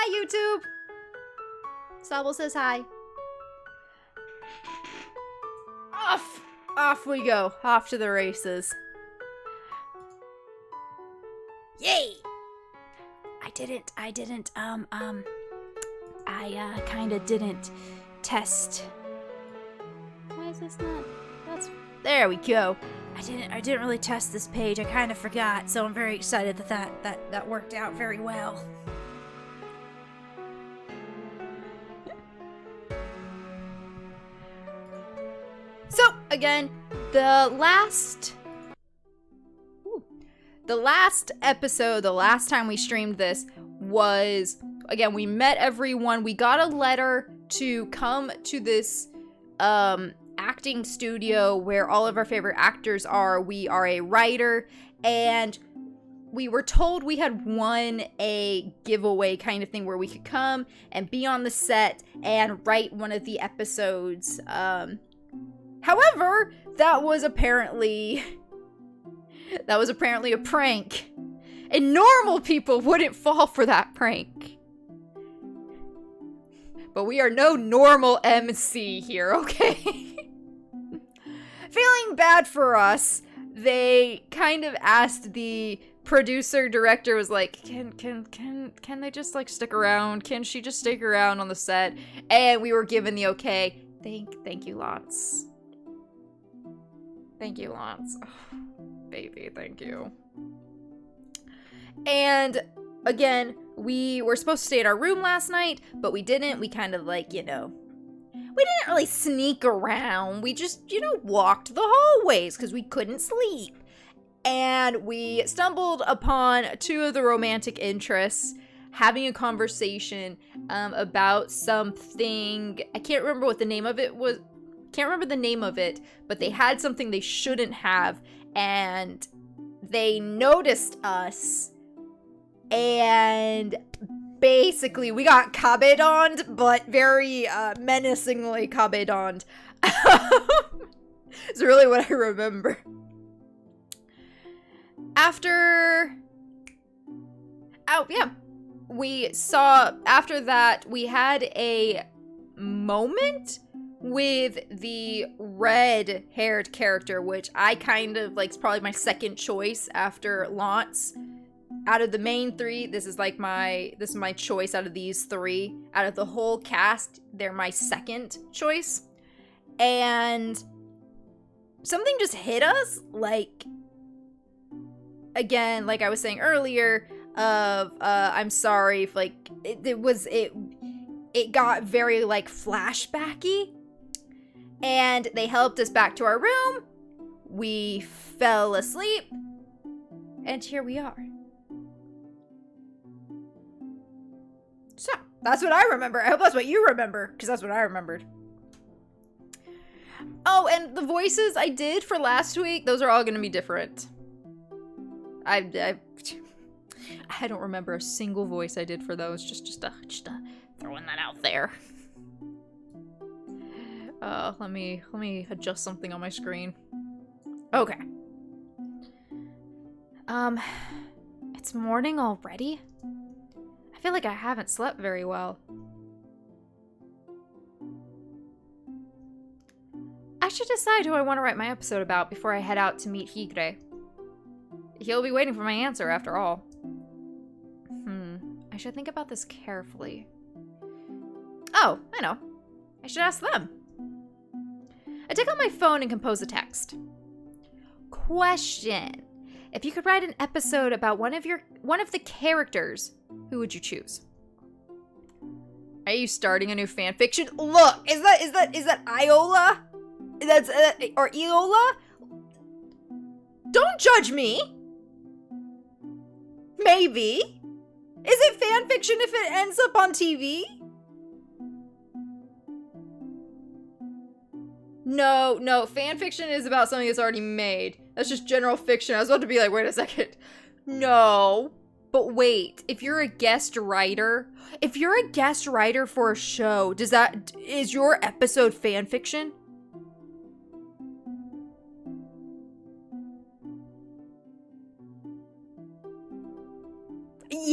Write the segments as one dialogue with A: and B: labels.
A: Hi, YouTube! Sobble says hi. Off we go. Off to the races. Yay! I kinda didn't test. Why is this not? There we go. I didn't really test this page. I kind of forgot, so I'm very excited that worked out very well. So, again, the last episode, the last time we streamed this was, again, we met everyone. We got a letter to come to this acting studio where all of our favorite actors are. We are a writer, and we were told we had won a giveaway kind of thing where we could come and be on the set and write one of the episodes. However, that was apparently a prank. And normal people wouldn't fall for that prank. But we are no normal MC here, okay? Feeling bad for us, they kind of asked the director was like, can they just like stick around? Can she just stick around on the set? And we were given the okay. Thank you lots. Thank you lots. Oh, baby, thank you. And again, we were supposed to stay in our room last night, but we didn't. We kind of like, we didn't really sneak around. We just, walked the hallways because we couldn't sleep. And we stumbled upon two of the romantic interests having a conversation about something. I can't remember what the name of it was. Can't remember the name of it, but they had something they shouldn't have, and they noticed us, and basically we got kabedoned, but very menacingly kabedoned. It's really what I remember. After that, we had a moment with the red-haired character, which I kind of like, is probably my second choice after Lance. Out of the main three, this is my choice out of these three. Out of the whole cast, they're my second choice. And something just hit us, like, again, like I was saying earlier, I'm sorry if, like, it got very, like, flashbacky. And they helped us back to our room. We fell asleep. And here we are. So, that's what I remember. I hope that's what you remember, because that's what I remembered. Oh, and the voices I did for last week, those are all going to be different. I don't remember a single voice I did for those. Just throwing that out there. Let me adjust something on my screen. Okay. It's morning already? I feel like I haven't slept very well. I should decide who I want to write my episode about before I head out to meet Higure. He'll be waiting for my answer after all. I should think about this carefully. Oh, I know. I should ask them. I take out my phone and compose a text. Question. If you could write an episode about one of the characters, who would you choose? Are you starting a new fan fiction? Look, is that Iola? That's or Eola? Don't judge me. Maybe. Is it fan fiction if it ends up on TV? No, fan fiction is about something that's already made. That's just general fiction. I was about to be like, wait a second. No. But wait, if you're a guest writer for a show, is your episode fan fiction?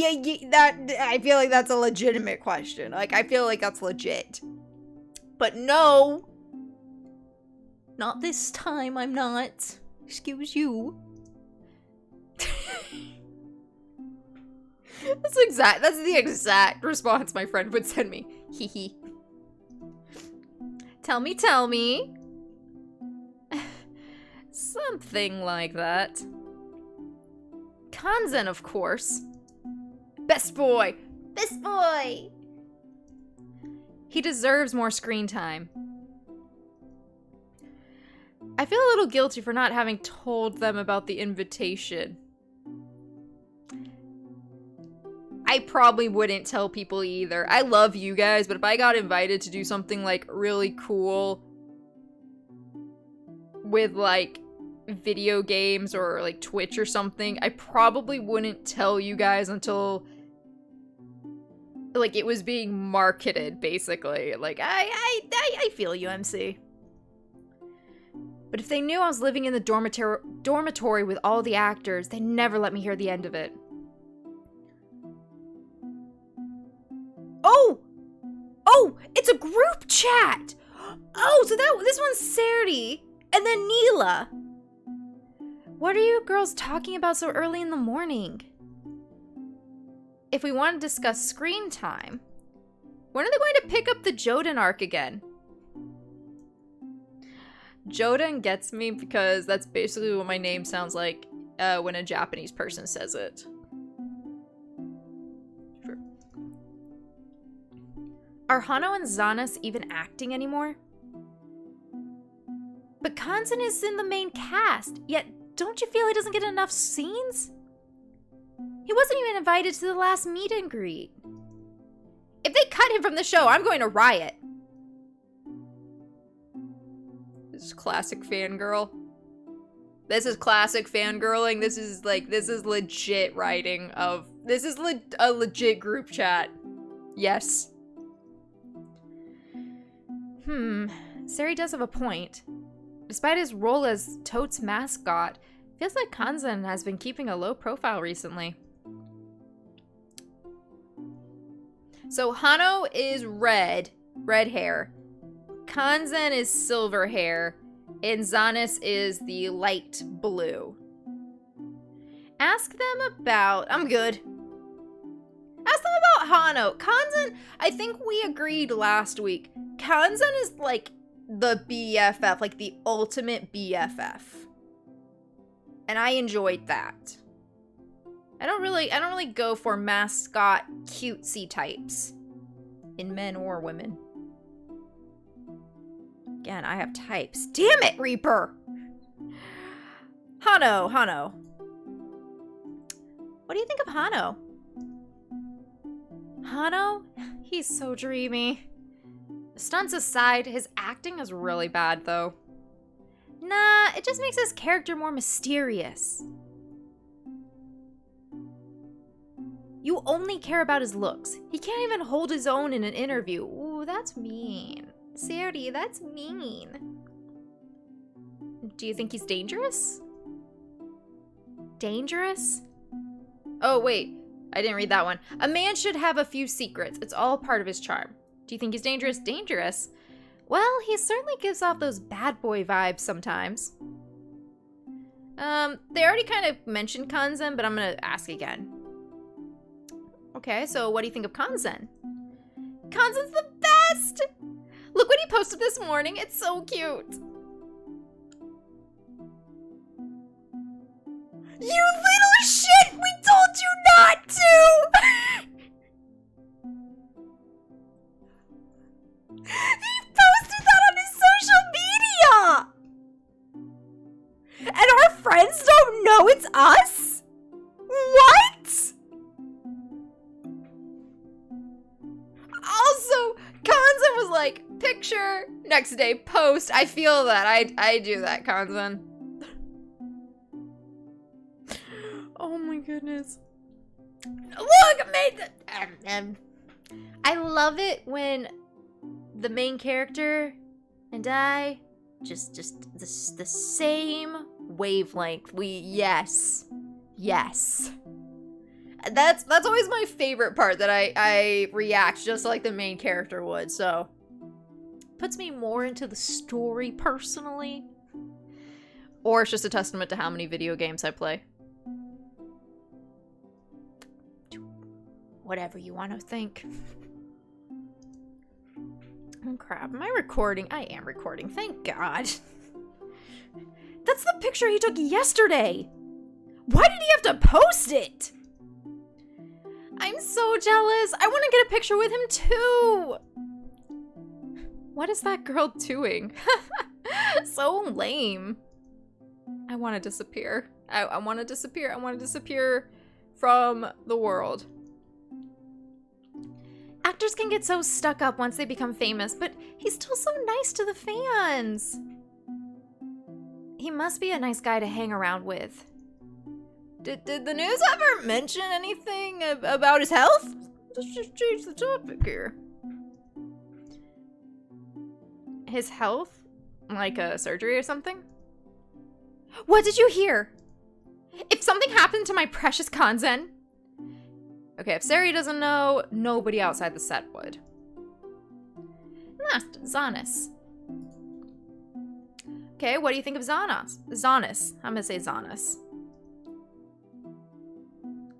A: that I feel like that's a legitimate question. Like, I feel like that's legit. But no. Not this time, I'm not. Excuse you. That's the exact response my friend would send me. Hee hee. Tell me. Something like that. Kanzen, of course. Best boy! He deserves more screen time. I feel a little guilty for not having told them about the invitation. I probably wouldn't tell people either. I love you guys, but if I got invited to do something, like, really cool with, like, video games or, like, Twitch or something, I probably wouldn't tell you guys until, like, it was being marketed, basically. Like, I feel you, MC. But if they knew I was living in the dormitory with all the actors, they'd never let me hear the end of it. Oh, it's a group chat. Oh, so this one's Serdi and then Neela. What are you girls talking about so early in the morning? If we want to discuss screen time, when are they going to pick up the Joden arc again? Joden gets me because that's basically what my name sounds like when a Japanese person says it. Are Hano and Zanas even acting anymore? But Kanzen is in the main cast, yet don't you feel he doesn't get enough scenes? He wasn't even invited to the last meet and greet. If they cut him from the show, I'm going to riot. This is classic fangirl. This is classic fangirling. This is legit writing of... This is a legit group chat. Yes. Sari does have a point. Despite his role as Toad's mascot, feels like Kanzen has been keeping a low profile recently. So Hano is red hair. Kanzen is silver hair. And Zanis is the light blue. Ask them about... I'm good. Ask them about Hano. Kanzen, I think we agreed last week. Kanzen is like the BFF, like the ultimate BFF. And I enjoyed that. I don't really go for mascot cutesy types in men or women. Again, I have types. Damn it, Reaper! Hano. What do you think of Hano? Hano? He's so dreamy. Stunts aside, his acting is really bad, though. Nah, it just makes his character more mysterious. You only care about his looks. He can't even hold his own in an interview. Ooh, that's mean. Serdi, that's mean. Do you think he's dangerous? Dangerous? Oh, wait. I didn't read that one. A man should have a few secrets. It's all part of his charm. Do you think he's dangerous? Dangerous? Well, he certainly gives off those bad boy vibes sometimes. They already kind of mentioned Kanzen, but I'm gonna ask again. Okay, so what do you think of Kanzen? Kanzen's the best! Look what he posted this morning. It's so cute. You little shit! We told you not to! He posted that on his social media! And our friends don't know it's us? What? Also, Kanzen was like, picture, next day, post. I feel that. I do that, Kanzen. Oh my goodness. Look, I made the... I love it when the main character and I just the same wavelength. Yes. That's always my favorite part, that I react just like the main character would, so. Puts me more into the story personally. Or it's just a testament to how many video games I play. Whatever you want to think. Oh crap, am I recording? I am recording, thank God. That's the picture he took yesterday! Why did he have to post it? I'm so jealous. I want to get a picture with him too. What is that girl doing? So lame. I want to disappear. I want to disappear. I want to disappear from the world. Actors can get so stuck up once they become famous, but he's still so nice to the fans. He must be a nice guy to hang around with. Did the news ever mention anything about his health? Let's just change the topic here. His health? Like a surgery or something? What did you hear? If something happened to my precious Kanzen... Okay, if Sari doesn't know, nobody outside the set would. Last, Zanus. Okay, what do you think of Zanus? Zanus. I'm gonna say Zanus.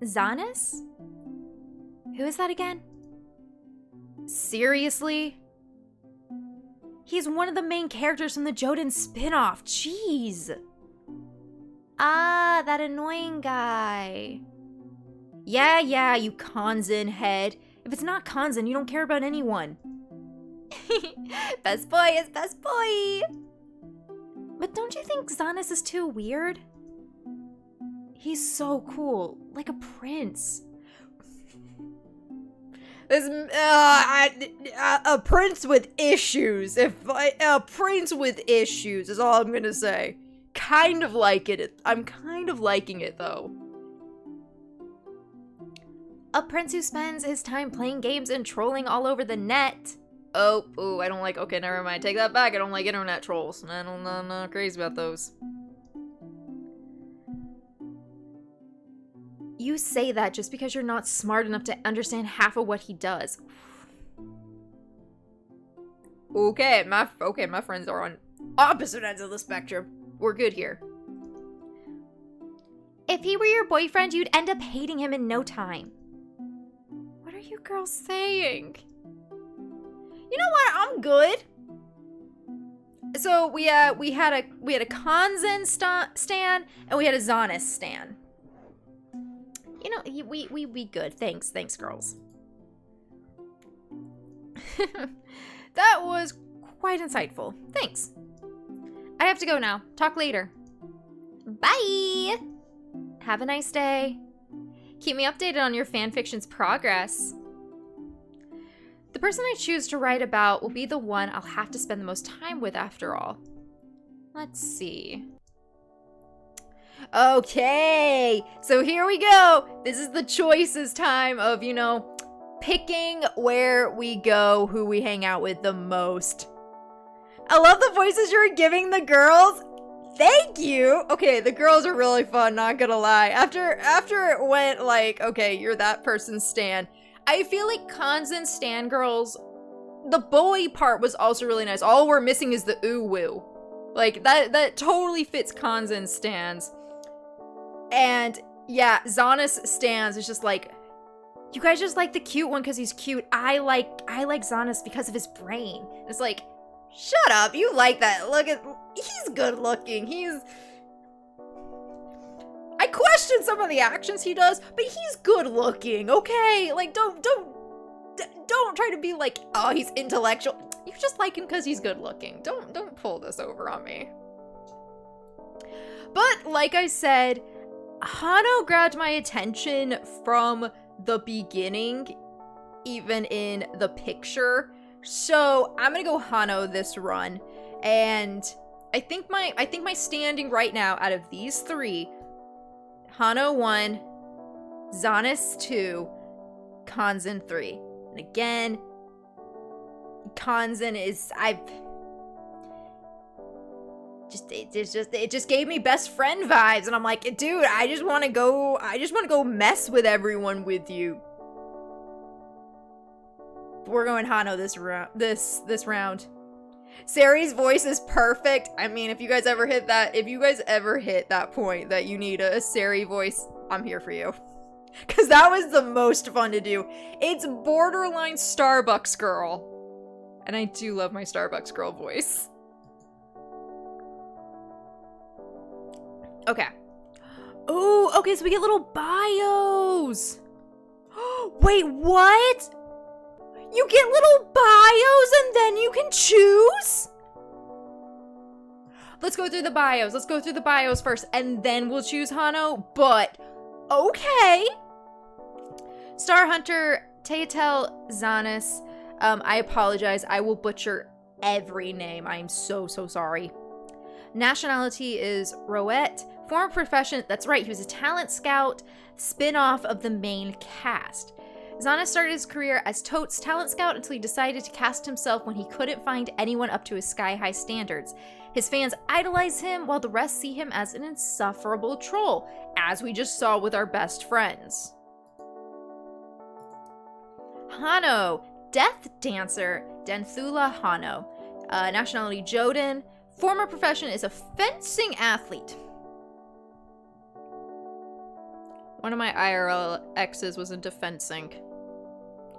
A: Zanus? Who is that again? Seriously? He's one of the main characters from the Joden spin-off. Jeez. Ah, that annoying guy. Yeah, you Kanzen head. If it's not Kanzen, you don't care about anyone. Best boy is best boy. But don't you think Zanus is too weird? He's so cool, like a prince. A prince with issues. A prince with issues is all I'm gonna say. Kind of like it. I'm kind of liking it though. A prince who spends his time playing games and trolling all over the net. Oh, I don't like. Okay, never mind. Take that back. I don't like internet trolls. I'm not crazy about those. You say that just because you're not smart enough to understand half of what he does. Okay, my friends are on opposite ends of the spectrum. We're good here. If he were your boyfriend, you'd end up hating him in no time. What are you girls saying? You know what? I'm good. So we had a Kanzen stan and we had a Zanus stan. You know, we good. Thanks girls. That was quite insightful. Thanks. I have to go now. Talk later. Bye. Have a nice day. Keep me updated on your fanfiction's progress. The person I choose to write about will be the one I'll have to spend the most time with after all. Let's see. Okay, so here we go. This is the choices time of, you know, picking where we go, who we hang out with the most. I love the voices you're giving the girls. Thank you. Okay, the girls are really fun, not gonna lie. After it went like, okay, you're that person's stan. I feel like Kanzen stan girls, the boy part was also really nice. All we're missing is the ooh woo. Like that totally fits Kanzen stans. And yeah, Zanus stans is just like, you guys just like the cute one because he's cute. I like Zanus because of his brain. It's like, shut up, you like that. Look at, he's good looking. I question some of the actions he does, but he's good looking, okay? Like, don't try to be like, oh, he's intellectual. You just like him because he's good looking. Don't pull this over on me. But like I said, Hano grabbed my attention from the beginning, even in the picture. So I'm gonna go Hano this run, and I think my standing right now out of these three, Hano 1, Zanus 2, Kanzen 3. And again, Kanzen is it just gave me best friend vibes, and I'm like, dude, I just want to go mess with everyone with you. We're going Hano this round. Sary's voice is perfect. I mean, if you guys ever hit that point that you need a Sari voice, I'm here for you. Because that was the most fun to do. It's borderline Starbucks girl. And I do love my Starbucks girl voice. Okay. Oh, okay, so we get little bios. Wait, what? You get little bios and then you can choose? Let's go through the bios. Let's go through the bios first, and then we'll choose Hano, but okay. Star Hunter, Teotel Zanis. I apologize. I will butcher every name. I am so sorry. Nationality is Roette. Former profession, that's right, he was a talent scout, spin-off of the main cast. Zanis started his career as Totes' talent scout until he decided to cast himself when he couldn't find anyone up to his sky-high standards. His fans idolize him, while the rest see him as an insufferable troll, as we just saw with our best friends. Hano, Death Dancer, Denthula Hano. Nationality Joden. Former profession is a fencing athlete. One of my IRL exes was into fencing.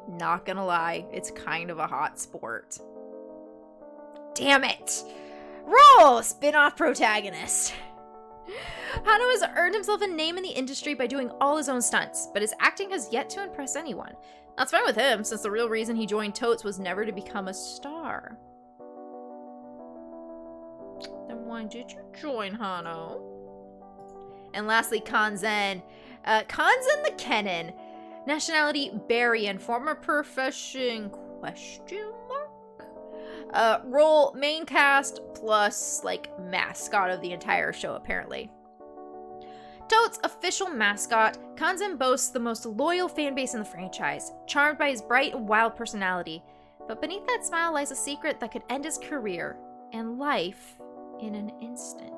A: Not gonna lie, it's kind of a hot sport. Damn it! Roll! Spin-off protagonist. Hano has earned himself a name in the industry by doing all his own stunts, but his acting has yet to impress anyone. That's fine with him, since the real reason he joined Totes was never to become a star. Then why did you join, Hano? And lastly, Kanzen. Kanzen the Kennen. Nationality, Barian. Former profession, question mark? Role, main cast, plus, like, mascot of the entire show, apparently. Totes' official mascot, Kanzen boasts the most loyal fan base in the franchise, charmed by his bright and wild personality. But beneath that smile lies a secret that could end his career and life in an instant.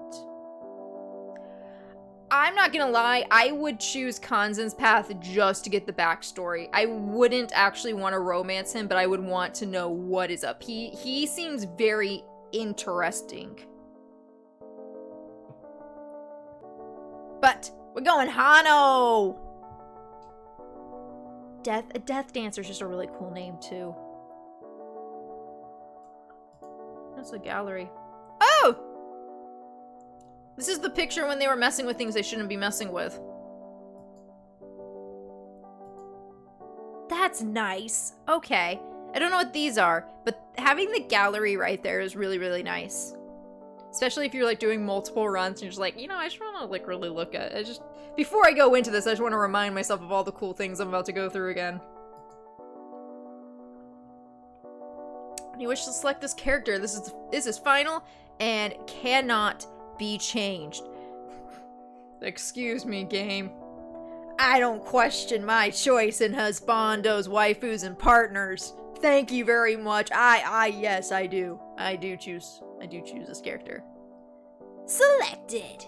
A: I'm not gonna lie, I would choose Kanzen's path just to get the backstory. I wouldn't actually want to romance him, but I would want to know what is up. He seems very interesting. But we're going Hano! Death Dancer is just a really cool name, too. That's a gallery. Oh! This is the picture when they were messing with things they shouldn't be messing with. That's nice. Okay. I don't know what these are, but having the gallery right there is really, really nice. Especially if you're, like, doing multiple runs and you're just like, you know, I just want to, like, really look at it. Before I go into this, I just want to remind myself of all the cool things I'm about to go through again. You wish to select this character. This is final and cannot be changed. Excuse me, game. I don't question my choice in husbandos, waifus, and partners. Thank you very much. Yes, I do. I do choose this character. Selected.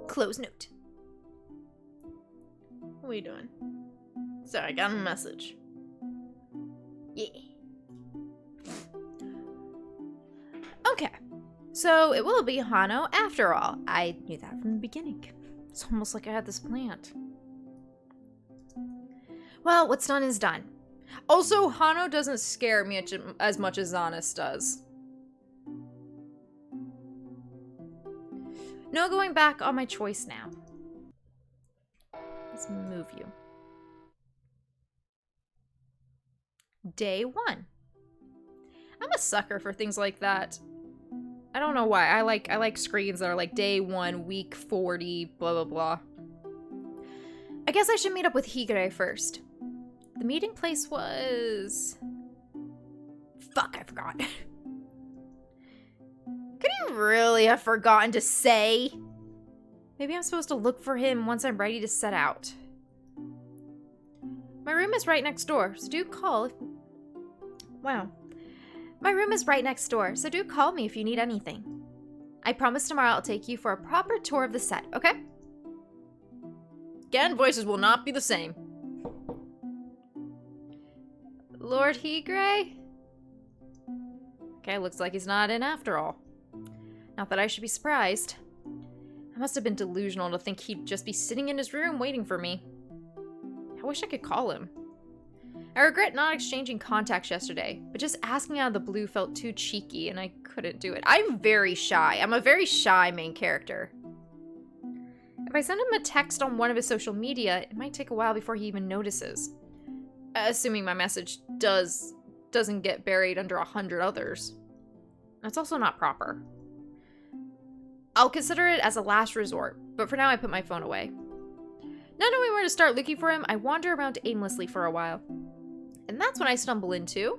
A: Close note. What are we doing? Sorry, I got a message. Yeah. Okay. So it will be Hano after all. I knew that from the beginning. It's almost like I had this planned. Well, what's done is done. Also, Hano doesn't scare me as much as Zanis does. No going back on my choice now. Let's move you. Day 1. I'm a sucker for things like that. I don't know why. I like screens that are like day 1, week 40, blah blah blah. I guess I should meet up with Higure first. The meeting place was... Fuck, I forgot. Could he really have forgotten to say? Maybe I'm supposed to look for him once I'm ready to set out. My room is right next door, so do call if... Wow. My room is right next door, so do call me if you need anything. I promise tomorrow I'll take you for a proper tour of the set, okay? Again, voices will not be the same. Lord Hegray? Okay, looks like he's not in after all. Not that I should be surprised. I must have been delusional to think he'd just be sitting in his room waiting for me. I wish I could call him. I regret not exchanging contacts yesterday, but just asking out of the blue felt too cheeky and I couldn't do it. I'm very shy. I'm a very shy main character. If I send him a text on one of his social media, it might take a while before he even notices. Assuming my message doesn't get buried under 100 others. That's also not proper. I'll consider it as a last resort, but for now I put my phone away. Not knowing where to start looking for him, I wander around aimlessly for a while. And that's when I stumble into...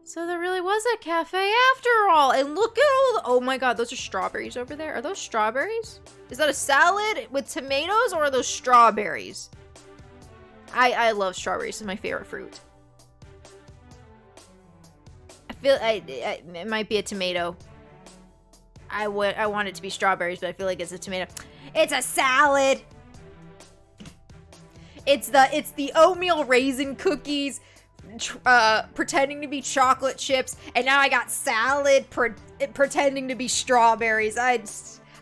A: So there really was a cafe after all, and look at all the... Oh my god, those are strawberries over there. Are those strawberries? Is that a salad with tomatoes, or are those strawberries? I love strawberries. It's my favorite fruit. I feel it might be a tomato. I want it to be strawberries, but I feel like it's a tomato. It's a salad! It's the oatmeal raisin cookies pretending to be chocolate chips, and now I got salad pretending to be strawberries. I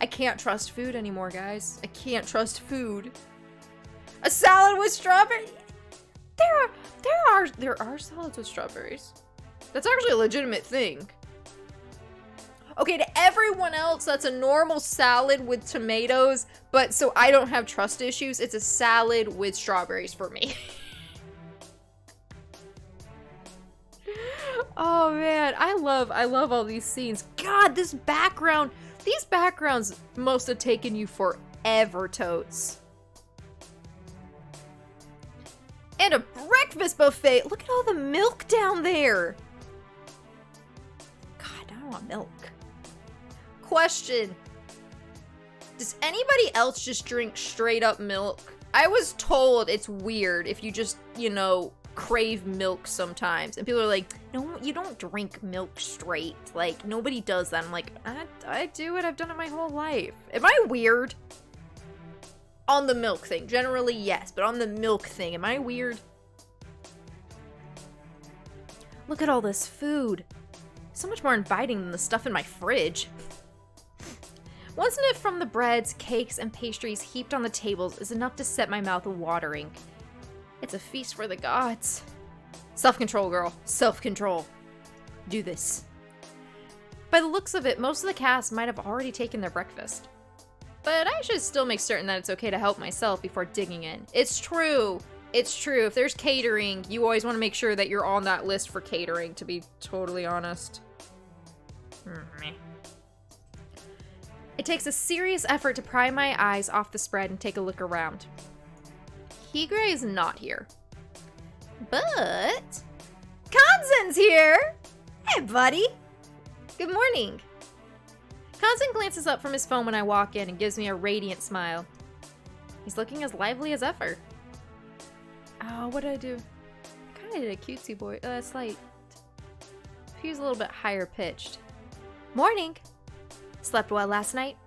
A: can't trust food anymore, guys. I can't trust food. A salad with strawberries? There are salads with strawberries. That's actually a legitimate thing. Okay, to everyone else, that's a normal salad with tomatoes, but so I don't have trust issues, it's a salad with strawberries for me. Oh man, I love all these scenes. God, these backgrounds must have taken you forever, totes. And a breakfast buffet. Look at all the milk down there. God, I don't want milk. Question. Does anybody else just drink straight up milk? I was told it's weird if you just, crave milk sometimes. And people are like, no, you don't drink milk straight. Like, nobody does that. I'm like, I do it. I've done it my whole life. Am I weird? On the milk thing. Generally, yes. But on the milk thing, am I weird? Look at all this food. So much more inviting than the stuff in my fridge. Wasn't it from the breads, cakes, and pastries heaped on the tables is enough to set my mouth watering? It's a feast for the gods. Self-control, girl. Self-control. Do this. By the looks of it, most of the cast might have already taken their breakfast. But I should still make certain that it's okay to help myself before digging in. It's true. It's true. If there's catering, you always want to make sure that you're on that list for catering, to be totally honest. It takes a serious effort to pry my eyes off the spread and take a look around. Hegray is not here. But... Kanzen's here! Hey, buddy! Good morning. Kanzen glances up from his phone when I walk in and gives me a radiant smile. He's looking as lively as ever. Oh, what did I do? I kind of did a cutesy boy. Slight. He was a little bit higher pitched. Morning. Slept well last night?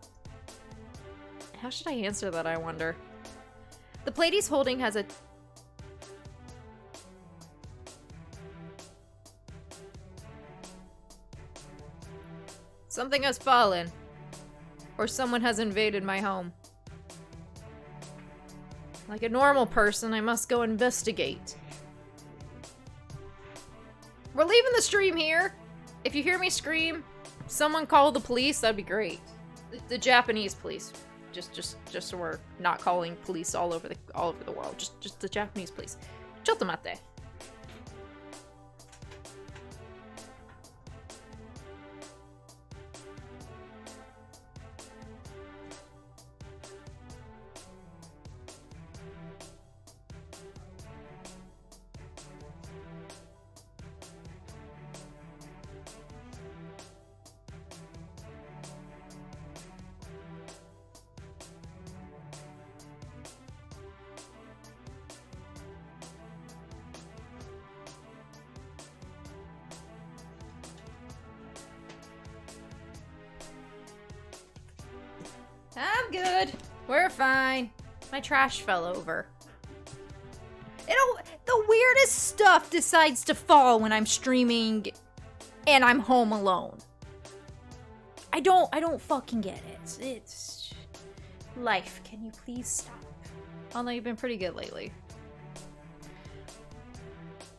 A: How should I answer that, I wonder? The plate he's holding has a... Something has fallen. Or someone has invaded my home. Like a normal person, I must go investigate. We're leaving the stream here. If you hear me scream, someone call the police, that'd be great. The Japanese police. Just so we're not calling police all over the world. Just the Japanese police. Chotomate. I'm good. We're fine. My trash fell over. The weirdest stuff decides to fall when I'm streaming and I'm home alone. I don't fucking get it. It's life. Can you please stop? Although you've been pretty good lately.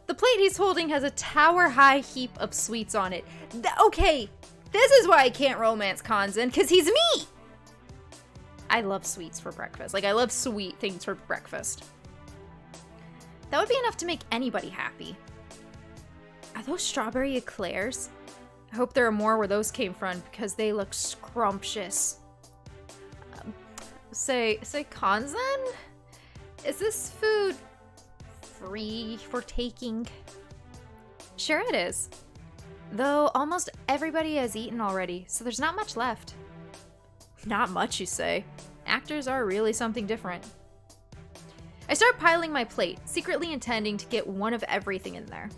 A: The plate he's holding has a tower-high heap of sweets on it. Okay, this is why I can't romance Kanzan, because he's me! I love sweets for breakfast. Like, I love sweet things for breakfast. That would be enough to make anybody happy. Are those strawberry eclairs? I hope there are more where those came from, because they look scrumptious. Say Kanzan? Is this food free for taking? Sure it is. Though almost everybody has eaten already, so there's not much left. Not much, you say? Actors are really something different. I start piling my plate, secretly intending to get one of everything in there.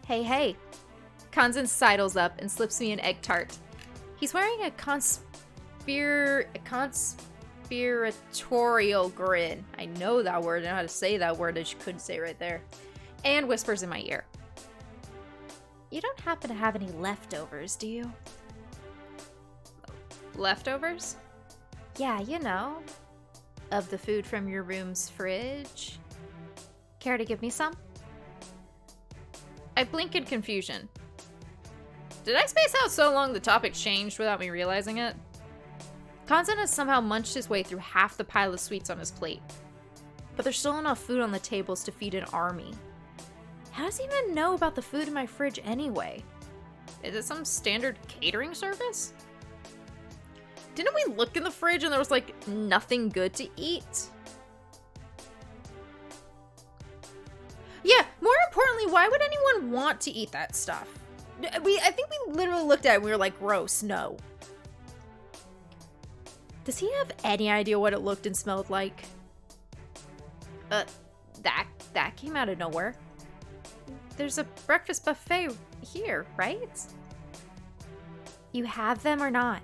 A: Hey. Kanzan sidles up and slips me an egg tart. He's wearing a conspiratorial grin. I know that word. I know how to say that word. I just couldn't say it right there. And whispers in my ear. You don't happen to have any leftovers, do you? Leftovers? Yeah, you know. Of the food from your room's fridge. Care to give me some? I blink in confusion. Did I space out so long the topic changed without me realizing it? Kanzan has somehow munched his way through half the pile of sweets on his plate. But there's still enough food on the tables to feed an army. How does he even know about the food in my fridge anyway? Is it some standard catering service? Didn't we look in the fridge and there was like nothing good to eat? Yeah, more importantly, why would anyone want to eat that stuff? I think we literally looked at it and we were like, gross, no. Does he have any idea what it looked and smelled like? That came out of nowhere. There's a breakfast buffet here, right? You have them or not?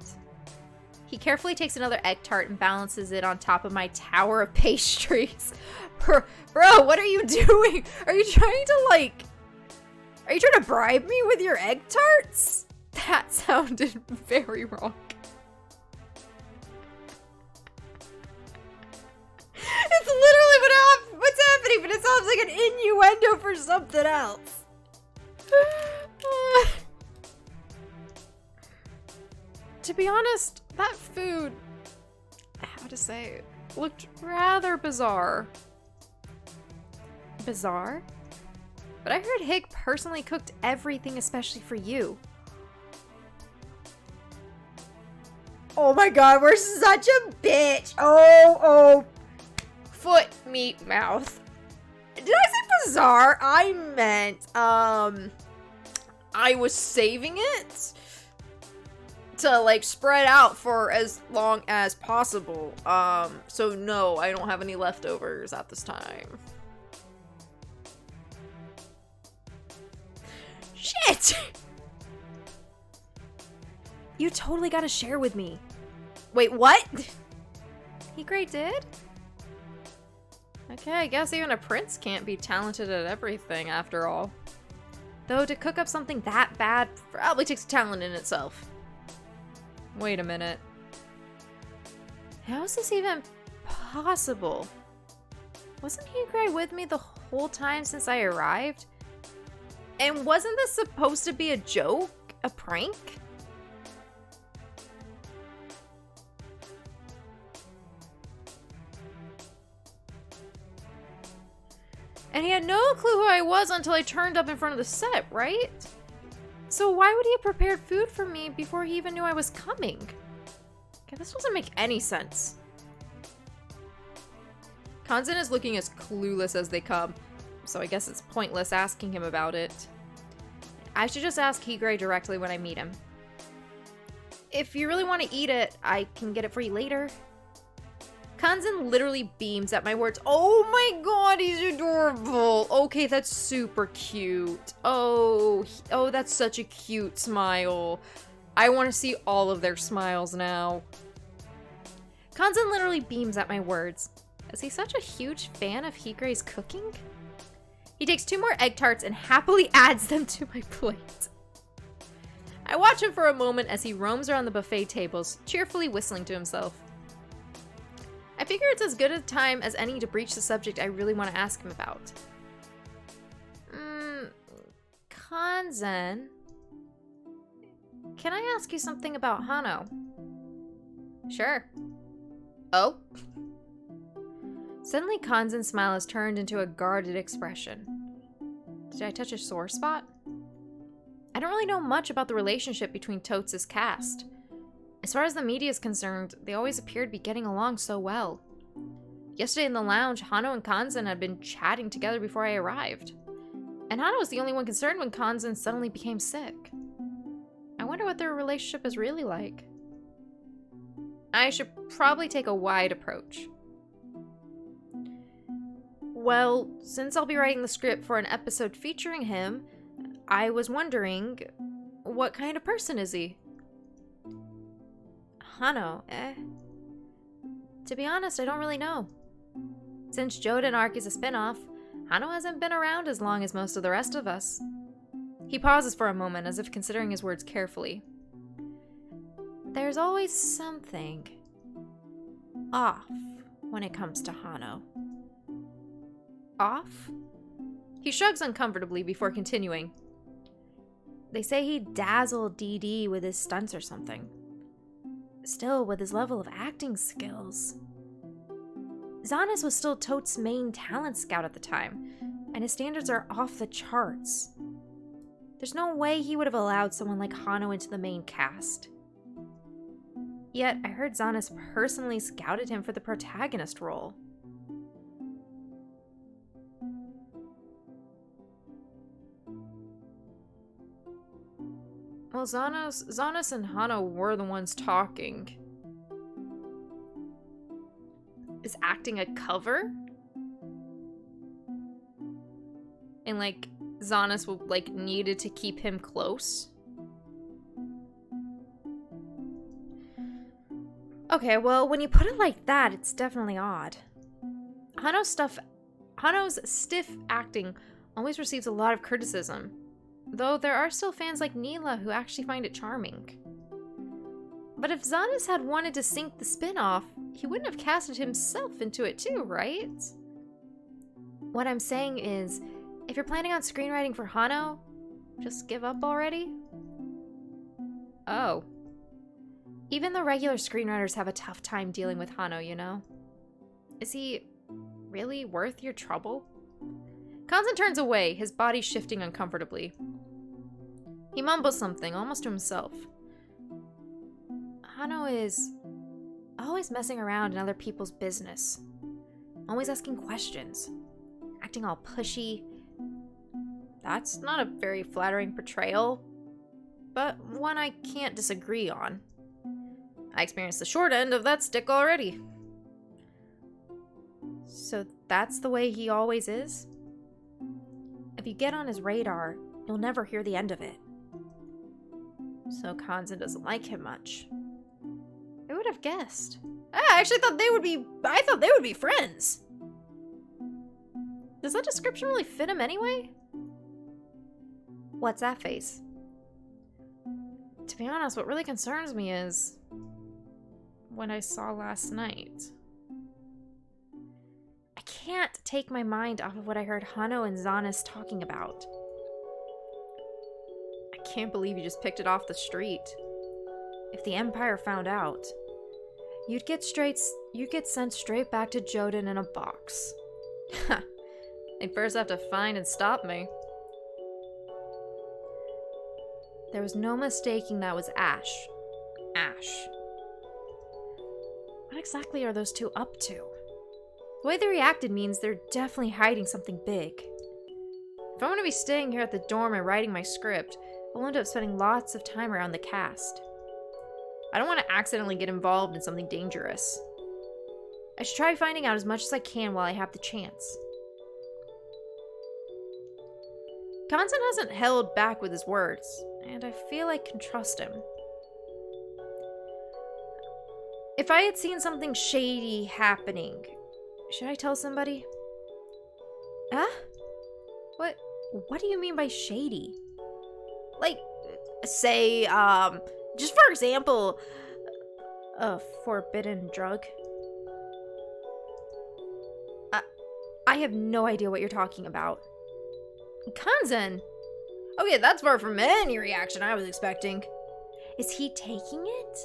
A: He carefully takes another egg tart and balances it on top of my tower of pastries. Bro, what are you doing? Are you trying to bribe me with your egg tarts? That sounded very wrong. It's literally what's happening, but it sounds like an innuendo for something else. To be honest, that food, how to say it, looked rather bizarre. Bizarre? But I heard Hig personally cooked everything especially for you. Oh my god, we're such a bitch. Oh. Foot, meat, mouth. Did I say bizarre? I meant, I was saving it to like spread out for as long as possible. So no, I don't have any leftovers at this time. Shit! You totally gotta share with me. Wait, what? Higre did? Okay, I guess even a prince can't be talented at everything after all. Though to cook up something that bad probably takes talent in itself. Wait a minute. How is this even possible? Wasn't Higre with me the whole time since I arrived? And wasn't this supposed to be a joke? A prank? And he had no clue who I was until I turned up in front of the set, right? So why would he have prepared food for me before he even knew I was coming? Okay, this doesn't make any sense. Kanzan is looking as clueless as they come, so I guess it's pointless asking him about it. I should just ask Higre directly when I meet him. If you really want to eat it, I can get it for you later. Kanzan literally beams at my words. Oh my god, he's adorable. Okay, that's super cute. Oh, that's such a cute smile. I want to see all of their smiles now. Kanzan literally beams at my words. Is he such a huge fan of Higure's cooking? He takes 2 more egg tarts and happily adds them to my plate. I watch him for a moment as he roams around the buffet tables, cheerfully whistling to himself. I figure it's as good a time as any to breach the subject I really want to ask him about. Kanzan, can I ask you something about Hano? Sure. Oh? Suddenly, Kanzan's smile has turned into a guarded expression. Did I touch a sore spot? I don't really know much about the relationship between Totes' cast. As far as the media is concerned, they always appear to be getting along so well. Yesterday in the lounge, Hano and Kanzan had been chatting together before I arrived. And Hano was the only one concerned when Kanzan suddenly became sick. I wonder what their relationship is really like. I should probably take a wide approach. Well, since I'll be writing the script for an episode featuring him, I was wondering, what kind of person is he? Hano, To be honest, I don't really know. Since Joden Arc is a spin-off, Hano hasn't been around as long as most of the rest of us. He pauses for a moment, as if considering his words carefully. There's always something off when it comes to Hano. Off? He shrugs uncomfortably before continuing. They say he dazzled DD with his stunts or something. Still, with his level of acting skills. Zanis was still Totes' main talent scout at the time, and his standards are off the charts. There's no way he would have allowed someone like Hano into the main cast. Yet, I heard Zanis personally scouted him for the protagonist role. Well, Zanis and Hano were the ones talking. Is acting a cover? And, like, Zanis needed to keep him close? Okay, well, when you put it like that, it's definitely odd. Hano's stiff acting always receives a lot of criticism, though there are still fans like Neela who actually find it charming. But if Zanis had wanted to sink the spin-off, he wouldn't have casted himself into it too, right? What I'm saying is, if you're planning on screenwriting for Hano, just give up already? Oh. Even the regular screenwriters have a tough time dealing with Hano, you know? Is he really worth your trouble? Kanzan turns away, his body shifting uncomfortably. He mumbles something, almost to himself. Hano is always messing around in other people's business. Always asking questions. Acting all pushy. That's not a very flattering portrayal, but one I can't disagree on. I experienced the short end of that stick already. So that's the way he always is? If you get on his radar, you'll never hear the end of it. So Kanzan doesn't like him much. I would have guessed. I actually thought they would be friends. Does that description really fit him anyway? What's that face? To be honest, what really concerns me is what I saw last night. I can't take my mind off of what I heard Hano and Zanis talking about. I can't believe you just picked it off the street. If the Empire found out, you'd get sent straight back to Joden in a box. They'd first have to find and stop me. There was no mistaking that was Ash. Ash. What exactly are those two up to? The way they reacted means they're definitely hiding something big. If I'm going to be staying here at the dorm and writing my script, I'll end up spending lots of time around the cast. I don't want to accidentally get involved in something dangerous. I should try finding out as much as I can while I have the chance. Kanzan hasn't held back with his words, and I feel I can trust him. If I had seen something shady happening, should I tell somebody? Huh? What do you mean by shady? Like, say, just for example, a forbidden drug? I have no idea what you're talking about. Kanzen! Okay, that's far from any reaction I was expecting. Is he taking it?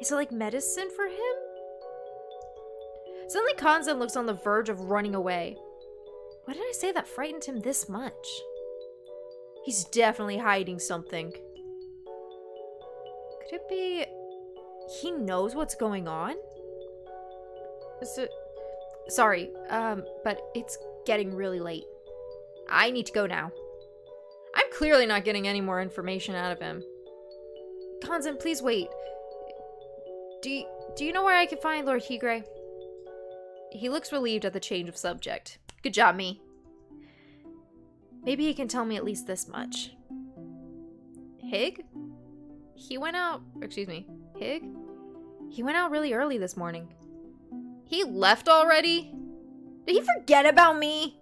A: Is it like medicine for him? Suddenly Kanzen looks on the verge of running away. What did I say that frightened him this much? He's definitely hiding something. Could it be he knows what's going on? Sorry, but it's getting really late. I need to go now. I'm clearly not getting any more information out of him. Kanzen, please wait. Do you know where I can find Lord Higure? He looks relieved at the change of subject. Good job, me. Maybe he can tell me at least this much. Hig? He went out really early this morning. He left already? Did he forget about me?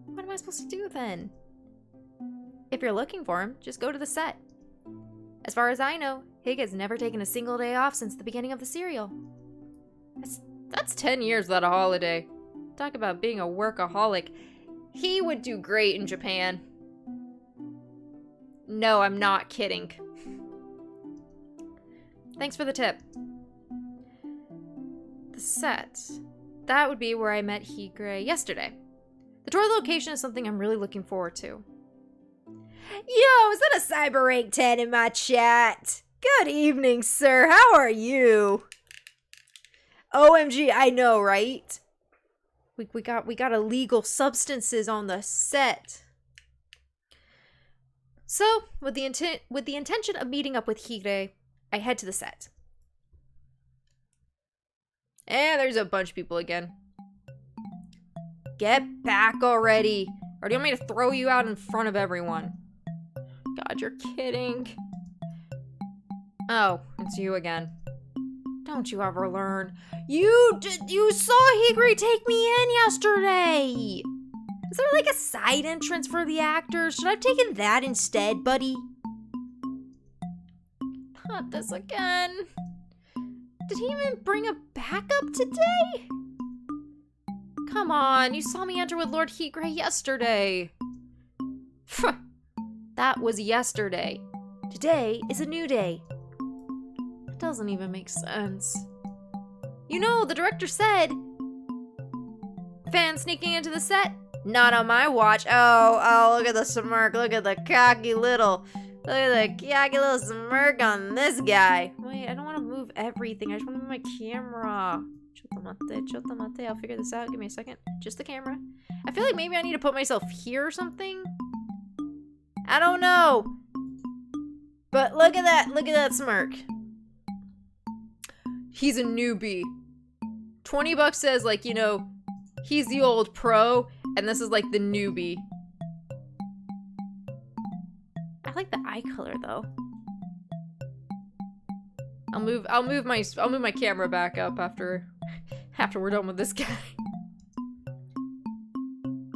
A: What am I supposed to do then? If you're looking for him, just go to the set. As far as I know, Hig has never taken a single day off since the beginning of the serial. That's 10 years without a holiday. Talk about being a workaholic. He would do great in Japan. No, I'm not kidding. Thanks for the tip. The set. That would be where I met Higure yesterday. The tour location is something I'm really looking forward to. Yo, is that a Cyber Rank 10 in my chat? Good evening, sir. How are you? OMG, I know, right? We got illegal substances on the set. So, with the intention of meeting up with Higure, I head to the set. And there's a bunch of people again. Get back already. Or do you want me to throw you out in front of everyone? God, you're kidding. Oh, it's you again. Don't you ever learn. You saw Higure take me in yesterday. Is there like a side entrance for the actors? Should I have taken that instead, buddy? Not this again. Did he even bring a backup today? Come on, you saw me enter with Lord Higure yesterday. That was yesterday. Today is a new day. That doesn't even make sense. You know, the director said, fans sneaking into the set? Not on my watch. Oh, look at the smirk. Look at the cocky little smirk on this guy. Wait, I don't want to move everything. I just want to move my camera. Chotamate. I'll figure this out. Give me a second. Just the camera. I feel like maybe I need to put myself here or something. I don't know. But look at that. Look at that smirk. He's a newbie. $20 says, like, you know, he's the old pro, and this is like the newbie. I like the eye color though. I'll move my camera back up after we're done with this guy.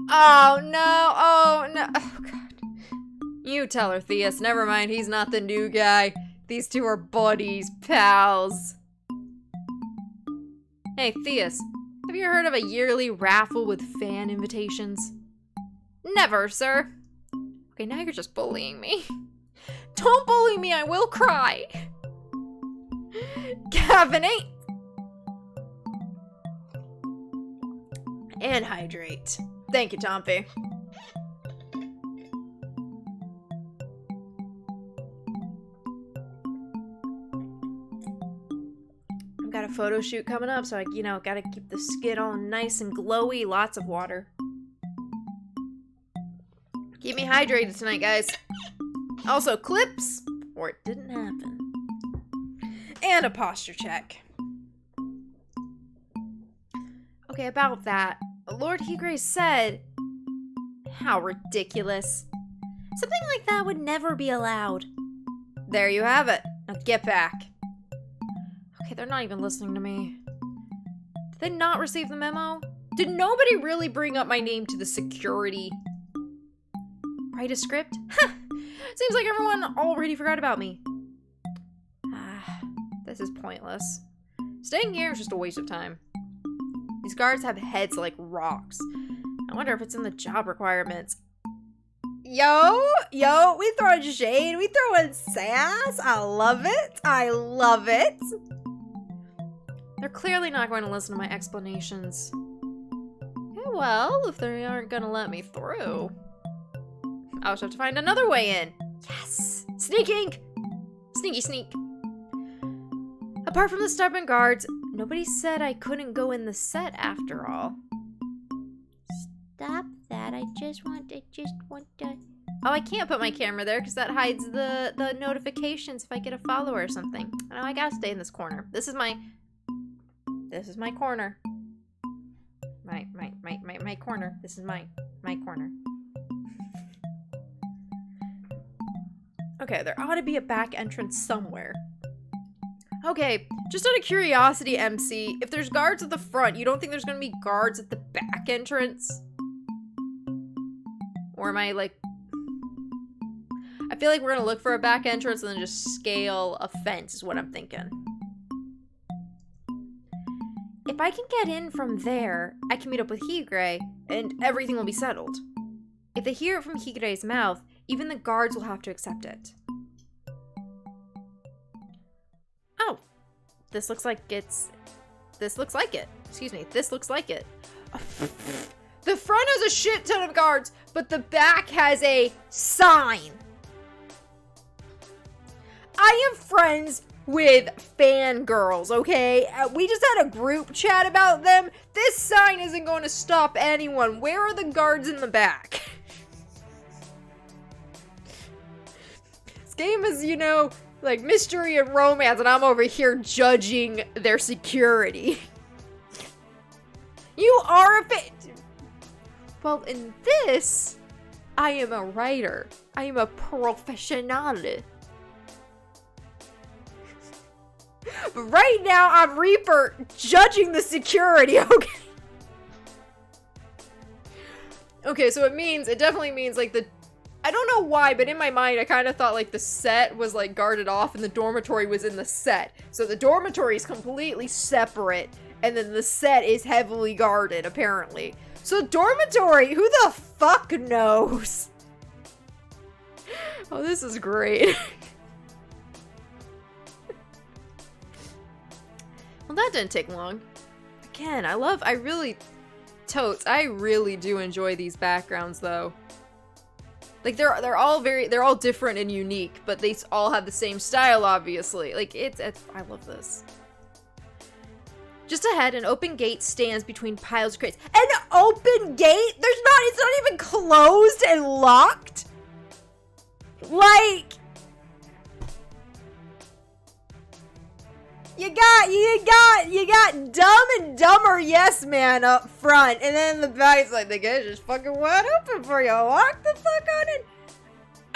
A: Oh no! Oh no! Oh god! You tell her, Theus. Never mind. He's not the new guy. These two are buddies, pals. Hey, Theus. Have you heard of a yearly raffle with fan invitations? Never, sir. Okay, now you're just bullying me. Don't bully me, I will cry. Caffeinate. And hydrate. Thank you, Tompi. I've got a photo shoot coming up, so I, gotta keep the skin all nice and glowy. Lots of water. Keep me hydrated tonight, guys. Also, clips, or it didn't happen. And a posture check. Okay, about that. Lord Higure said... How ridiculous. Something like that would never be allowed. There you have it. Now get back. Okay, they're not even listening to me. Did they not receive the memo? Did nobody really bring up my name to the security? Write a script? Seems like everyone already forgot about me. This is pointless. Staying here is just a waste of time. These guards have heads like rocks. I wonder if it's in the job requirements. Yo, we throwing shade, we throwing sass. I love it. They're clearly not going to listen to my explanations. Yeah, well, if they aren't going to let me through, I'll just have to find another way in. Yes! Sneaking! Sneaky sneak. Apart from the stubborn guards, nobody said I couldn't go in the set after all. Stop that. I just want to... Oh, I can't put my camera there because that hides the notifications if I get a follower or something. Oh, I gotta stay in this corner. This is my corner. My corner. This is my corner. Okay, there ought to be a back entrance somewhere. Okay, just out of curiosity, MC, if there's guards at the front, you don't think there's gonna be guards at the back entrance? Or am I like... I feel like we're gonna look for a back entrance and then just scale a fence is what I'm thinking. If I can get in from there, I can meet up with Higure, and everything will be settled. If they hear it from Higure's mouth, even the guards will have to accept it. Oh, this looks like it. Excuse me, this looks like it. The front has a shit ton of guards, but the back has a sign. I am friends with fangirls, okay? We just had a group chat about them. This sign isn't going to stop anyone. Where are the guards in the back? This game is, you know, like mystery and romance, and I'm over here judging their security. You are a Well, in this, I am a writer. I am a professional. But right now, I'm Reaper judging the security, okay? Okay, so it definitely means, like, I don't know why, but in my mind, I kind of thought, like, the set was, like, guarded off and the dormitory was in the set. So the dormitory is completely separate, and then the set is heavily guarded, apparently. So dormitory, who the fuck knows? Oh, this is great. Well, that didn't take long. Again, I really do enjoy these backgrounds, though. Like, they're all different and unique, but they all have the same style, obviously. Like, I love this. Just ahead, an open gate stands between piles of crates. An open gate? It's not even closed and locked? Like... You got Dumb and Dumber Yes Man up front, and then the back's like, the gate's just fucking wide open for you. Walk the fuck on in.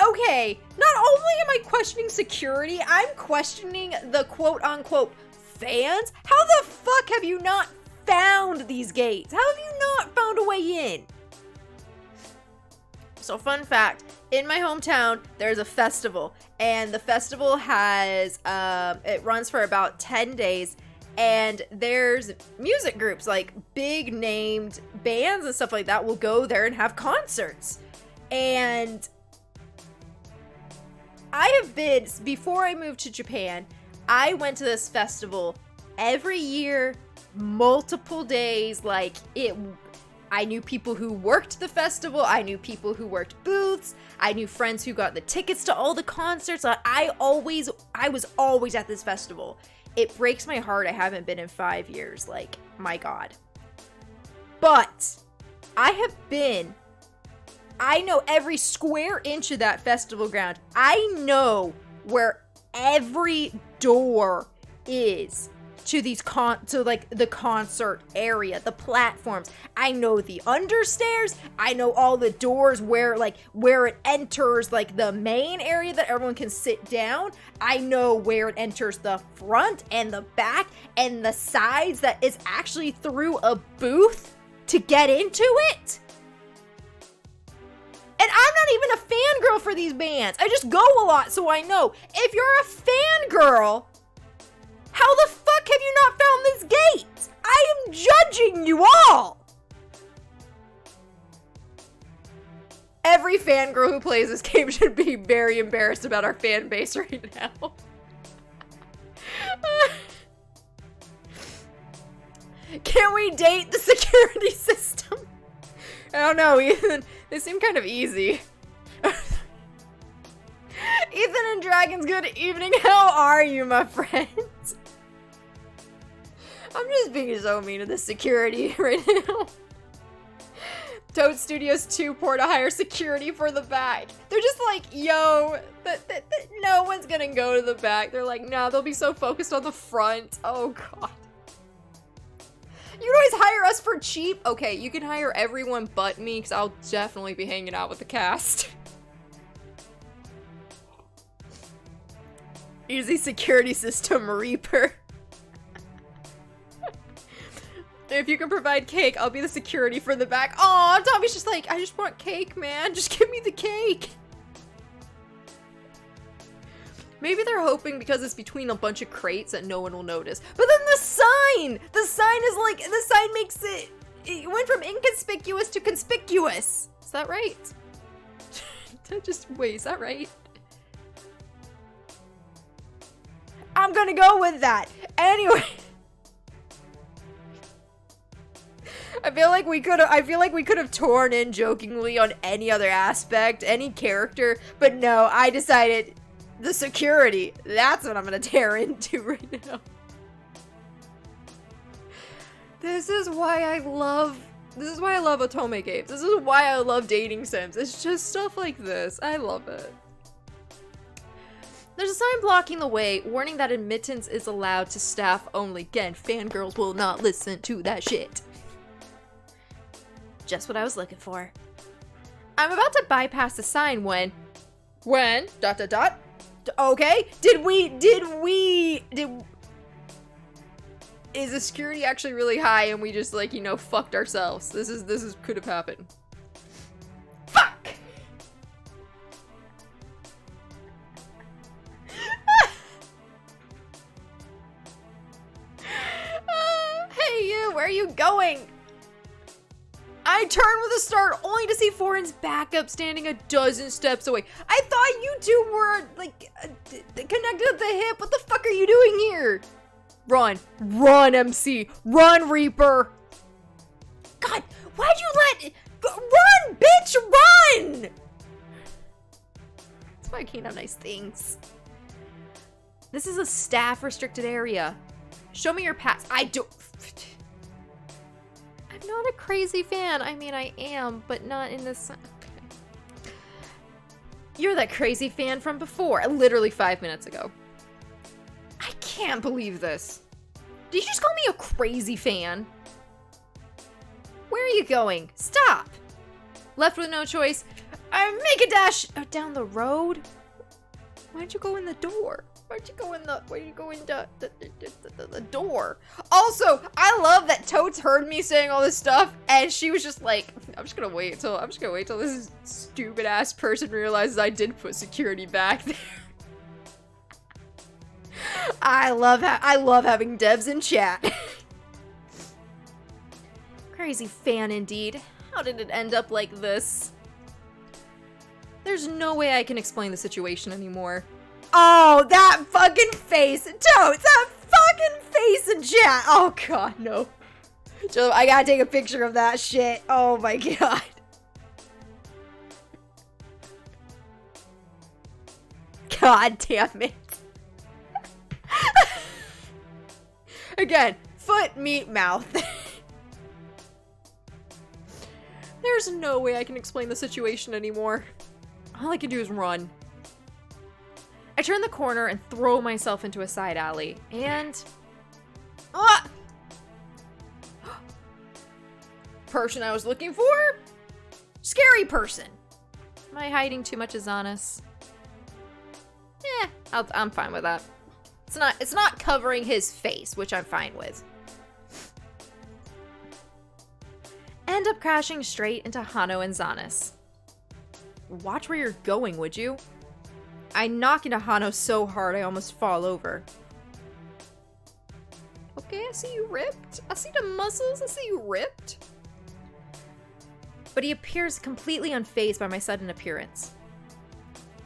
A: Okay, not only am I questioning security, I'm questioning the quote-unquote fans. How the fuck have you not found these gates? How have you not found a way in? So, fun fact, in my hometown, there's a festival, and the festival has, it runs for about 10 days, and there's music groups, like big named bands and stuff like that will go there and have concerts. And I have been, before I moved to Japan, I went to this festival every year, multiple days, like I knew people who worked the festival, I knew people who worked booths, I knew friends who got the tickets to all the concerts. I was always at this festival. It breaks my heart I haven't been in 5 years, like, my god. But I know every square inch of that festival ground. I know where every door is. to like the concert area, the platforms. I know the understairs. I know all the doors where it enters like the main area that everyone can sit down. I know where it enters the front and the back and the sides that is actually through a booth to get into it. And I'm not even a fangirl for these bands. I just go a lot, so I know. If you're a fangirl, how the fuck have you not found this gate? I am judging you all. Every fangirl who plays this game should be very embarrassed about our fan base right now. Can we date the security system? I don't know, Ethan. They seem kind of easy. Ethan and Dragons, good evening. How are you, my friends? I'm just being so mean to the security right now. Toad Studios 2 pour to hire security for the back. They're just like, yo, no one's gonna go to the back. They're like, no, they'll be so focused on the front. Oh, God. You can always hire us for cheap. Okay, you can hire everyone but me, because I'll definitely be hanging out with the cast. Easy security system, Reaper. If you can provide cake, I'll be the security for the back. Aw, Tommy's just like, I just want cake, man. Just give me the cake. Maybe they're hoping because it's between a bunch of crates that no one will notice. But then the sign is like, the sign makes it went from inconspicuous to conspicuous. Is that right? Wait, is that right? I'm gonna go with that. Anyway. I feel like we could have torn in jokingly on any other aspect, any character, but no, I decided the security. That's what I'm gonna tear into right now. This is why I love Otome games. This is why I love dating sims. It's just stuff like this. I love it. There's a sign blocking the way, warning that admittance is allowed to staff only. Again, fangirls will not listen to that shit. Just what I was looking for. I'm about to bypass the sign when... Okay, is the security actually really high and we just, like, you know, fucked ourselves? This could have happened. Fuck! Hey you, where are you going? I turned with a start only to see Foreign's backup standing a dozen steps away. I thought you two were, like, connected at the hip. What the fuck are you doing here? Run. Run, MC. Run, Reaper. God, why'd you let... Run, bitch, run! That's why I can't have nice things. This is a staff-restricted area. Show me your pass. I don't... I'm not a crazy fan. I mean, I am, but not in this... Okay. You're that crazy fan from before, literally 5 minutes ago. I can't believe this. Did you just call me a crazy fan? Where are you going? Stop! Left with no choice. Make a dash down the road. Why'd you go in the door? Why'd you go in the door? Also, I love that Totes heard me saying all this stuff, and she was just like, I'm just gonna wait till this stupid ass person realizes I did put security back there. I love having devs in chat. Crazy fan indeed. How did it end up like this? There's no way I can explain the situation anymore. Oh, that fucking face. Totes, that fucking face in chat. Oh, God, no. I gotta take a picture of that shit. Oh, my God. God damn it. Again, foot, meat, mouth. There's no way I can explain the situation anymore. All I can do is run. I turn the corner and throw myself into a side alley, and Ah! Person I was looking for? Scary person. Am I hiding too much, Azanis? I'm fine with that. It's not covering his face, which I'm fine with. End up crashing straight into Hano and Zanis. Watch where you're going, would you? I knock into Hano so hard I almost fall over. Okay, I see you ripped. I see the muscles. I see you ripped. But he appears completely unfazed by my sudden appearance.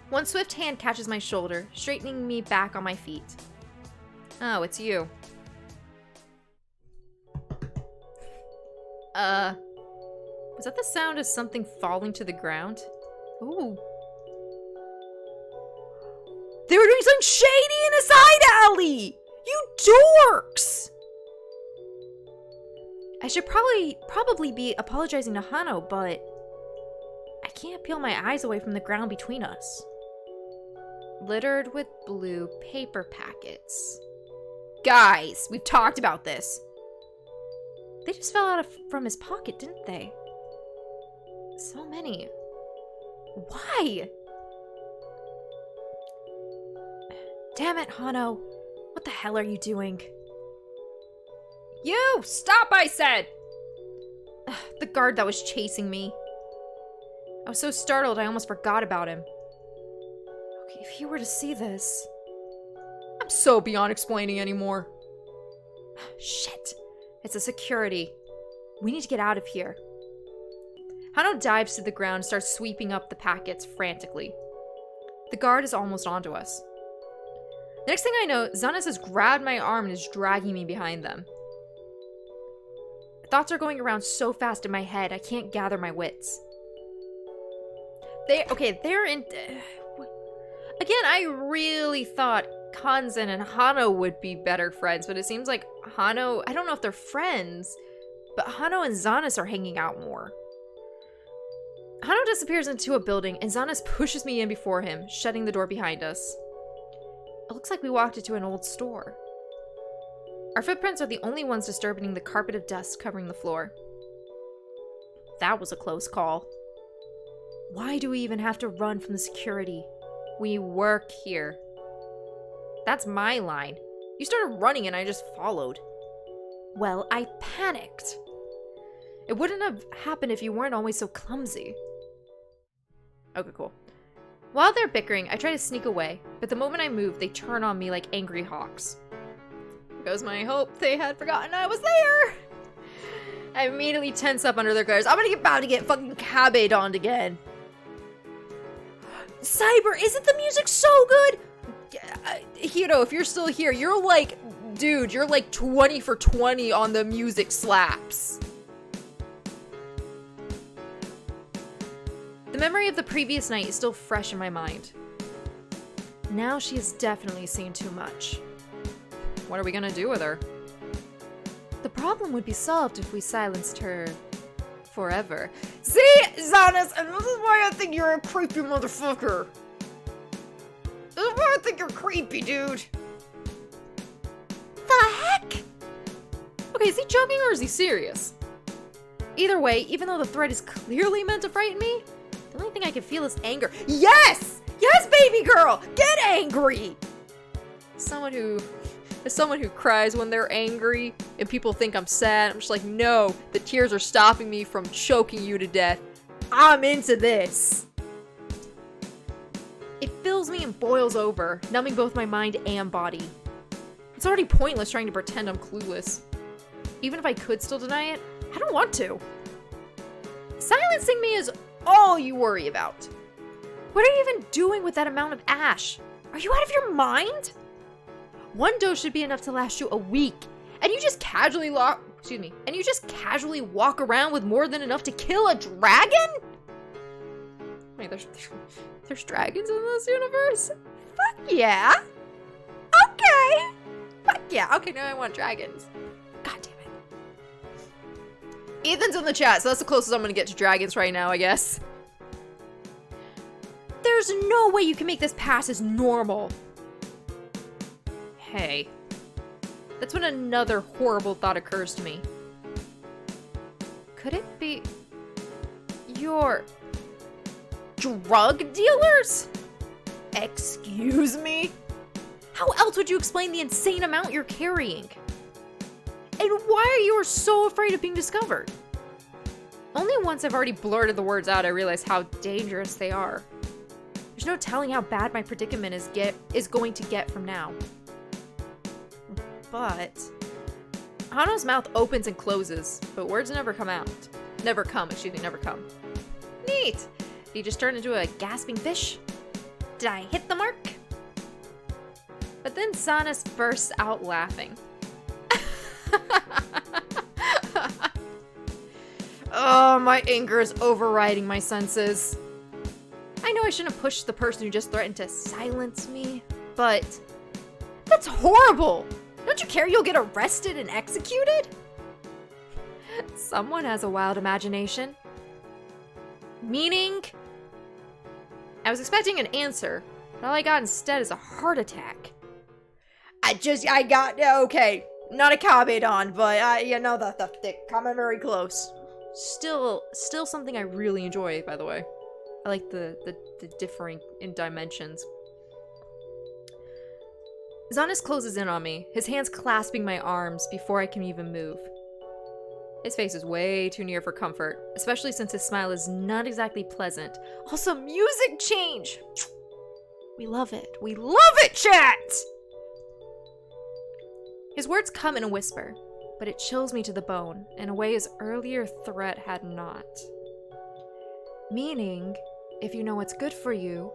A: One swift hand catches my shoulder, straightening me back on my feet. Oh, it's you. Was that the sound of something falling to the ground? Ooh. They were doing something shady in a side alley! You dorks! I should probably be apologizing to Hano, but I can't peel my eyes away from the ground between us. Littered with blue paper packets. Guys, we've talked about this. They just fell out from his pocket, didn't they? So many. Why? Damn it, Hano. What the hell are you doing? You! Stop, I said! The guard that was chasing me. I was so startled I almost forgot about him. Okay, if you were to see this... I'm so beyond explaining anymore. Shit. It's a security. We need to get out of here. Hano dives to the ground and starts sweeping up the packets frantically. The guard is almost onto us. The next thing I know, Zanis has grabbed my arm and is dragging me behind them. Thoughts are going around so fast in my head, I can't gather my wits. They're in... Again, I really thought Kanzen and Hano would be better friends, but it seems like Hano... I don't know if they're friends, but Hano and Zanis are hanging out more. Hano disappears into a building, and Zanis pushes me in before him, shutting the door behind us. It looks like we walked into an old store. Our footprints are the only ones disturbing the carpet of dust covering the floor. That was a close call. Why do we even have to run from the security? We work here. That's my line. You started running and I just followed. Well, I panicked. It wouldn't have happened if you weren't always so clumsy. Okay, cool. While they're bickering, I try to sneak away, but the moment I move, they turn on me like angry hawks. There goes my hope they had forgotten I was there! I immediately tense up under their glares. I'm about to get fucking cabed again. Cyber, isn't the music so good? Hiro, if you're still here, you're like, dude, you're like 20 for 20 on the music slaps. The memory of the previous night is still fresh in my mind. Now she has definitely seen too much. What are we gonna do with her? The problem would be solved if we silenced her forever. See, Zanis, and this is why I think you're a creepy motherfucker. This is why I think you're creepy, dude. The heck? Okay, is he joking or is he serious? Either way, even though the threat is clearly meant to frighten me, the only thing I can feel is anger. Yes! Yes, baby girl! Get angry! As someone who cries when they're angry and people think I'm sad, I'm just like, no, the tears are stopping me from choking you to death. I'm into this. It fills me and boils over, numbing both my mind and body. It's already pointless trying to pretend I'm clueless. Even if I could still deny it, I don't want to. Silencing me is all you worry about. What are you even doing with that amount of ash? Are you out of your mind? One dose should be enough to last you a week, and you just casually walk around with more than enough to kill a dragon? Wait, there's dragons in this universe? Fuck yeah! Okay! Fuck yeah! Okay, now I want dragons. God damn it. Ethan's in the chat, so that's the closest I'm gonna get to dragons right now, I guess. There's no way you can make this pass as normal. Hey. That's when another horrible thought occurs to me. Could it be your drug dealers? Excuse me? How else would you explain the insane amount you're carrying? And why are you so afraid of being discovered? Only once I've already blurted the words out, I realize how dangerous they are. There's no telling how bad my predicament is going to get from now. But Hano's mouth opens and closes, but words never come. Never come. Neat! Did he just turn into a gasping fish? Did I hit the mark? But then Zanus bursts out laughing. Oh, my anger is overriding my senses. I know I shouldn't have pushed the person who just threatened to silence me, but that's horrible! Don't you care you'll get arrested and executed? Someone has a wild imagination. Meaning? I was expecting an answer, but all I got instead is a heart attack. Okay, not a Kabedon, but the coming very close. Still something I really enjoy, by the way. I like the differing in dimensions. Zanus closes in on me, his hands clasping my arms before I can even move. His face is way too near for comfort, especially since his smile is not exactly pleasant. Also, music change! We love it. We love it, chat! His words come in a whisper, but it chills me to the bone in a way his earlier threat had not. Meaning, if you know what's good for you,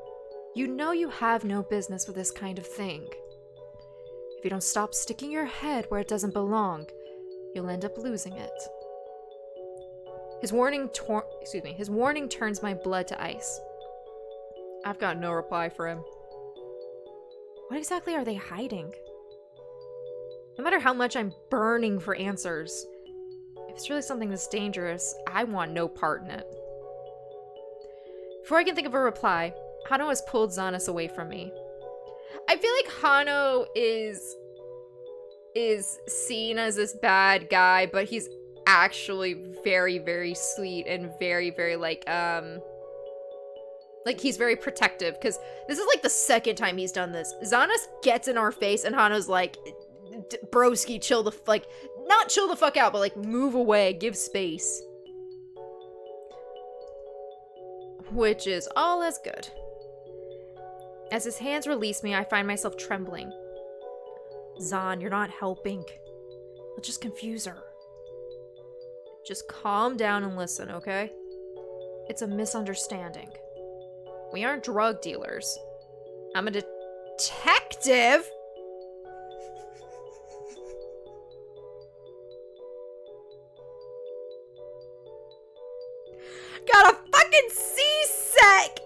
A: you know you have no business with this kind of thing. If you don't stop sticking your head where it doesn't belong, you'll end up losing it. His warning turns my blood to ice. I've got no reply for him. What exactly are they hiding? No matter how much I'm burning for answers, if it's really something this dangerous, I want no part in it. Before I can think of a reply, Hano has pulled Zanus away from me. I feel like Hano is seen as this bad guy, but he's actually very, very sweet and very, very like he's very protective, because this is like the second time he's done this. Zanus gets in our face and Hano's like, broski, not chill the fuck out, but like move away, give space. Which is all as good. As his hands release me, I find myself trembling. Zan, you're not helping. I'll just confuse her. Just calm down and listen, okay? It's a misunderstanding. We aren't drug dealers. I'm a detective? Got a fucking C-sec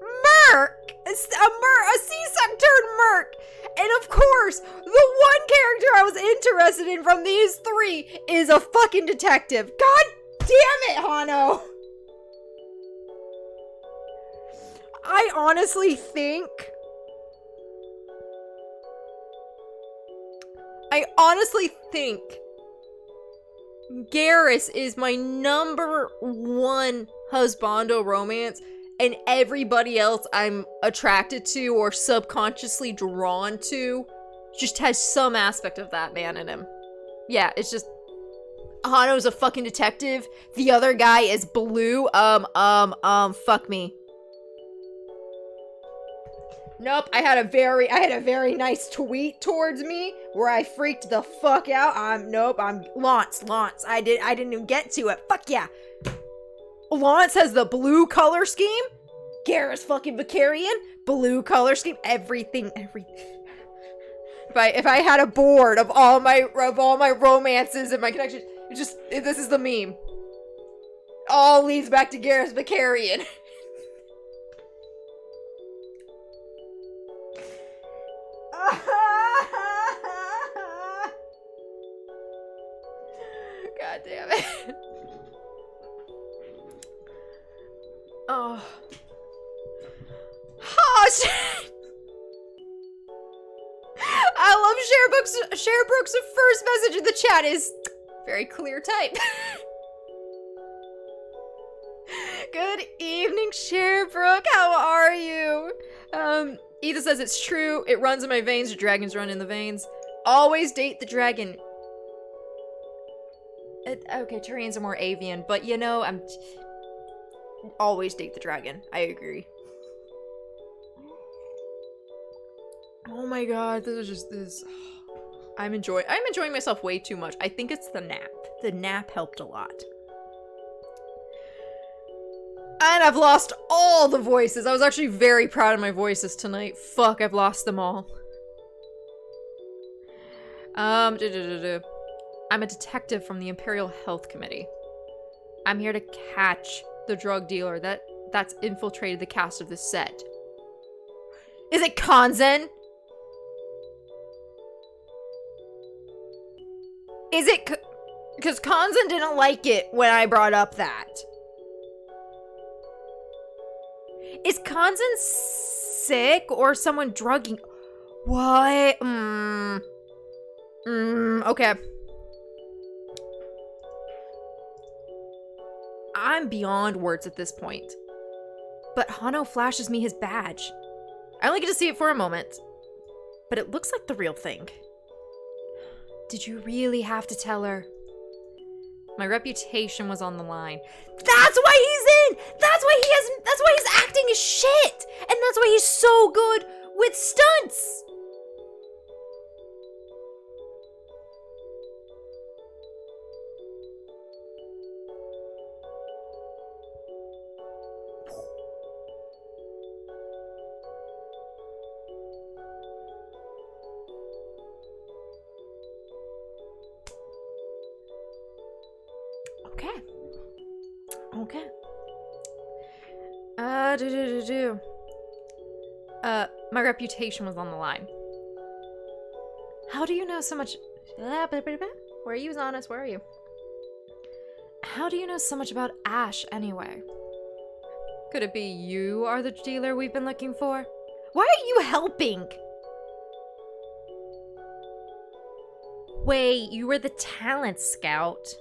A: merc! A C-sec turned merc! And of course, the one character I was interested in from these three is a fucking detective. God damn it, Hano! I honestly think Garrus is my number one husbando romance, and everybody else I'm attracted to or subconsciously drawn to just has some aspect of that man in him. Yeah, it's just Hano's a fucking detective. The other guy is blue. Fuck me. Nope, I had a very nice tweet towards me where I freaked the fuck out. I'm Launce. I didn't even get to it. Fuck yeah. Launce has the blue color scheme. Garrus fucking Vicarian, blue color scheme. Everything. If I had a board of all my romances and my connections, this is the meme. All leads back to Garrus Vicarian. God damn it. Oh shit. I love Sherbrooke's first message in the chat is very clear type. Good evening, Sherbrooke. How are you? Ethan says it's true. It runs in my veins. The dragons run in the veins. Always date the dragon. Okay, Turians are more avian, but you know, I'm always date the dragon. I agree. Oh my god, this is just this. I'm enjoying myself way too much. I think it's the nap. The nap helped a lot. And I've lost all the voices. I was actually very proud of my voices tonight. Fuck, I've lost them all. I'm a detective from the Imperial Health Committee. I'm here to catch the drug dealer that's infiltrated the cast of this set. Is it Kanzen? Is it because Kanzen didn't like it when I brought up that? Is Kanzen sick or someone drugging? What? Okay. I'm beyond words at this point. But Hano flashes me his badge. I only get to see it for a moment. But it looks like the real thing. Did you really have to tell her? My reputation was on the line. That's why he's in! That's why he's acting as shit! And that's why he's so good with stunts! Okay. My reputation was on the line. How do you know so much? Where are you, Zanus? Where are you? How do you know so much about Ash, anyway? Could it be you are the dealer we've been looking for? Why are you helping? Wait, you were the talent scout.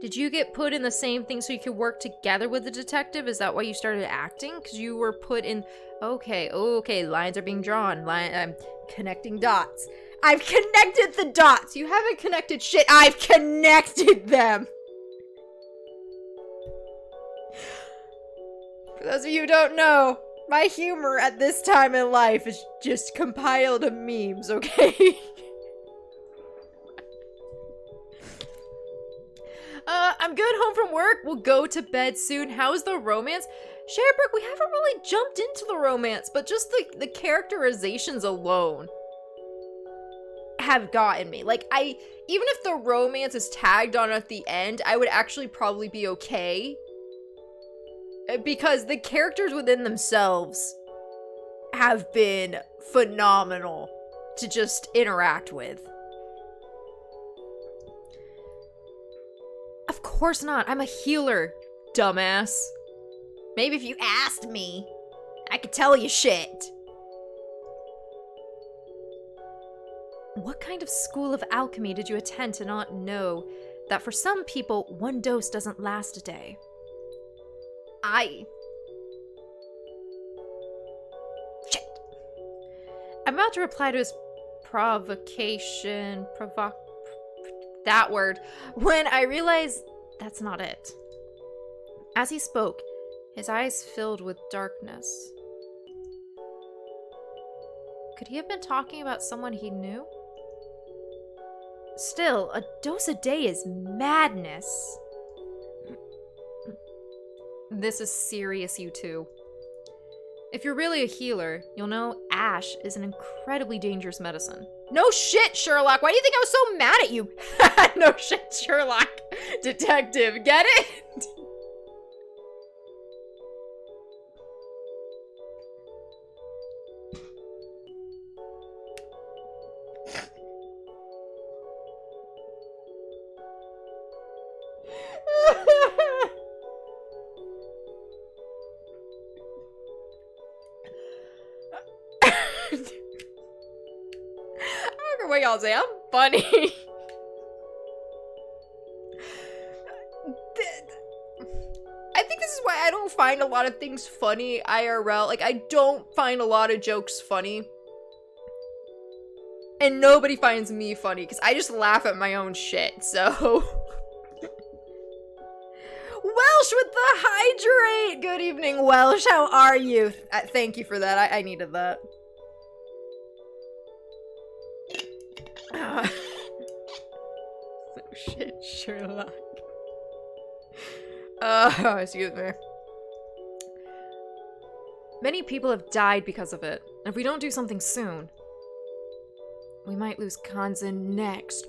A: Did you get put in the same thing so you could work together with the detective? Is that why you started acting? Because you were put in... Okay, lines are being drawn. I'm connecting dots. I've connected the dots! You haven't connected shit. I've connected them! For those of you who don't know, my humor at this time in life is just compiled of memes, okay? I'm good home from work. We'll go to bed soon. How's the romance? Sherbrooke, we haven't really jumped into the romance, but just the characterizations alone have gotten me. Like, even if the romance is tagged on at the end, I would actually probably be okay. Because the characters within themselves have been phenomenal to just interact with. Of course not. I'm a healer, dumbass. Maybe if you asked me, I could tell you shit. What kind of school of alchemy did you attend to not know that for some people, one dose doesn't last a day? Shit. I'm about to reply to his provocation, that word, when I realized that's not it. As he spoke, his eyes filled with darkness. Could he have been talking about someone he knew? Still, a dose a day is madness. This is serious, you two. If you're really a healer, you'll know Ash is an incredibly dangerous medicine. No shit, Sherlock! Why do you think I was so mad at you? No shit, Sherlock. Detective, get it? I'll say. I'm funny. I think this is why I don't find a lot of things funny IRL. Like, I don't find a lot of jokes funny. And nobody finds me funny, because I just laugh at my own shit, so... Welsh with the hydrate! Good evening, Welsh. How are you? Thank you for that. I needed that. Oh, shit, Sherlock. Excuse me. Many people have died because of it. If we don't do something soon, we might lose Kanzen next.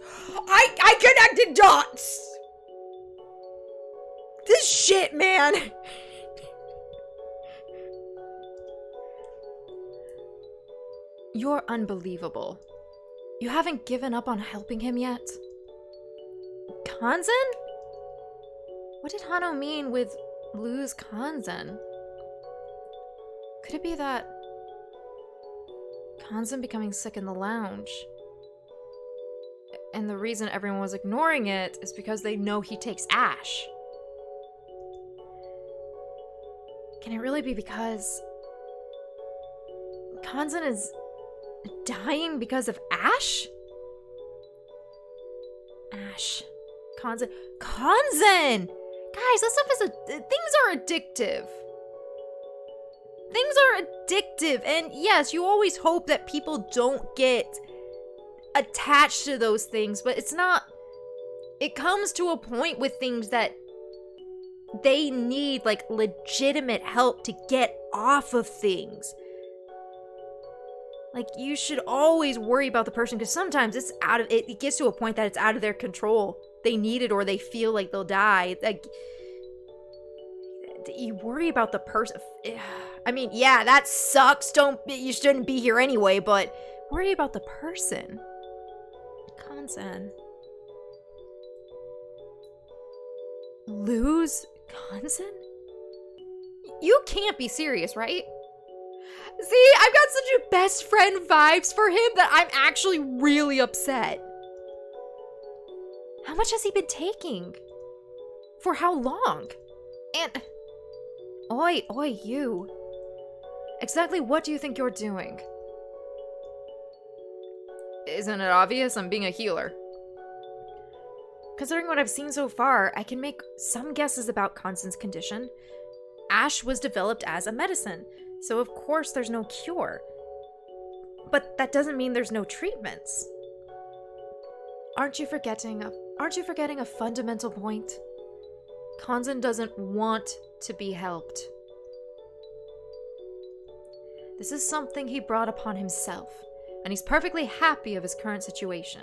A: I connected dots! This shit, man! You're unbelievable. You haven't given up on helping him yet? Kanzen? What did Hano mean with lose Kanzen? Could it be that Kanzen becoming sick in the lounge? And the reason everyone was ignoring it is because they know he takes Ash. Can it really be because Kanzen is dying because of Ash? Ash. Kanzen. Kanzen! Guys, that stuff is things are addictive. Things are addictive, and yes, you always hope that people don't get attached to those things, but it's not. It comes to a point with things that they need, like, legitimate help to get off of things. Like, you should always worry about the person, because sometimes it's out of it gets to a point that it's out of their control. They need it or they feel like they'll die. Like, you worry about the person. I mean, yeah, that sucks. You shouldn't be here anyway, but worry about the person. Kanzen. Lose Kanzen? You can't be serious, right? See, I've got such a best friend vibes for him that I'm actually really upset. How much has he been taking? For how long? And... Oi, you. Exactly what do you think you're doing? Isn't it obvious? I'm being a healer. Considering what I've seen so far, I can make some guesses about Kanzen's condition. Ash was developed as a medicine, so of course there's no cure. But that doesn't mean there's no treatments. Aren't you forgetting a fundamental point? Kanzen doesn't want to be helped. This is something he brought upon himself, and he's perfectly happy of his current situation.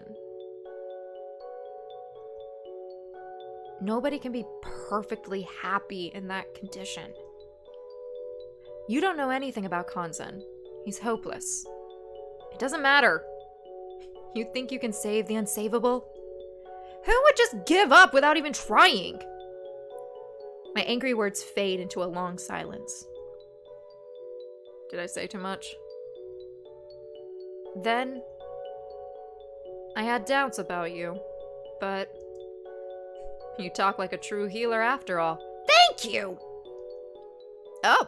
A: Nobody can be perfectly happy in that condition. You don't know anything about Kanzen. He's hopeless. It doesn't matter. You think you can save the unsavable? Who would just give up without even trying? My angry words fade into a long silence. Did I say too much? Then, I had doubts about you, but you talk like a true healer after all. Thank you! Oh.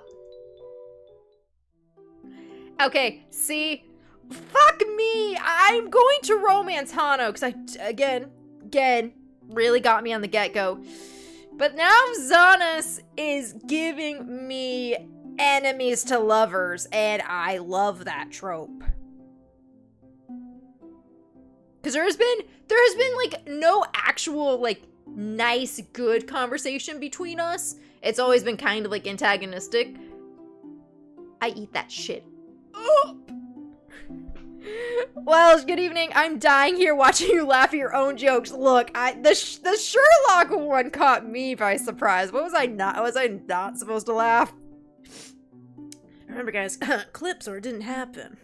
A: Okay, see? Fuck me! I'm going to romance Hano, because again, really got me on the get-go. But now Zanus is giving me enemies to lovers, and I love that trope. Because there has been, like, no actual, like, nice, good conversation between us. It's always been kind of, like, antagonistic. I eat that shit up. Well, good evening. I'm dying here watching you laugh at your own jokes. Look, the Sherlock one caught me by surprise. Was I not supposed to laugh? Remember, guys, clips or it didn't happen.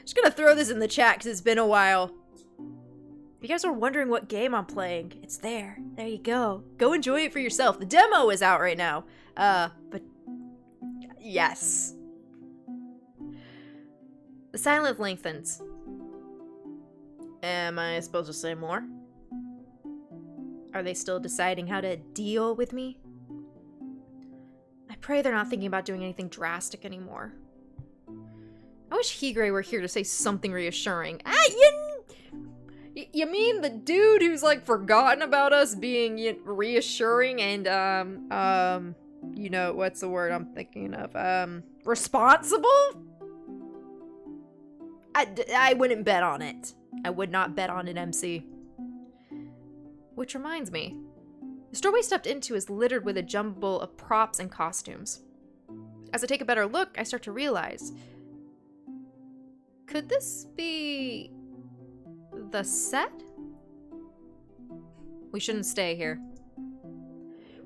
A: Just gonna throw this in the chat because it's been a while. If you guys are wondering what game I'm playing, it's there. There you go. Go enjoy it for yourself. The demo is out right now. But yes. The silence lengthens. Am I supposed to say more? Are they still deciding how to deal with me? I pray they're not thinking about doing anything drastic anymore. I wish Higure were here to say something reassuring. You mean the dude who's, like, forgotten about us being reassuring and, you know, what's the word I'm thinking of? Responsible? I wouldn't bet on it. I would not bet on it, MC. Which reminds me, the store we stepped into is littered with a jumble of props and costumes. As I take a better look, I start to realize, could this be the set? We shouldn't stay here.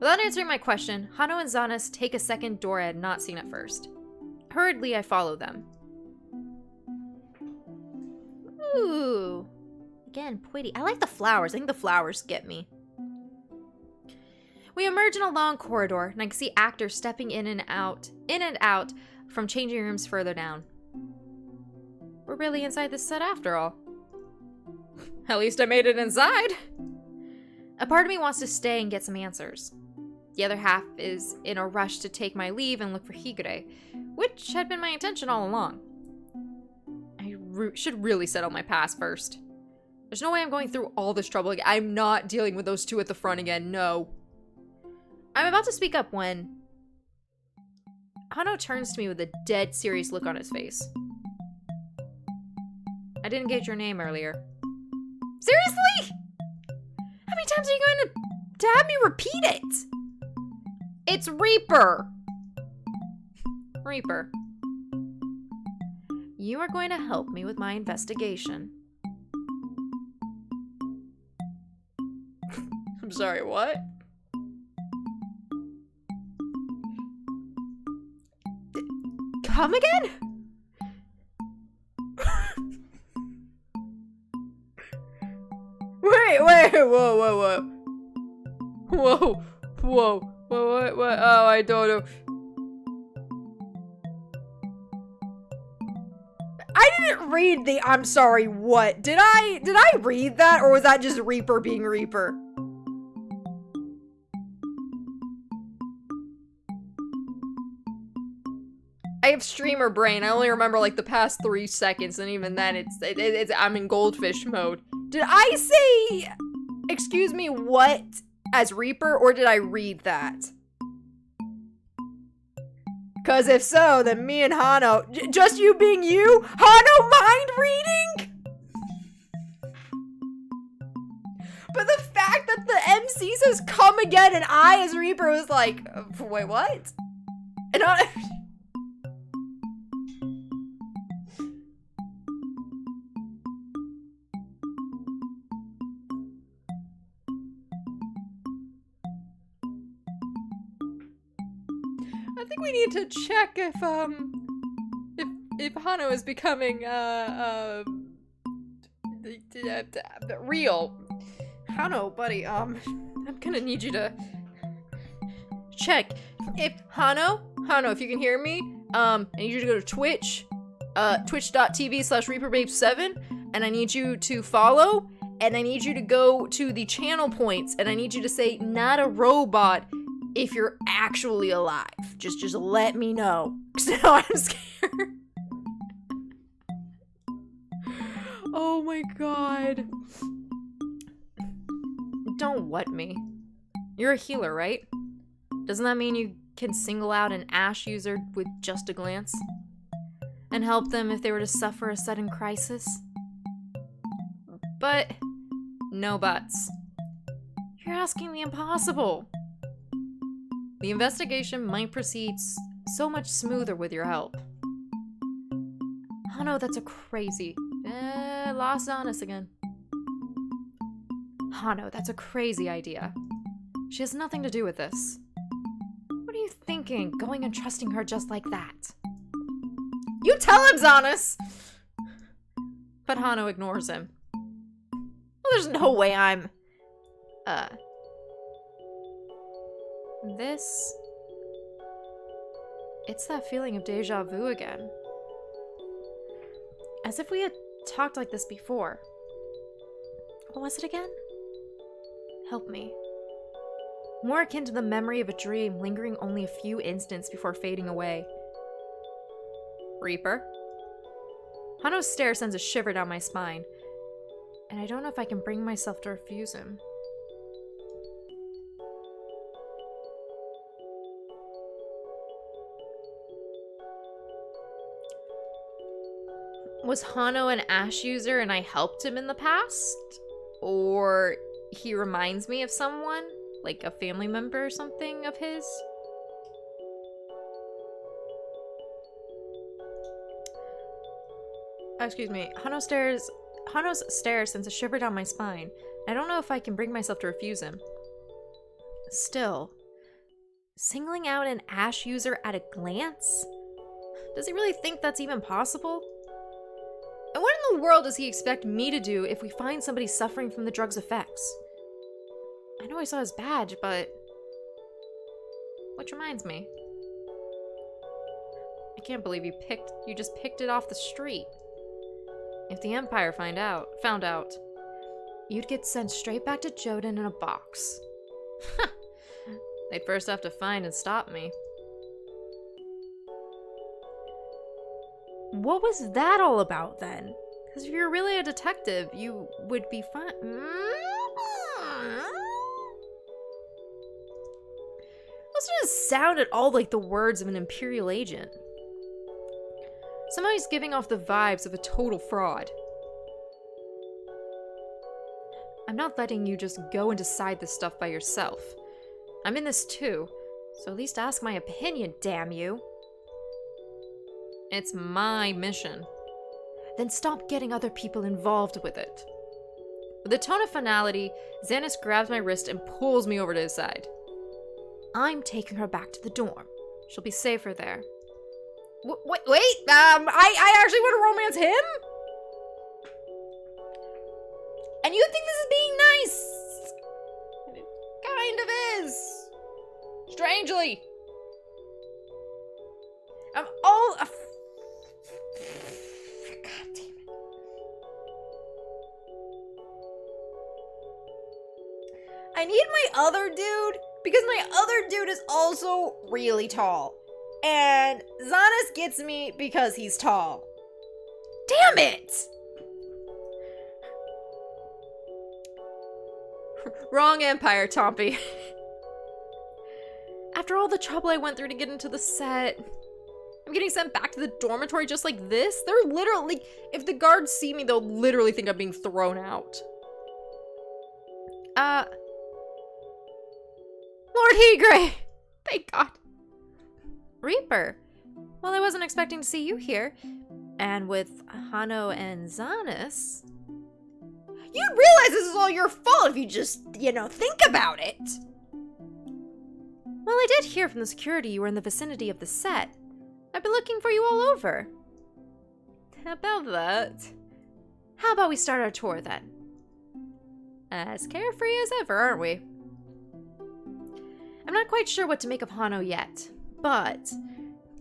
A: Without answering my question, Hano and Zanus take a second door I had not seen at first. Hurriedly, I follow them. Ooh. Again, pretty. I like the flowers. I think the flowers get me. We emerge in a long corridor, and I can see actors stepping in and out from changing rooms further down. We're really inside this set after all. At least I made it inside. A part of me wants to stay and get some answers. The other half is in a rush to take my leave and look for Higure, which had been my intention all along. I should really settle my past first. There's no way I'm going through all this trouble again. I'm not dealing with those two at the front again, no. I'm about to speak up when Hano turns to me with a dead serious look on his face. I didn't get your name earlier. Seriously? How many times are you going to have me repeat it? It's Reaper. Reaper. You are going to help me with my investigation. I'm sorry, what? Come again? Wait, whoa. What? Oh, I don't know. I didn't read the I'm sorry, what? Did I read that, or was that just Reaper being Reaper? I have streamer brain. I only remember like the past 3 seconds, and even then it's I'm in goldfish mode. Did I say, excuse me, what, as Reaper, or did I read that? Because if so, then me and Hano, just you being you, Hano mind reading? But the fact that the MC says come again and I as Reaper was like, wait, what? And I think we need to check if Hano is becoming real. Hano, buddy, I'm gonna need you to check if Hano, if you can hear me, I need you to go to Twitch, twitch.tv/ReaperBabe7, and I need you to follow, and I need you to go to the channel points, and I need you to say not a robot if you're actually alive. Just let me know. Cause now I'm scared. Oh my god. Don't what me. You're a healer, right? Doesn't that mean you can single out an Ash user with just a glance? And help them if they were to suffer a sudden crisis? But no buts. You're asking the impossible. The investigation might proceed so much smoother with your help. Oh no, that's a crazy... lost Zanus again. Hano, that's a crazy idea. She has nothing to do with this. What are you thinking, going and trusting her just like that? You tell him, Zanus! But Hano ignores him. Well, there's no way I'm... This... It's that feeling of deja vu again. As if we had talked like this before. What was it again? Help me. More akin to the memory of a dream, lingering only a few instants before fading away. Reaper? Hano's stare sends a shiver down my spine, and I don't know if I can bring myself to refuse him. Was Hano an Ash user and I helped him in the past? Or he reminds me of someone? Like a family member or something of his? Excuse me. Hano's stare sends a shiver down my spine. I don't know if I can bring myself to refuse him. Still, singling out an Ash user at a glance? Does he really think that's even possible? And what in the world does he expect me to do if we find somebody suffering from the drug's effects? I know I saw his badge, but... Which reminds me. I can't believe you just picked it off the street. If the Empire found out, you'd get sent straight back to Joden in a box. They'd first have to find and stop me. What was that all about, then? Because if you're really a detective, you would be fine. Those doesn't sound at all like the words of an Imperial agent. Somehow he's giving off the vibes of a total fraud. I'm not letting you just go and decide this stuff by yourself. I'm in this too, so at least ask my opinion, damn you. It's my mission. Then stop getting other people involved with it. With a tone of finality, Xanis grabs my wrist and pulls me over to his side. I'm taking her back to the dorm. She'll be safer there. Wait, I actually want to romance him? And you think this is being nice? And it kind of is. Strangely. I'm all... God damn it. I need my other dude, because my other dude is also really tall. And Xanis gets me because he's tall. Damn it! Wrong Empire, Tompi. After all the trouble I went through to get into the set, I'm getting sent back to the dormitory just like this? They're literally... If the guards see me, they'll literally think I'm being thrown out. Lord Heatgrey! Thank God. Reaper. Well, I wasn't expecting to see you here. And with Hano and Xanis... You realize this is all your fault if you just, think about it. Well, I did hear from the security you were in the vicinity of the set. I've been looking for you all over. How about that? How about we start our tour then? As carefree as ever, aren't we? I'm not quite sure what to make of Hano yet, but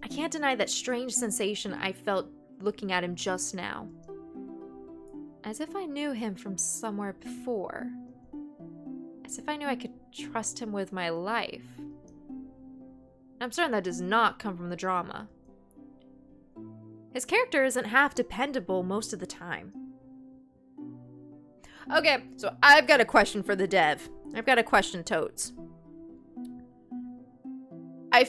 A: I can't deny that strange sensation I felt looking at him just now. As if I knew him from somewhere before. As if I knew I could trust him with my life. I'm certain that does not come from the drama. His character isn't half dependable most of the time. Okay, so I've got a question for the dev. I've got a question, Totes. I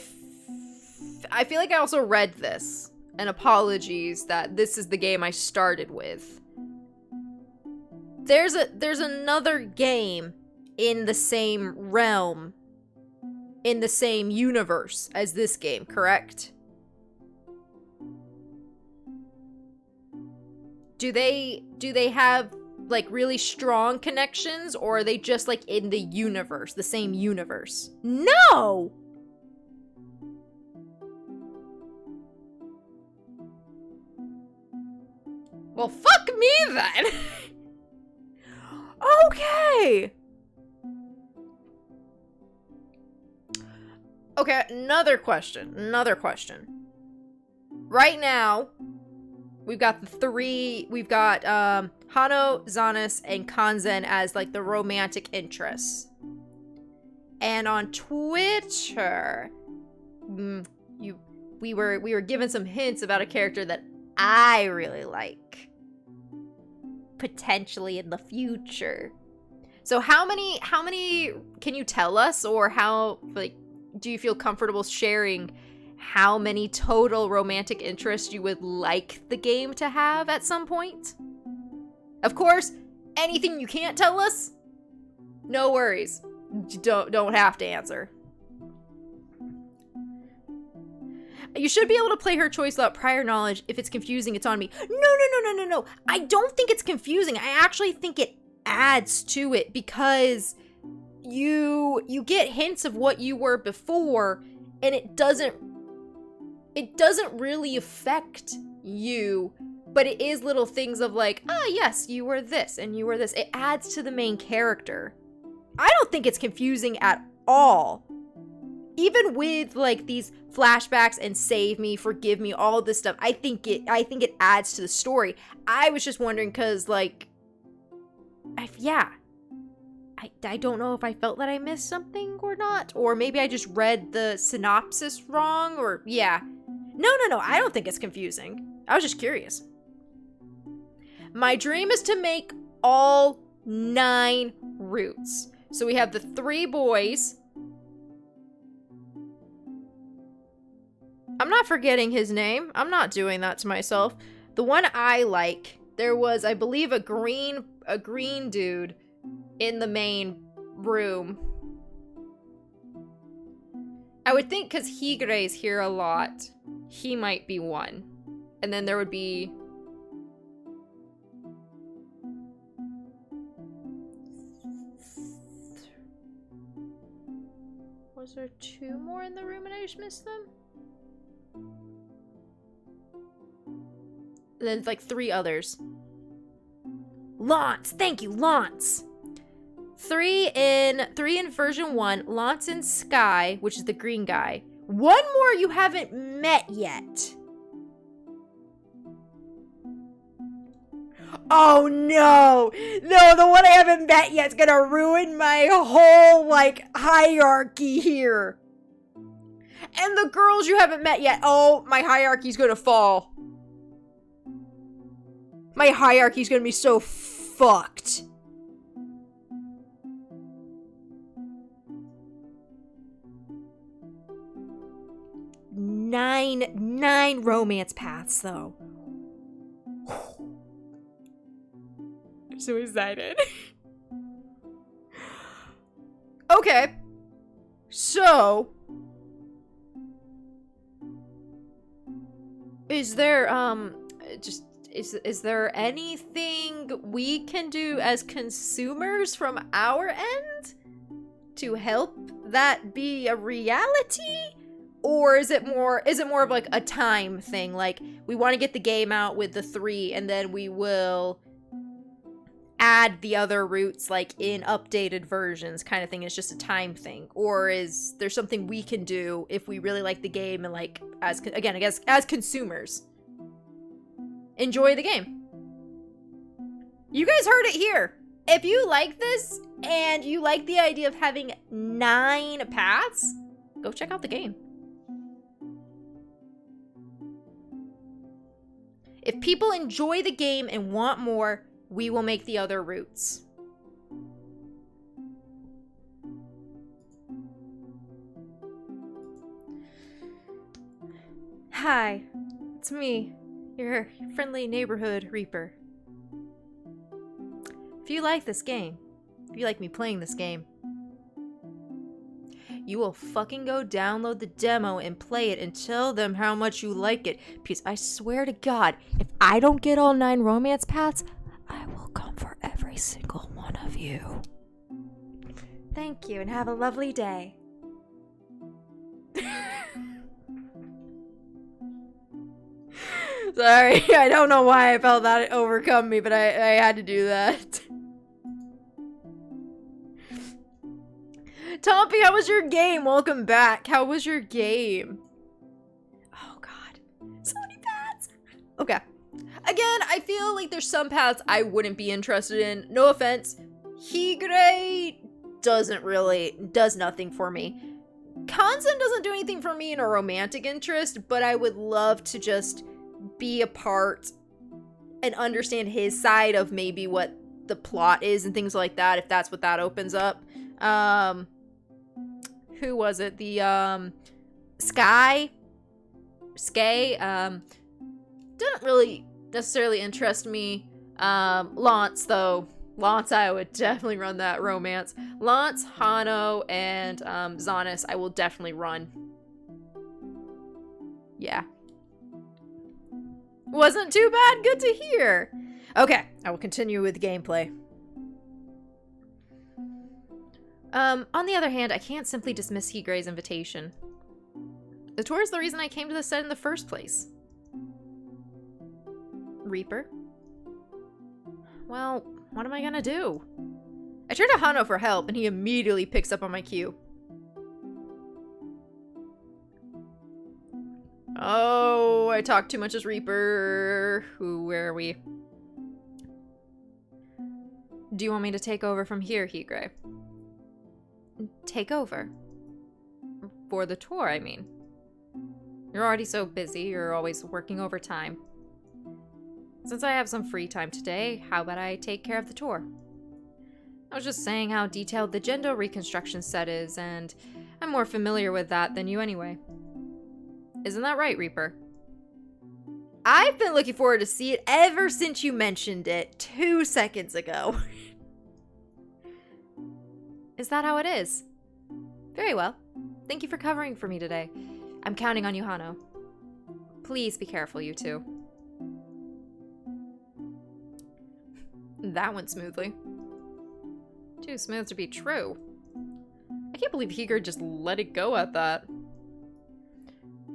A: feel like I also read this, and apologies that this is the game I started with. There's another game in the same realm, in the same universe as this game, correct? Do they have like really strong connections, or are they just like in the universe, the same universe? No! Well, fuck me then. Okay. Okay, another question. Right now, we've got Hano, Zanus, and Kanzen as like the romantic interests. And on Twitter, we were given some hints about a character that I really like, potentially in the future. So how many can you tell us, or how, like, do you feel comfortable sharing how many total romantic interests you would like the game to have at some point? Of course, anything you can't tell us, no worries. Don't have to answer. You should be able to play her choice without prior knowledge. If it's confusing, it's on me. No. I don't think it's confusing. I actually think it adds to it, because you get hints of what you were before, and it doesn't really affect you, but it is little things of like, oh yes, you were this and you were this. It adds to the main character. I don't think it's confusing at all. Even with like these flashbacks and save me, forgive me, all this stuff, I think it adds to the story. I was just wondering because, like, I don't know if I felt that I missed something or not, or maybe I just read the synopsis wrong, or yeah. No, I don't think it's confusing. I was just curious. My dream is to make all 9 routes. So we have the 3 boys. I'm not forgetting his name. I'm not doing that to myself. The one I like, there was, I believe, a green dude in the main room. I would think because Higere's here a lot, he might be one. And then there would be... Was there 2 more in the room and I just missed them? And then like 3 others. Lance! Thank you, Lance! 3 in version 1, Lance and Sky, which is the green guy. 1 more you haven't met yet. Oh no! No, the one I haven't met yet is gonna ruin my whole, like, hierarchy here. And the girls you haven't met yet. Oh, my hierarchy's gonna fall. My hierarchy's gonna be so fucked. Nine romance paths, though. I'm so excited. Okay. So, is there, is there anything we can do as consumers from our end to help that be a reality? Or is it more of like a time thing? Like, we want to get the game out with the 3 and then we will add the other routes like in updated versions kind of thing. It's just a time thing. Or is there something we can do if we really like the game and, like, as again, I guess as consumers, enjoy the game? You guys heard it here. If you like this and you like the idea of having 9 paths, go check out the game. If people enjoy the game and want more, we will make the other routes. Hi, it's me, your friendly neighborhood Reaper. If you like this game, if you like me playing this game, you will fucking go download the demo and play it and tell them how much you like it. Because I swear to God, if I don't get all 9 romance paths, I will come for every single one of you. Thank you, and have a lovely day. Sorry, I don't know why I felt that overcome me, but I had to do that. Tompy, how was your game? Welcome back. How was your game? Oh, God. So many paths. Okay. Again, I feel like there's some paths I wouldn't be interested in. No offense. Higure does nothing for me. Kanzen doesn't do anything for me in a romantic interest, but I would love to just be a part and understand his side of maybe what the plot is and things like that, if that's what that opens up. Who was it? The, Sky, didn't really necessarily interest me. Lance, though. Lance, I would definitely run that romance. Lance, Hano, and Zanus, I will definitely run. Yeah. Wasn't too bad. Good to hear. Okay, I will continue with gameplay. On the other hand, I can't simply dismiss Higure's invitation. The tour is the reason I came to the set in the first place. Reaper? Well, what am I gonna do? I turn to Hano for help, and he immediately picks up on my cue. Oh, I talk too much as Reaper. Where are we? Do you want me to take over from here, Higure? Take over? For the tour, I mean. You're already so busy, you're always working overtime. Since I have some free time today, how about I take care of the tour? I was just saying how detailed the Gendo reconstruction set is, and I'm more familiar with that than you anyway. Isn't that right, Reaper? I've been looking forward to see it ever since you mentioned it 2 seconds ago. Is that how it is? Very well. Thank you for covering for me today. I'm counting on you, Hano. Please be careful, you two. That went smoothly. Too smooth to be true. I can't believe Higure just let it go at that.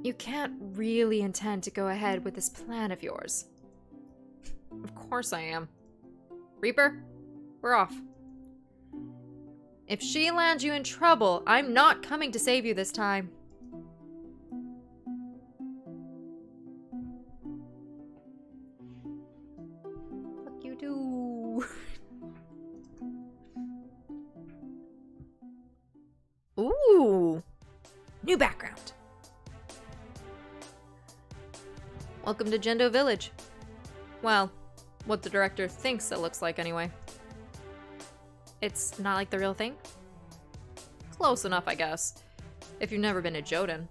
A: You can't really intend to go ahead with this plan of yours. Of course I am. Reaper, we're off. If she lands you in trouble, I'm not coming to save you this time. What you do? Ooh, new background. Welcome to Gendo Village. Well, what the director thinks it looks like anyway. It's not like the real thing? Close enough, I guess. If you've never been to Joden.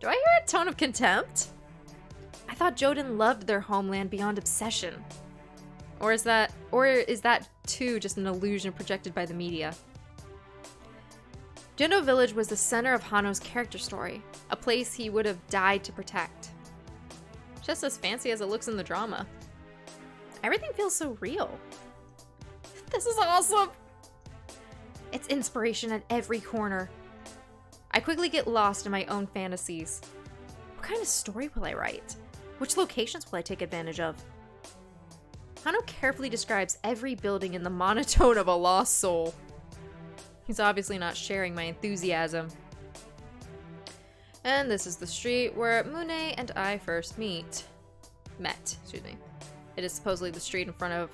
A: Do I hear a tone of contempt? I thought Joden loved their homeland beyond obsession. Or is that too just an illusion projected by the media? Gendo Village was the center of Hano's character story, a place he would have died to protect. Just as fancy as it looks in the drama. Everything feels so real. This is awesome! It's inspiration at every corner. I quickly get lost in my own fantasies. What kind of story will I write? Which locations will I take advantage of? Hano carefully describes every building in the monotone of a lost soul. He's obviously not sharing my enthusiasm. And this is the street where Mune and I first met. It is supposedly the street in front of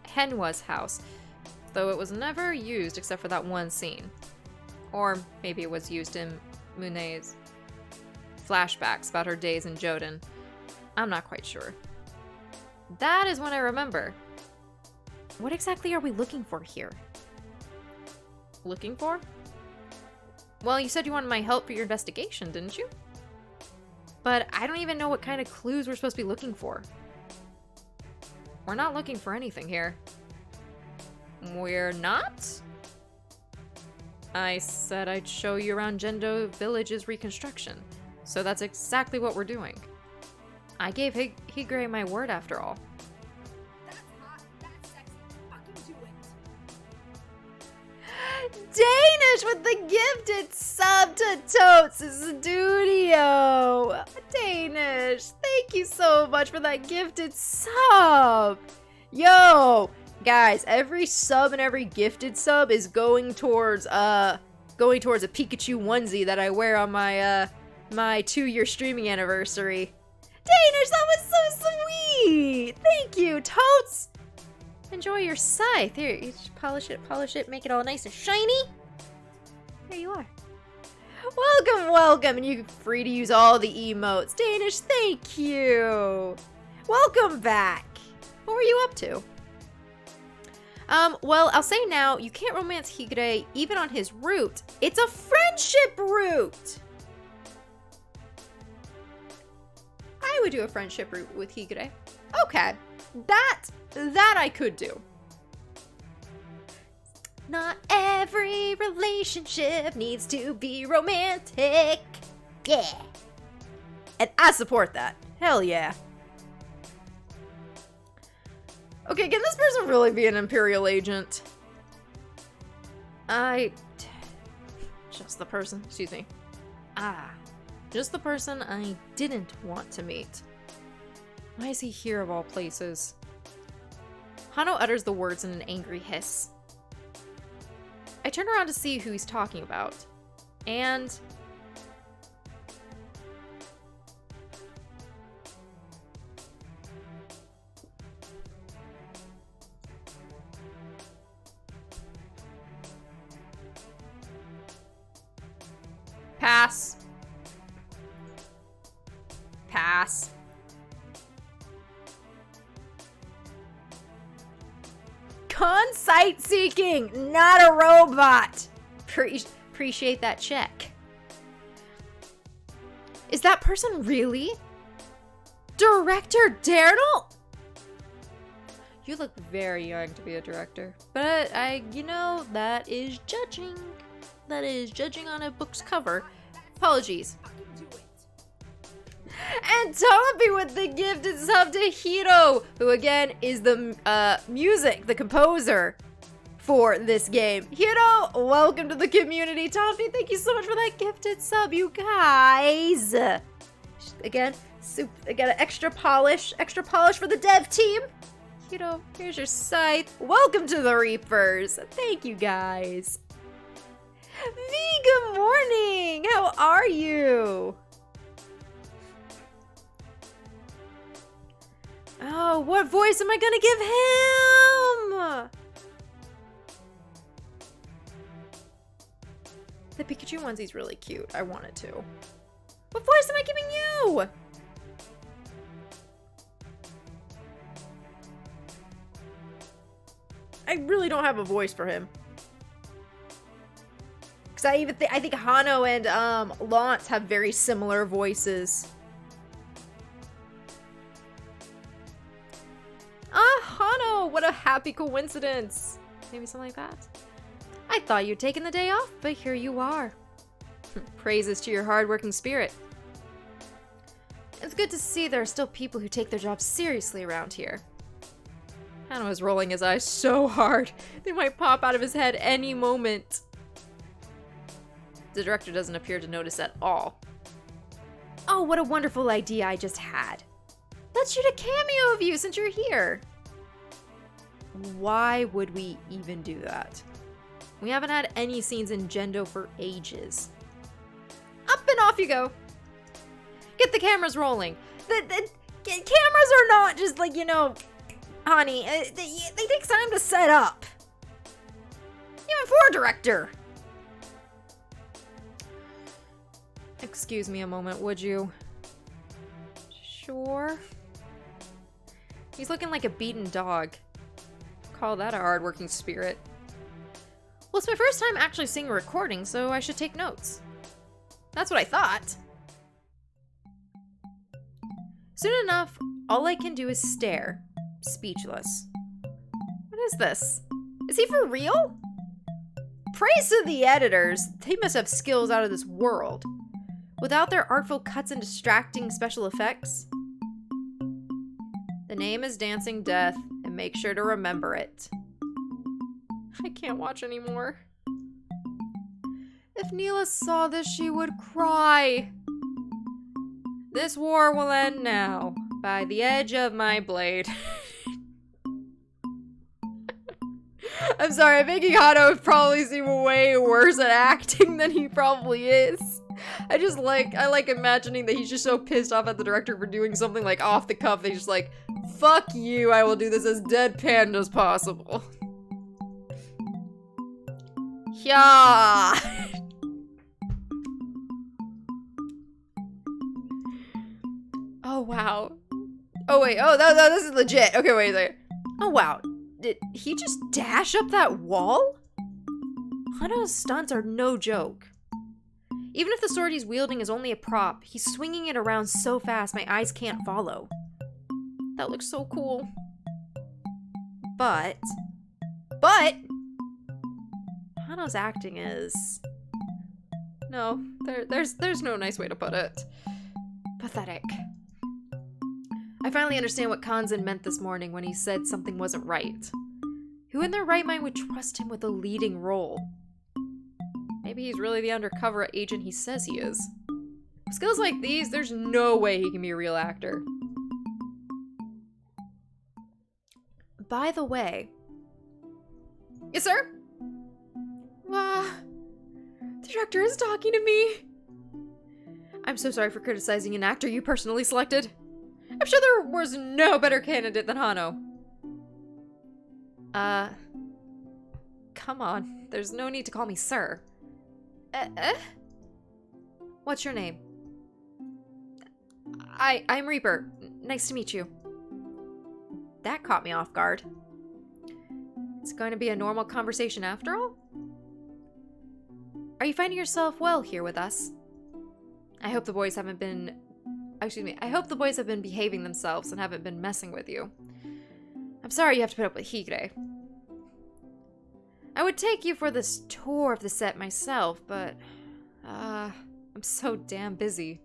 A: Henwa's house, though it was never used except for that one scene. Or maybe it was used in Mune's flashbacks about her days in Joden. I'm not quite sure. That is what I remember. What exactly are we looking for here? Looking for? Well, you said you wanted my help for your investigation, didn't you? But I don't even know what kind of clues we're supposed to be looking for. We're not looking for anything here. We're not? I said I'd show you around Gendo Village's reconstruction, so that's exactly what we're doing. I gave Higure my word after all.
B: That's hot, that's sexy, fucking do it.
A: Danish with the gifted sub to Totes' studio. Danish, thank you so much for that gifted sub. Yo, guys, every sub and every gifted sub is going towards a Pikachu onesie that I wear on my my 2-year streaming anniversary. Danish, that was so sweet! Thank you, Totes! Enjoy your scythe. Here, you just polish it, make it all nice and shiny. There you are. Welcome, welcome, and you're free to use all the emotes. Danish, thank you. Welcome back. What were you up to? Well, I'll say now, you can't romance Higure even on his route. It's a friendship route! I would do a friendship route with Higure. Okay, that I could do. Not every relationship needs to be romantic. Yeah. And I support that. Hell yeah. Okay, can this person really be an Imperial agent? Just the person, excuse me. Just the person I didn't want to meet. Why is he here of all places? Hano utters the words in an angry hiss. I turn around to see who he's talking about. And... pass. Pass. Con sight-seeking, not a robot. Appreciate that check. Is that person really Director Daredevil? You look very young to be a director, but that is judging. That is judging on a book's cover. Apologies. And Toby with the gifted sub to Hiro, who again is the the composer for this game. Hiro, welcome to the community. Toby, thank you so much for that gifted sub, you guys. Again, an extra polish for the dev team. Hiro, here's your scythe. Welcome to the Reapers. Thank you guys. V, good morning. How are you? Oh, what voice am I gonna give him? The Pikachu onesie's really cute. I wanted to. What voice am I giving you? I really don't have a voice for him. Because I think Hano and Lance have very similar voices. Hano, what a happy coincidence. Maybe something like that. I thought you'd taken the day off, but here you are. Praises to your hardworking spirit. It's good to see there are still people who take their jobs seriously around here. Hano is rolling his eyes so hard, they might pop out of his head any moment. The director doesn't appear to notice at all. Oh, what a wonderful idea I just had. Let's shoot a cameo of you since you're here. Why would we even do that? We haven't had any scenes in Gendo for ages. Up and off you go. Get the cameras rolling. The cameras are not just like, honey, they take time to set up. Even for a director. Excuse me a moment, would you? Sure. He's looking like a beaten dog. Call that a hard-working spirit. Well, it's my first time actually seeing a recording, so I should take notes. That's what I thought. Soon enough, all I can do is stare, speechless. What is this? Is he for real? Praise to the editors. They must have skills out of this world. Without their artful cuts and distracting special effects. The name is Dancing Death, and make sure to remember it. I can't watch anymore. If Neela saw this, she would cry. This war will end now, by the edge of my blade. I'm sorry, I'm making Hano probably seem way worse at acting than he probably is. I like imagining that he's just so pissed off at the director for doing something like off the cuff that he's just like, fuck you, I will do this as deadpan as possible. Yeah. Oh wow. Oh wait, oh this is legit. Okay, wait a second. Oh wow. Did he just dash up that wall? Hano's stunts are no joke. Even if the sword he's wielding is only a prop, he's swinging it around so fast my eyes can't follow. That looks so cool. But Hano's acting is... No, there's no nice way to put it. Pathetic. I finally understand what Kanzan meant this morning when he said something wasn't right. Who in their right mind would trust him with a leading role? Maybe he's really the undercover agent he says he is. With skills like these, there's no way he can be a real actor. By the way... Yes, sir? The director is talking to me. I'm so sorry for criticizing an actor you personally selected. I'm sure there was no better candidate than Hano. Come on. There's no need to call me sir. What's your name? I'm Reaper. Nice to meet you. That caught me off guard. It's going to be a normal conversation after all? Are you finding yourself well here with us? I hope the boys haven't been... I hope the boys have been behaving themselves and haven't been messing with you. I'm sorry you have to put up with Higure. I would take you for this tour of the set myself, but... I'm so damn busy.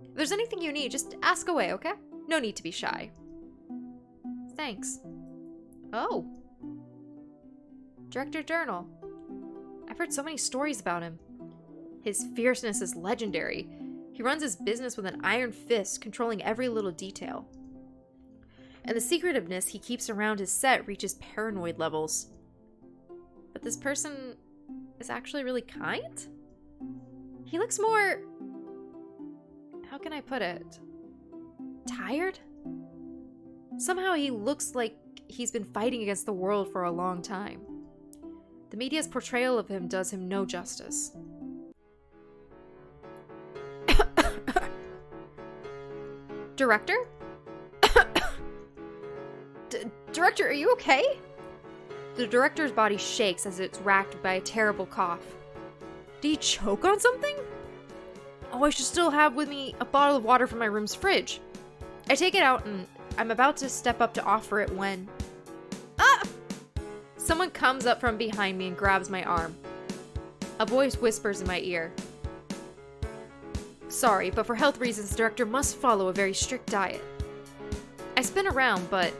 A: If there's anything you need, just ask away, okay? No need to be shy. Thanks. Oh. Director Journal. I've heard so many stories about him. His fierceness is legendary. He runs his business with an iron fist, controlling every little detail. And the secretiveness he keeps around his set reaches paranoid levels. But this person is actually really kind? He looks more... How can I put it? Tired? Somehow he looks like he's been fighting against the world for a long time. The media's portrayal of him does him no justice. Director? Director, are you okay? The director's body shakes as it's racked by a terrible cough. Did he choke on something? Oh, I should still have with me a bottle of water from my room's fridge. I take it out and I'm about to step up to offer it when... Ah! Someone comes up from behind me and grabs my arm. A voice whispers in my ear. Sorry, but for health reasons, the director must follow a very strict diet. I spin around, but...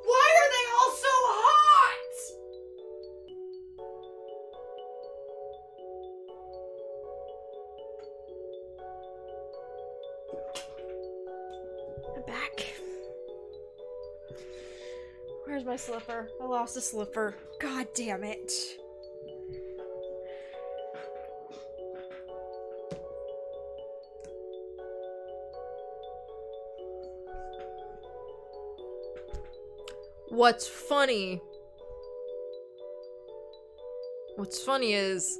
B: Why are they all so hot?
A: I'm back. Where's my slipper? I lost a slipper. God damn it. What's funny is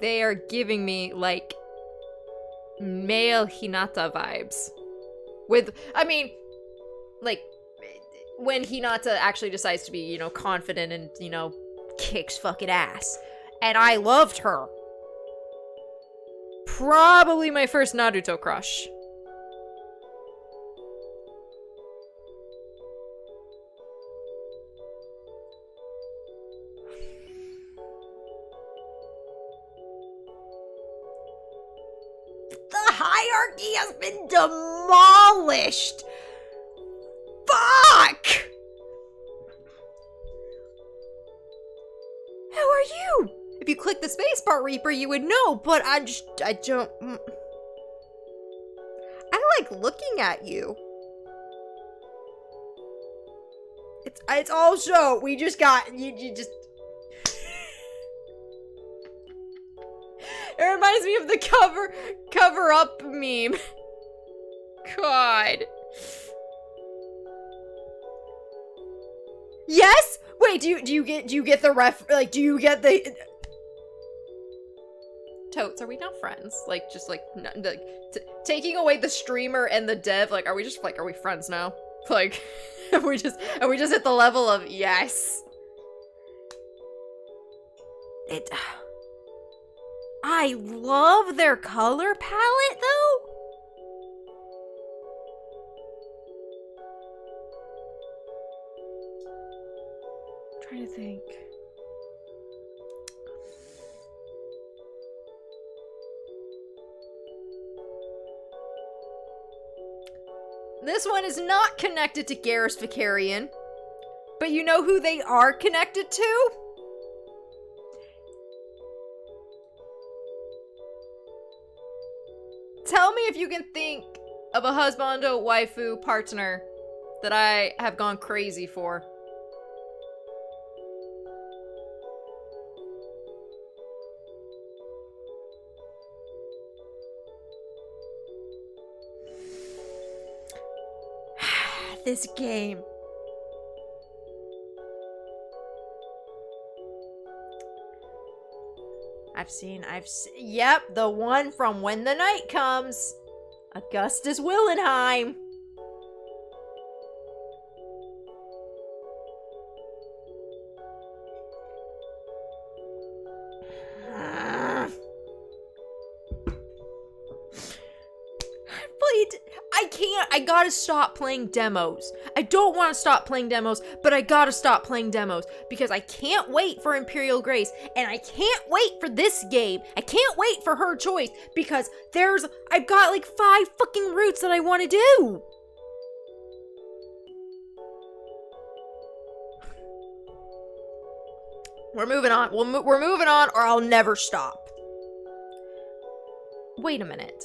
A: they are giving me like male Hinata vibes. Like when Hinata actually decides to be, confident and, kicks fucking ass. And I loved her. Probably my first Naruto crush. hierarchy has been demolished! Fuck! How are you? If you click the spacebar, Reaper, you would know, but I don't... I like looking at you. It's all show. We just got... You just... It reminds me of the cover up meme. God. Yes? Wait, do you get the do you get the Totes, are we now friends? Like, just like, taking away the streamer and the dev, like, are we friends now? Like, have we just at the level of yes? I love their color palette, though. I'm trying to think. This one is not connected to Garrus Vicarian, but you know who they are connected to? Tell me if you can think of a husbando waifu partner that I have gone crazy for. This game. Yep, the one from When the Night Comes. Augustus Willenheim. I gotta stop playing demos. I don't want to stop playing demos, but I gotta stop playing demos because I can't wait for Imperial Grace, and I can't wait for this game. I can't wait for Her Choice because I've got like 5 fucking routes that I want to do. We're moving on. We're moving on, or I'll never stop. Wait a minute.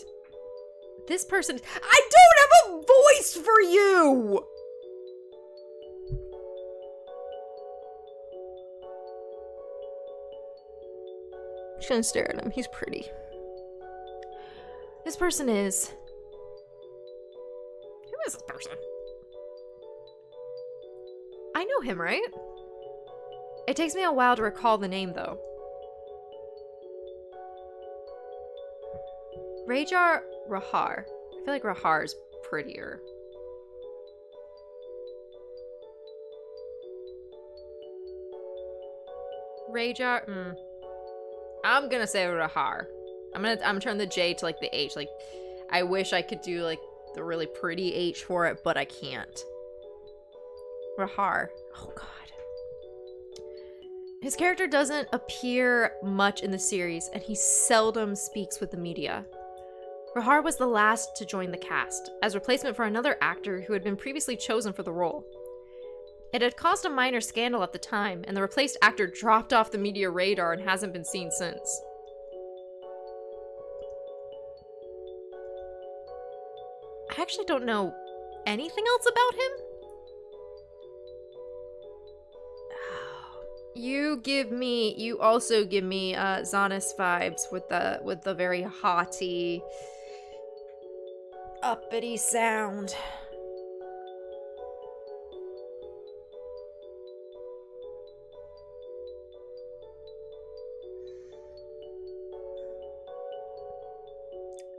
A: This person... I don't have a voice for you! I'm just gonna stare at him. He's pretty. This person is... Who is this person? I know him, right? It takes me a while to recall the name, though. Rajar Rahar. I feel like Rahar's prettier. Rajar, I'm gonna say Rahar. I'm gonna turn the J to like the H. Like, I wish I could do like the really pretty H for it, but I can't. Rahar. Oh god. His character doesn't appear much in the series, and he seldom speaks with the media. Rahar was the last to join the cast, as replacement for another actor who had been previously chosen for the role. It had caused a minor scandal at the time, and the replaced actor dropped off the media radar and hasn't been seen since. I actually don't know anything else about him. You also give me Zanus vibes with the very haughty, uppity sound.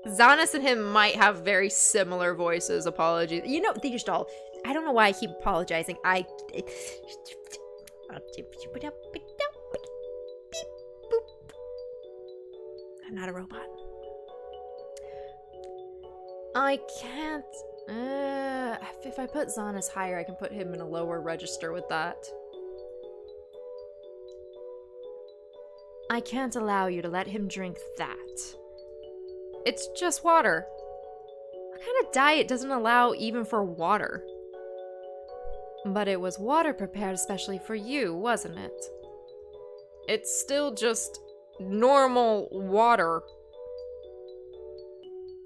A: Zanus and him might have very similar voices. Apologies. You know, they just all... I don't know why I keep apologizing. I'm not a robot. I can't... if I put Zanus higher, I can put him in a lower register with that. I can't allow you to let him drink that. It's just water. kind of diet doesn't allow even for water? But it was water prepared especially for you, wasn't it? It's still just normal water,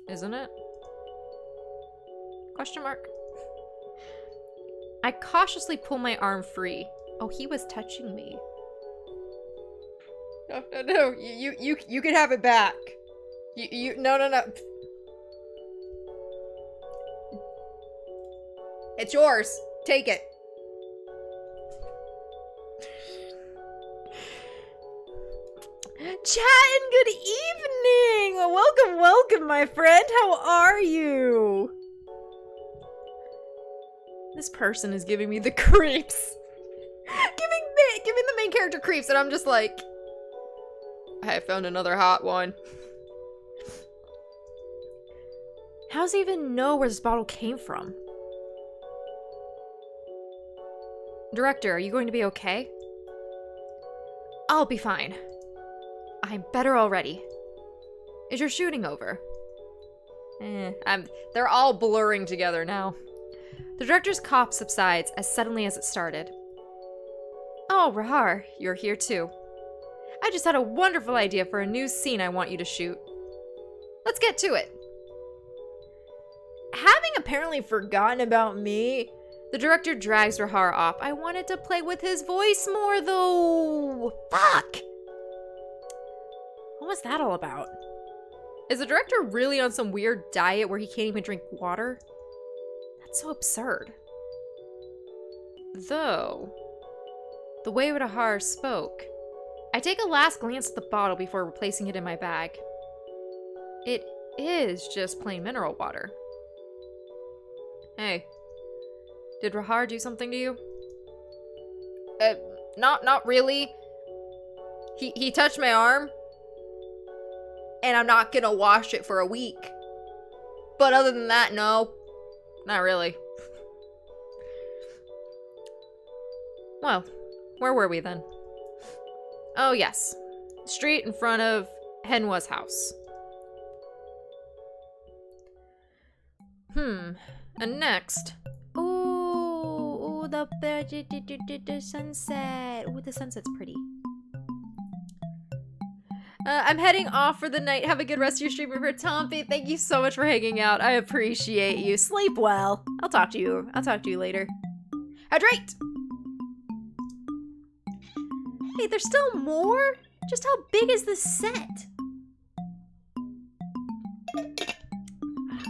A: isn't it? Question mark. I cautiously pull my arm free. Oh, he was touching me. No. You can have it back. No. It's yours. Take it. Chatting, good evening. Welcome, my friend. How are you? This person is giving me the creeps. giving the main character creeps, and I'm just like, I found another hot one. How does he even know where this bottle came from? Director, are you going to be okay? I'll be fine. I'm better already. Is your shooting over? They're all blurring together now. The director's cough subsides as suddenly as it started. Oh, Rahar, you're here too. I just had a wonderful idea for a new scene I want you to shoot. Let's get to it. Having apparently forgotten about me, the director drags Rahar off. I wanted to play with his voice more, though. Fuck! What was that all about? Is the director really on some weird diet where he can't even drink water? That's so absurd. Though, the way Rahar spoke, I take a last glance at the bottle before replacing it in my bag. It is just plain mineral water. Hey, did Rahar do something to you? Not really. He touched my arm, and I'm not gonna wash it for a week. But other than that, no. Not really. Well, where were we then? Oh yes. Street in front of Henwa's house. And next. Ooh, the sunset. Ooh, the sunset's pretty. I'm heading off for the night. Have a good rest of your stream. Remember, Tompi, thank you so much for hanging out. I appreciate you. Sleep well. I'll talk to you later. Hydrate! Hey, there's still more? Just how big is this set?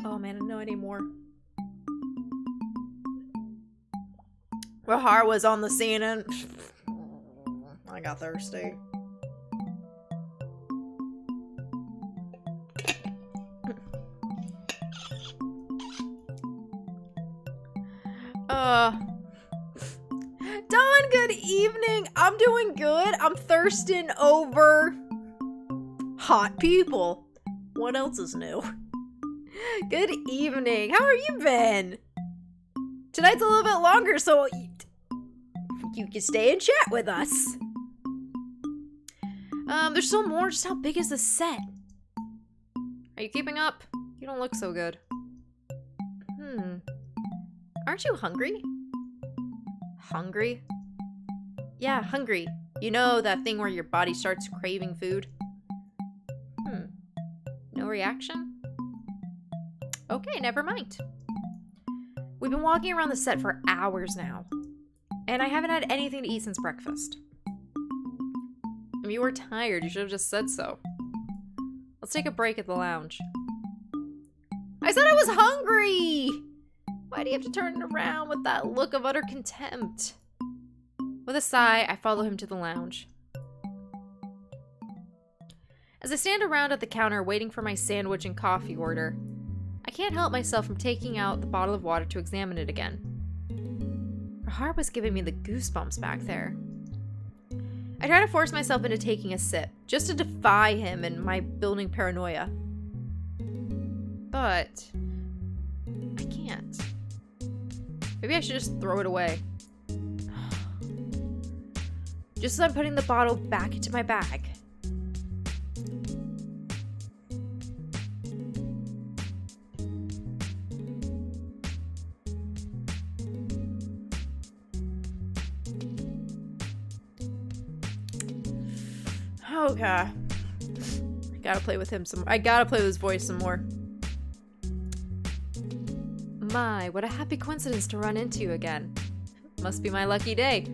A: Oh man, I don't know anymore. Rahar was on the scene and I got thirsty. Dawn, good evening. I'm doing good. I'm thirsting over hot people. What else is new? Good evening. How are you been? Tonight's a little bit longer, so you can stay and chat with us. There's still more. Just how big is the set? Are you keeping up? You don't look so good. Aren't you hungry? Hungry? Yeah, hungry. You know that thing where your body starts craving food? No reaction? Okay, never mind. We've been walking around the set for hours now, and I haven't had anything to eat since breakfast. If you were tired, you should have just said so. Let's take a break at the lounge. I said I was hungry! Why do you have to turn around with that look of utter contempt? With a sigh, I follow him to the lounge. As I stand around at the counter waiting for my sandwich and coffee order, I can't help myself from taking out the bottle of water to examine it again. Rahar was giving me the goosebumps back there. I try to force myself into taking a sip, just to defy him and my building paranoia. But I can't. Maybe I should just throw it away. Just as I'm putting the bottle back into my bag. Okay. I gotta play with him some. I gotta play with his voice some more. My, what a happy coincidence to run into you again. Must be my lucky day.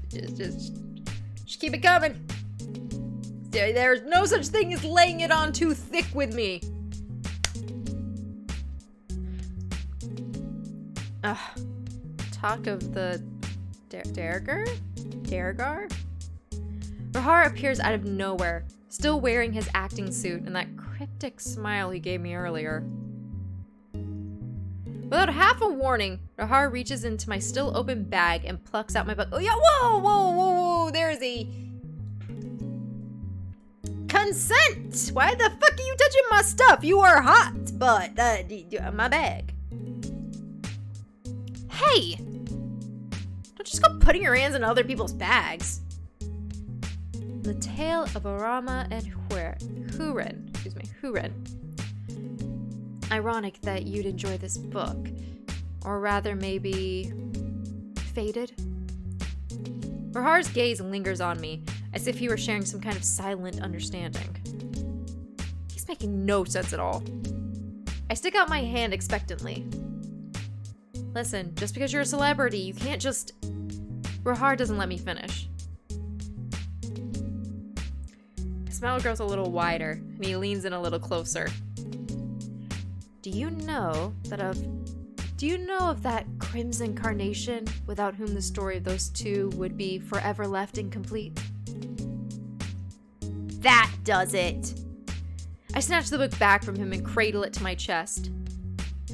A: Just keep it coming. There's no such thing as laying it on too thick with me. Talk of the Dergar? Rahar appears out of nowhere, still wearing his acting suit and that cryptic smile he gave me earlier. Without half a warning, Rahar reaches into my still open bag and plucks out my book. Oh yeah, whoa, there's a consent. Why the fuck are you touching my stuff? You are hot, but my bag. Hey, don't just go putting your hands in other people's bags. The Tale of Arama and Hurin. Ironic that you'd enjoy this book. Or rather, maybe faded? Rahar's gaze lingers on me, as if he were sharing some kind of silent understanding. He's making no sense at all. I stick out my hand expectantly. Listen, just because you're a celebrity, you can't just... Rahar doesn't let me finish. His smile grows a little wider, and he leans in a little closer. Do you know of that crimson carnation without whom the story of those two would be forever left incomplete? That does it! I snatch the book back from him and cradle it to my chest.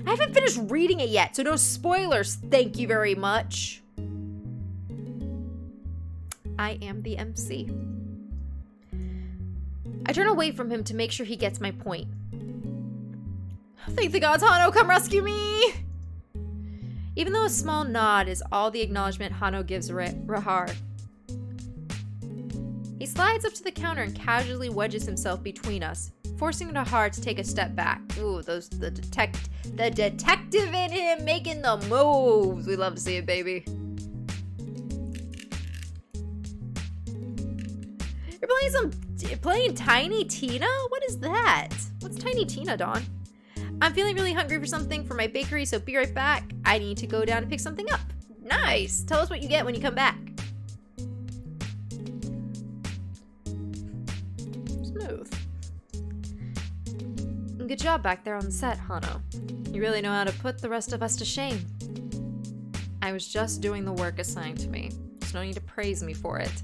A: I haven't finished reading it yet, so no spoilers, thank you very much. I am the MC. I turn away from him to make sure he gets my point. Thank the gods, Hano, come rescue me! Even though a small nod is all the acknowledgement Hano gives Rahar. He slides up to the counter and casually wedges himself between us, forcing Rahar to take a step back. Ooh, the detective in him making the moves. We love to see it, baby. You're playing Tiny Tina? What is that? What's Tiny Tina, Dawn? I'm feeling really hungry for something for my bakery, so be right back. I need to go down and pick something up. Nice. Tell us what you get when you come back. Smooth. Good job back there on the set, Hano. You really know how to put the rest of us to shame. I was just doing the work assigned to me. There's no need to praise me for it.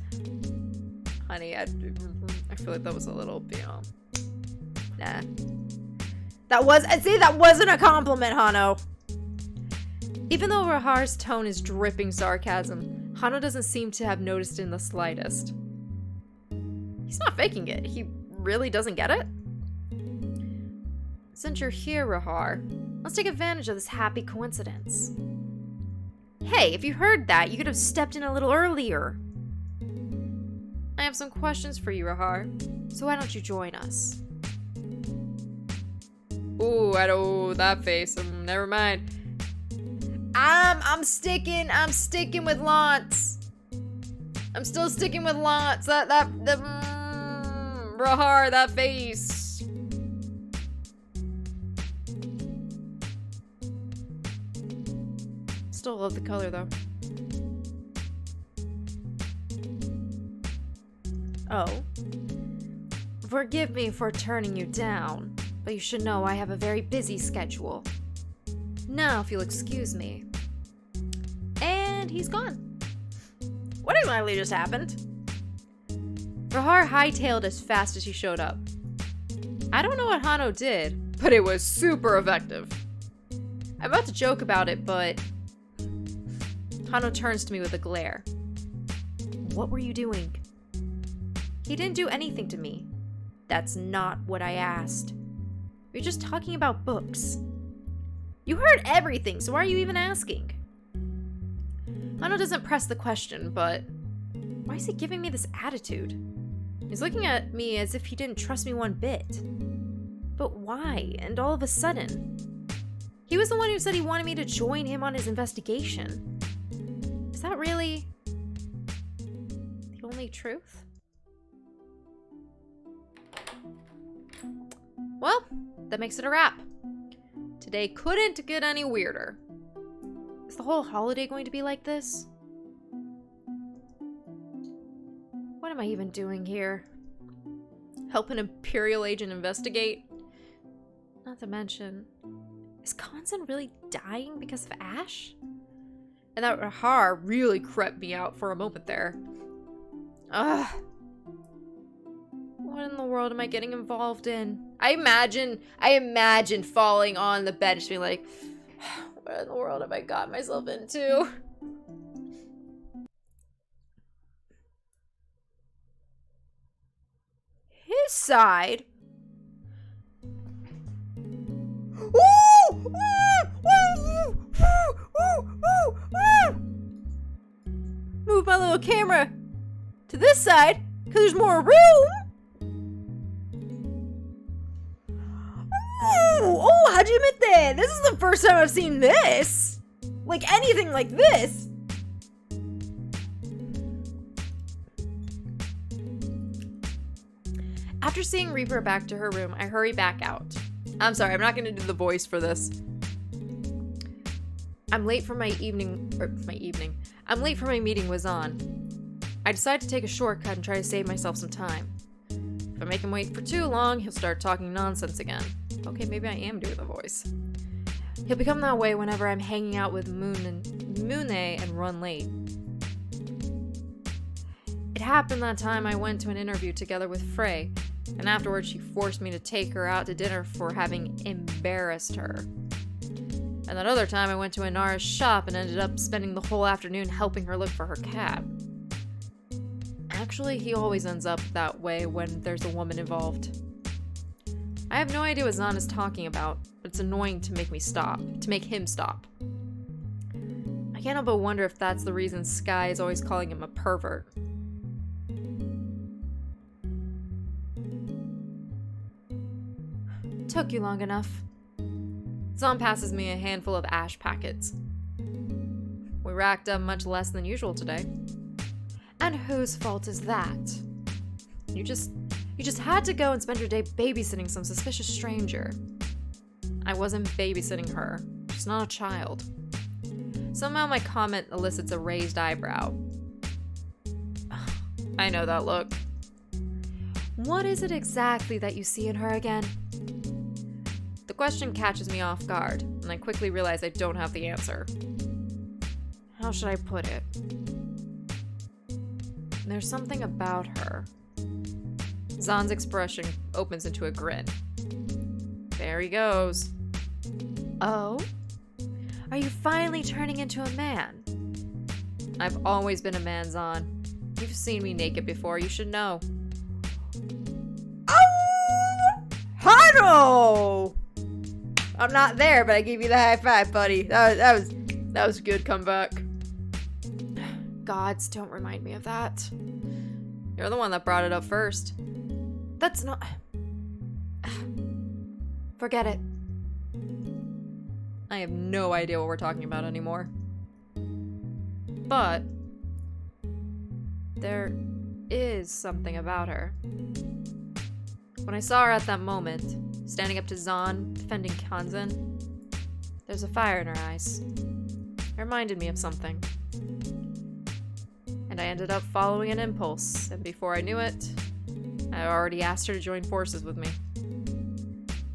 A: Honey, I feel like that was a little beyond. Nah. That wasn't a compliment, Hano. Even though Rahar's tone is dripping sarcasm, Hano doesn't seem to have noticed in the slightest. He's not faking it. He really doesn't get it? Since you're here, Rahar, let's take advantage of this happy coincidence. Hey, if you heard that, you could have stepped in a little earlier. I have some questions for you, Rahar, so why don't you join us? Ooh, I don't, that face. Never mind. I'm sticking with Lance. I'm still sticking with Lance. Rahar, that face. Still love the color though. Oh. Forgive me for turning you down, but you should know I have a very busy schedule. Now, if you'll excuse me. And he's gone. What exactly just happened? Rahar hightailed as fast as he showed up. I don't know what Hano did, but it was super effective. I'm about to joke about it, but Hano turns to me with a glare. What were you doing? He didn't do anything to me. That's not what I asked. You're just talking about books. You heard everything, so why are you even asking? Hano doesn't press the question, but why is he giving me this attitude? He's looking at me as if he didn't trust me one bit. But why? And all of a sudden? He was the one who said he wanted me to join him on his investigation. Is that really... only truth? Well, that makes it a wrap. Today couldn't get any weirder. Is the whole holiday going to be like this? What am I even doing here? Help an Imperial agent investigate? Not to mention, is Khanzan really dying because of Ash? And that Rahar really crept me out for a moment there. Ugh. What in the world am I getting involved in? I imagine falling on the bed just being like, what in the world have I got myself into? His side? Move my little camera to this side, because there's more room. Oh, how'd you admit that? This is the first time I've seen this. Like anything like this. After seeing Reaper back to her room, I hurry back out. I'm sorry, I'm not going to do the voice for this. I'm late for my I'm late for my meeting with Zahn. I decide to take a shortcut and try to save myself some time. If I make him wait for too long, he'll start talking nonsense again. Okay, maybe I am doing the voice. He'll become that way whenever I'm hanging out with Mune and run late. It happened that time I went to an interview together with Frey, and afterwards she forced me to take her out to dinner for having embarrassed her. And that other time I went to Inara's shop and ended up spending the whole afternoon helping her look for her cat. Actually, he always ends up that way when there's a woman involved. I have no idea what Zahn is talking about, but it's annoying to make him stop. I can't help but wonder if that's the reason Sky is always calling him a pervert. Took you long enough. Zahn passes me a handful of ash packets. We racked up much less than usual today. And whose fault is that? You just had to go and spend your day babysitting some suspicious stranger. I wasn't babysitting her. She's not a child. Somehow my comment elicits a raised eyebrow. I know that look. What is it exactly that you see in her again? The question catches me off guard, and I quickly realize I don't have the answer. How should I put it? There's something about her. Zahn's expression opens into a grin. There he goes. Oh? Are you finally turning into a man? I've always been a man, Zahn. You've seen me naked before, you should know. Oh! Hano! I'm not there, but I gave you the high five, buddy. That was a good comeback. Gods, don't remind me of that. You're the one that brought it up first. That's not... Forget it. I have no idea what we're talking about anymore. But... there is something about her. When I saw her at that moment, standing up to Zahn, defending Khanzan, there's a fire in her eyes. It reminded me of something. And I ended up following an impulse, and before I knew it, I already asked her to join forces with me.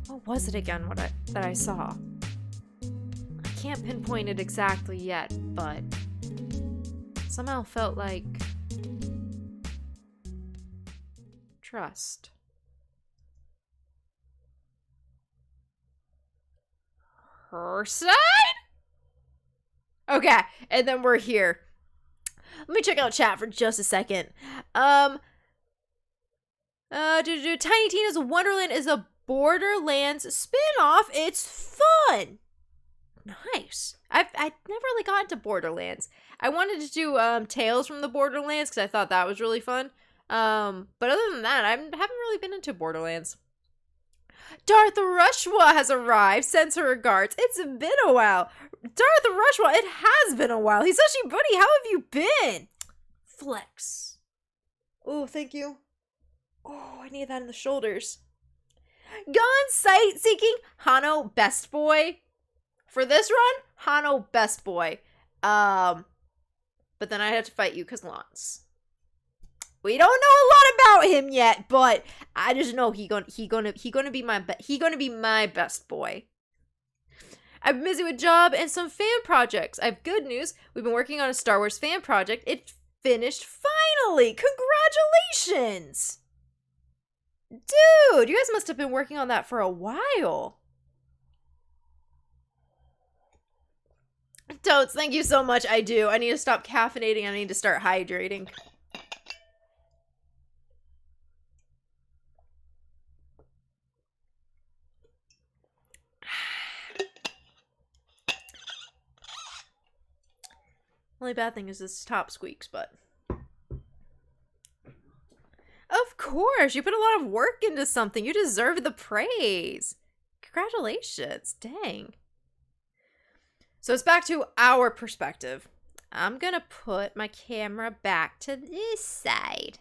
A: What was it again that I saw? I can't pinpoint it exactly yet, but somehow felt like trust. Her side? Okay, and then we're here. Let me check out chat for just a second. Tiny Tina's Wonderland is a Borderlands spin-off. It's fun. Nice. I've never really got into Borderlands. I wanted to do Tales from the Borderlands because I thought that was really fun. But other than that, I haven't really been into Borderlands. Darth Rushwa has arrived. Sends her regards. It's been a while. Darth Rushwa, it has been a while. He's such a buddy. How have you been? Flex. Oh, thank you. Oh, I need that in the shoulders. Gone sightseeking, Hano best boy. For this run, Hano best boy. But then I have to fight you because Lance. We don't know a lot about him yet, but I just know he gonna be my best boy. I've been busy with job and some fan projects. I have good news. We've been working on a Star Wars fan project. It finished finally. Congratulations. Dude, you guys must have been working on that for a while. Totes, thank you so much. I do. I need to stop caffeinating. I need to start hydrating. Only bad thing is this top squeaks, but... Of course! You put a lot of work into something. You deserve the praise. Congratulations. Dang. So it's back to our perspective. I'm gonna put my camera back to this side.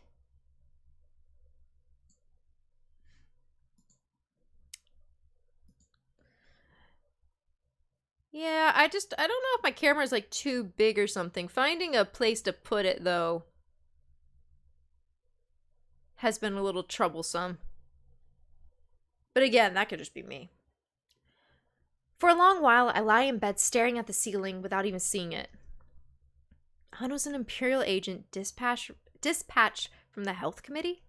A: Yeah, I don't know if my camera is like too big or something. Finding a place to put it though has been a little troublesome. But again, that could just be me. For a long while, I lie in bed staring at the ceiling without even seeing it. Han was an Imperial agent dispatched from the health committee?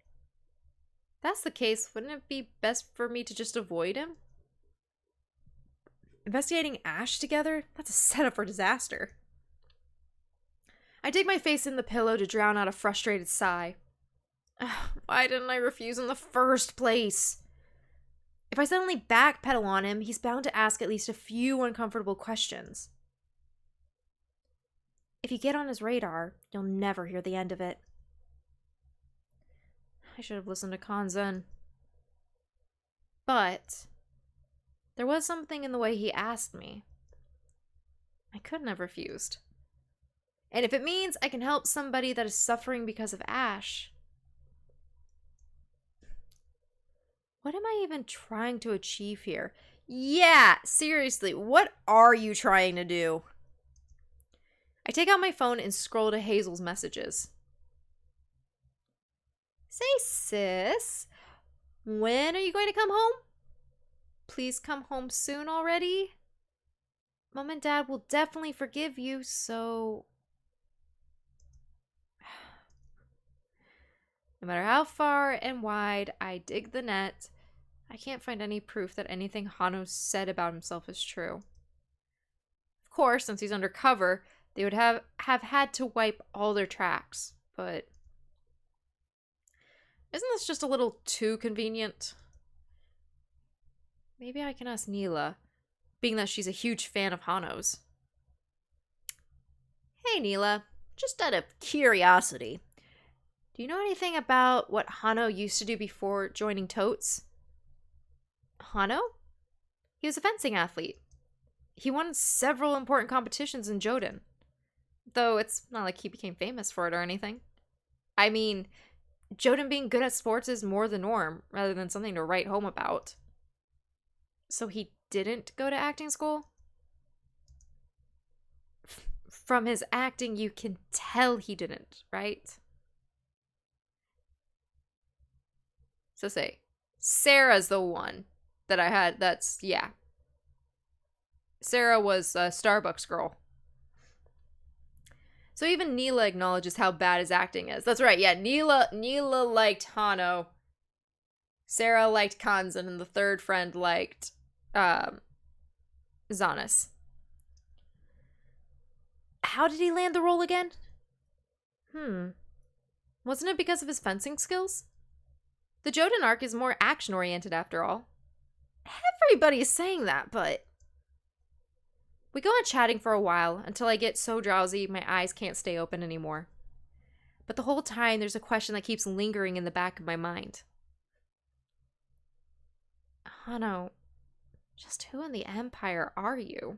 A: If that's the case, wouldn't it be best for me to just avoid him? Investigating Ash together? That's a setup for disaster. I dig my face in the pillow to drown out a frustrated sigh. Why didn't I refuse in the first place? If I suddenly backpedal on him, he's bound to ask at least a few uncomfortable questions. If you get on his radar, you'll never hear the end of it. I should have listened to Kanzen. But there was something in the way he asked me. I couldn't have refused. And if it means I can help somebody that is suffering because of Ash... What am I even trying to achieve here? Yeah, seriously, what are you trying to do? I take out my phone and scroll to Hazel's messages. Say, sis, when are you going to come home? Please come home soon already. Mom and Dad will definitely forgive you, so... No matter how far and wide I dig the net, I can't find any proof that anything Hano said about himself is true. Of course, since he's undercover, they would have had to wipe all their tracks, but... Isn't this just a little too convenient? Maybe I can ask Neela, being that she's a huge fan of Hano's. Hey Neela, just out of curiosity, do you know anything about what Hano used to do before joining Totes? Hano? He was a fencing athlete. He won several important competitions in Joden. Though it's not like he became famous for it or anything. I mean, Joden being good at sports is more the norm, rather than something to write home about. So he didn't go to acting school? From his acting, you can tell he didn't, right? So say, Sarah's the one that I had. That's, yeah. Sarah was a Starbucks girl. So even Neela acknowledges how bad his acting is. That's right, yeah. Neela liked Hano. Sarah liked Kanzen, and the third friend liked Zanis. How did he land the role again? Wasn't it because of his fencing skills? The Joden arc is more action-oriented after all. Everybody's saying that, but... We go on chatting for a while until I get so drowsy my eyes can't stay open anymore. But the whole time there's a question that keeps lingering in the back of my mind. Hano, just who in the Empire are you?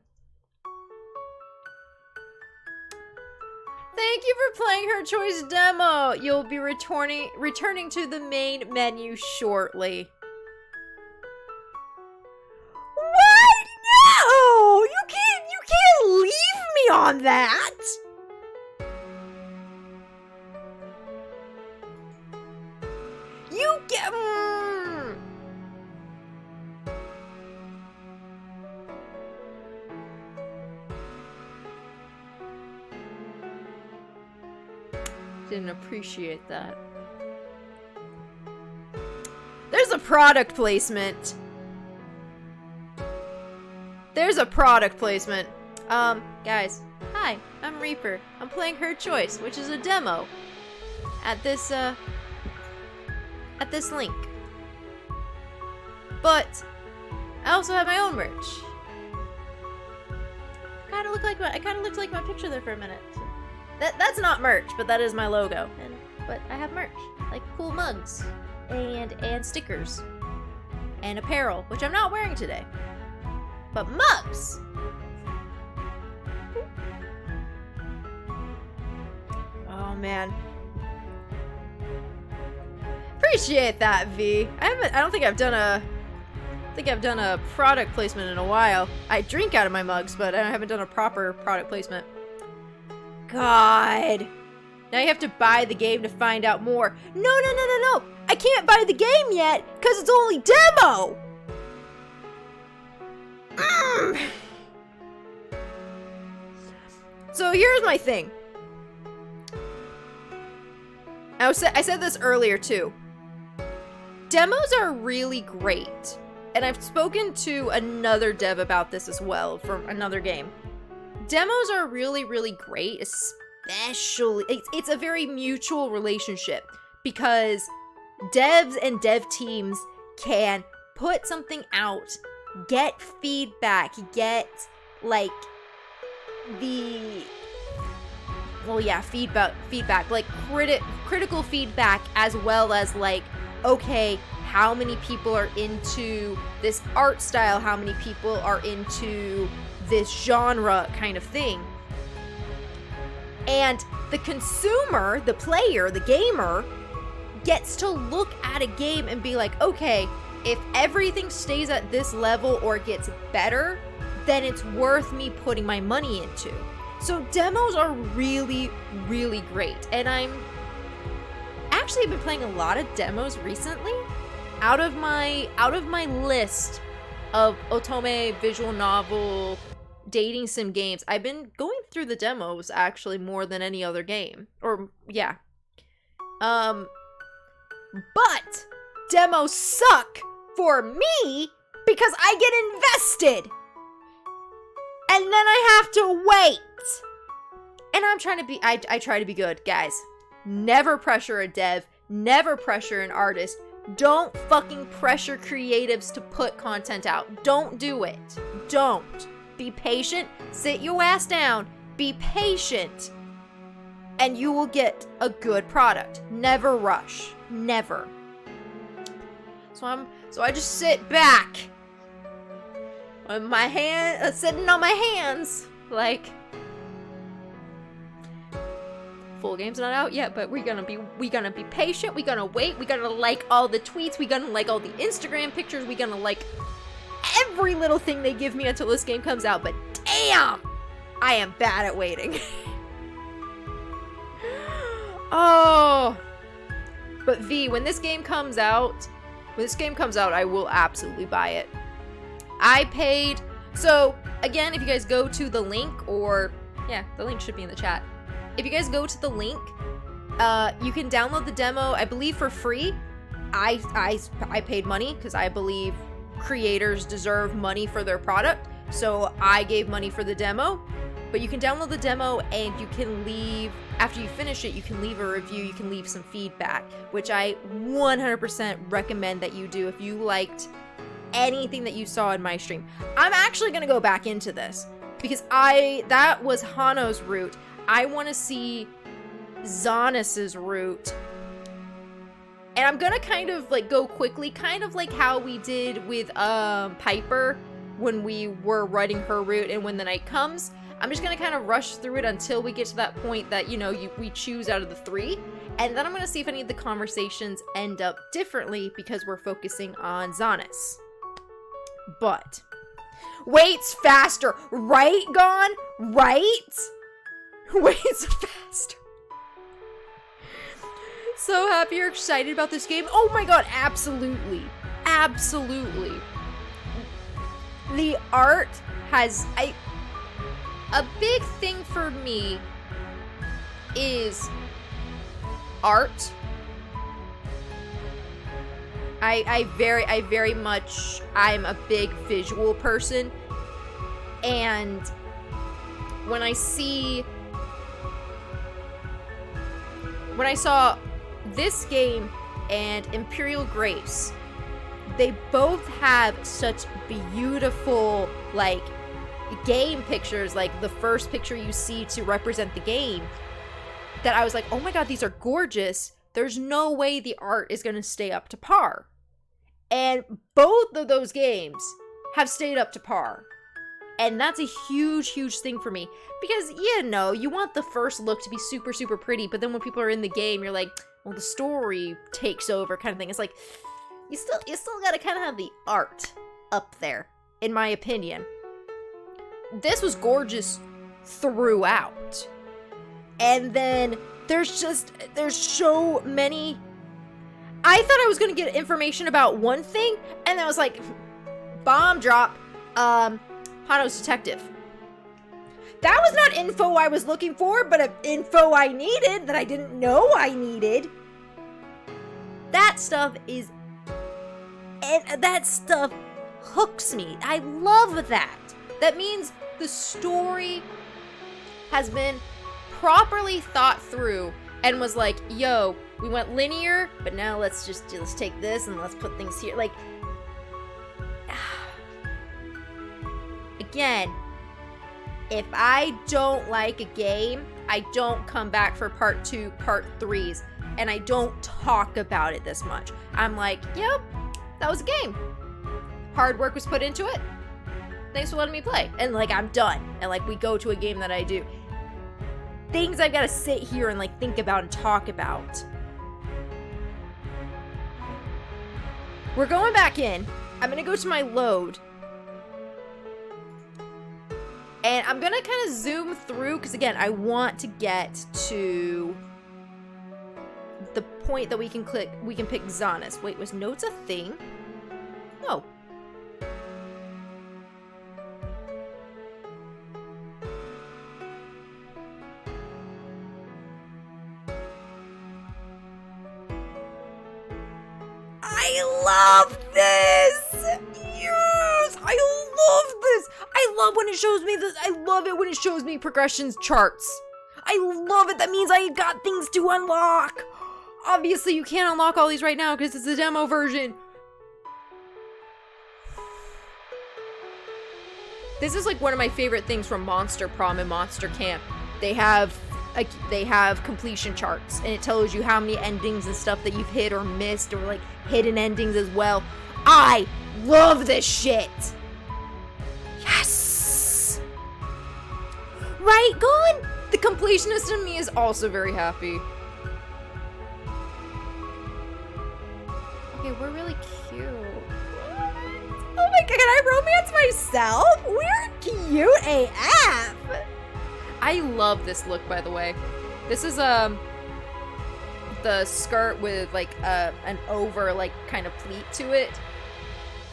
A: Thank you for playing Her Choice demo. You'll be returning to the main menu shortly. What? No! You can't leave me on that! You get... Didn't appreciate that. There's a product placement. There's a product placement. Guys, hi, I'm Reaper. I'm playing Her Choice, which is a demo at this link. But I also have my own merch. I kind of looked like my picture there for a minute. That's not merch, but that is my logo. But I have merch, like cool mugs and stickers and apparel, which I'm not wearing today. But mugs. Oh man. Appreciate that, V. I don't think I've done a product placement in a while. I drink out of my mugs, but I haven't done a proper product placement. God. Now you have to buy the game to find out more. No. I can't buy the game yet because it's only demo. So here's my thing. I said this earlier too. Demos are really great. And I've spoken to another dev about this as well from another game. Demos are really, really great, especially, it's a very mutual relationship because devs and dev teams can put something out, get feedback, get like feedback, like critical feedback, as well as like, okay, how many people are into this art style, how many people are into this genre kind of thing. And the consumer, the player, the gamer, gets to look at a game and be like, okay, if everything stays at this level or gets better, then it's worth me putting my money into. So demos are really, really great. And I'm actually been playing a lot of demos recently. Out of my list of otome visual novel dating sim games, I've been going through the demos actually more than any other game. Or yeah. But demos suck for me because I get invested. And then I have to wait. And I'm trying to be I try to be good, guys. Never pressure a dev, never pressure an artist. Don't fucking pressure creatives to put content out. Don't do it. Don't. Be patient. Sit your ass down. Be patient. And you will get a good product. Never rush. Never. So I just sit back. With my hand sitting on my hands. Like, full game's not out yet, but we gonna be patient. We gonna wait. We gonna like all the tweets. We gonna like all the Instagram pictures. We gonna like every little thing they give me until this game comes out. But damn, I am bad at waiting. Oh, but V, when this game comes out, I will absolutely buy it. I paid. So again, if you guys go to the link, or yeah, the link should be in the chat. If you guys go to the link, you can download the demo, I believe, for free. I paid money because I believe creators deserve money for their product. So I gave money for the demo. But you can download the demo and you can leave, after you finish it, you can leave a review, you can leave some feedback, which I 100% recommend that you do if you liked anything that you saw in my stream. I'm actually going to go back into this because that was Hano's route. I want to see Zanus's route. And I'm going to kind of like go quickly, kind of like how we did with Piper when we were writing her route and When the Night Comes. I'm just gonna kind of rush through it until we get to that point that, you know, we choose out of the 3. And then I'm gonna see if any of the conversations end up differently because we're focusing on Zanus. But waits faster, right, Gone? Right? Waits faster. So happy you're excited about this game. Oh my god, absolutely. Absolutely. The art has... A big thing for me is art. I'm a big visual person. And when I saw this game and Imperial Grace, they both have such beautiful, like, game pictures, like the first picture you see to represent the game, that I was like, oh my god, these are gorgeous. There's no way the art is going to stay up to par. And both of those games have stayed up to par. And that's a huge, huge thing for me. Because, you know, you want the first look to be super, super pretty, but then when people are in the game, you're like, well, the story takes over kind of thing. It's like, you still gotta kind of have the art up there, in my opinion. This was gorgeous throughout. And then there's so many... I thought I was gonna get information about one thing, and I was like, bomb drop, Hano's detective. That was not info I was looking for, but info I needed that I didn't know I needed. That stuff is... And that stuff hooks me. I love that. That means the story has been properly thought through and was like, yo, we went linear, but now let's take this and let's put things here. Like, again, if I don't like a game, I don't come back for part 2, part 3s, and I don't talk about it this much. I'm like, yep, that was a game. Hard work was put into it. Thanks for letting me play. And like, I'm done. And like, we go to a game that I do. Things I've got to sit here and like think about and talk about. We're going back in. I'm going to go to my load. And I'm going to kind of zoom through because again, I want to get to the point that we can pick Zanus. Wait, was notes a thing? No. I love this! Yes! I love this! I love when it shows me this. I love it when it shows me progressions charts. I love it. That means I got things to unlock. Obviously, you can't unlock all these right now because it's a demo version. This is like one of my favorite things from Monster Prom and Monster Camp. They have completion charts, and it tells you how many endings and stuff that you've hit or missed, or like hidden endings as well. I love this shit. Yes. Right, Gone? The completionist in me is also very happy. Okay, we're really cute. Oh my god, can I romance myself? We're cute AF. I love this look, by the way. This is the skirt with like an over like kind of pleat to it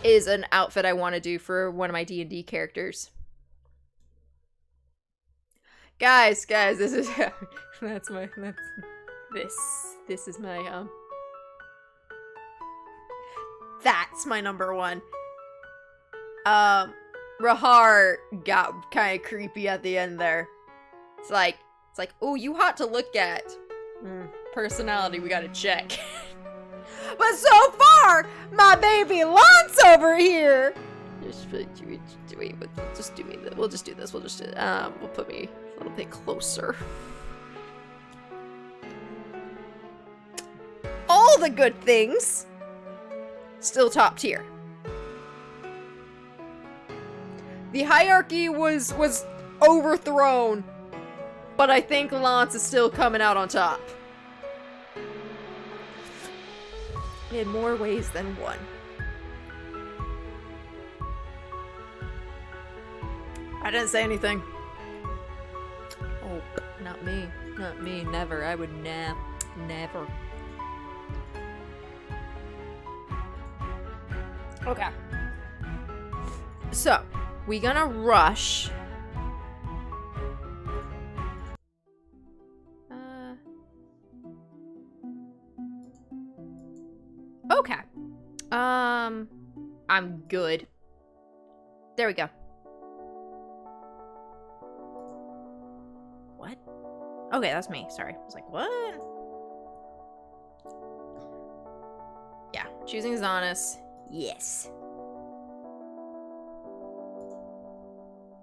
A: is an outfit I want to do for one of my D&D characters. Guys, this is this is my that's my number one. Rahar got kind of creepy at the end there. It's like, oh, you hot to look at. Personality, we gotta check. But so far, my baby Lance over here. Wait, just do me. We'll just do this. We'll put me a little bit closer. All the good things. Still top tier. The hierarchy was overthrown. But I think Lance is still coming out on top. In more ways than one. I didn't say anything. Oh, not me. Not me. Never. I would never. Okay. So, we gonna rush. Okay. I'm good. There we go. What? Okay, that's me. Sorry. I was like, what? Yeah, choosing Zanus. Yes.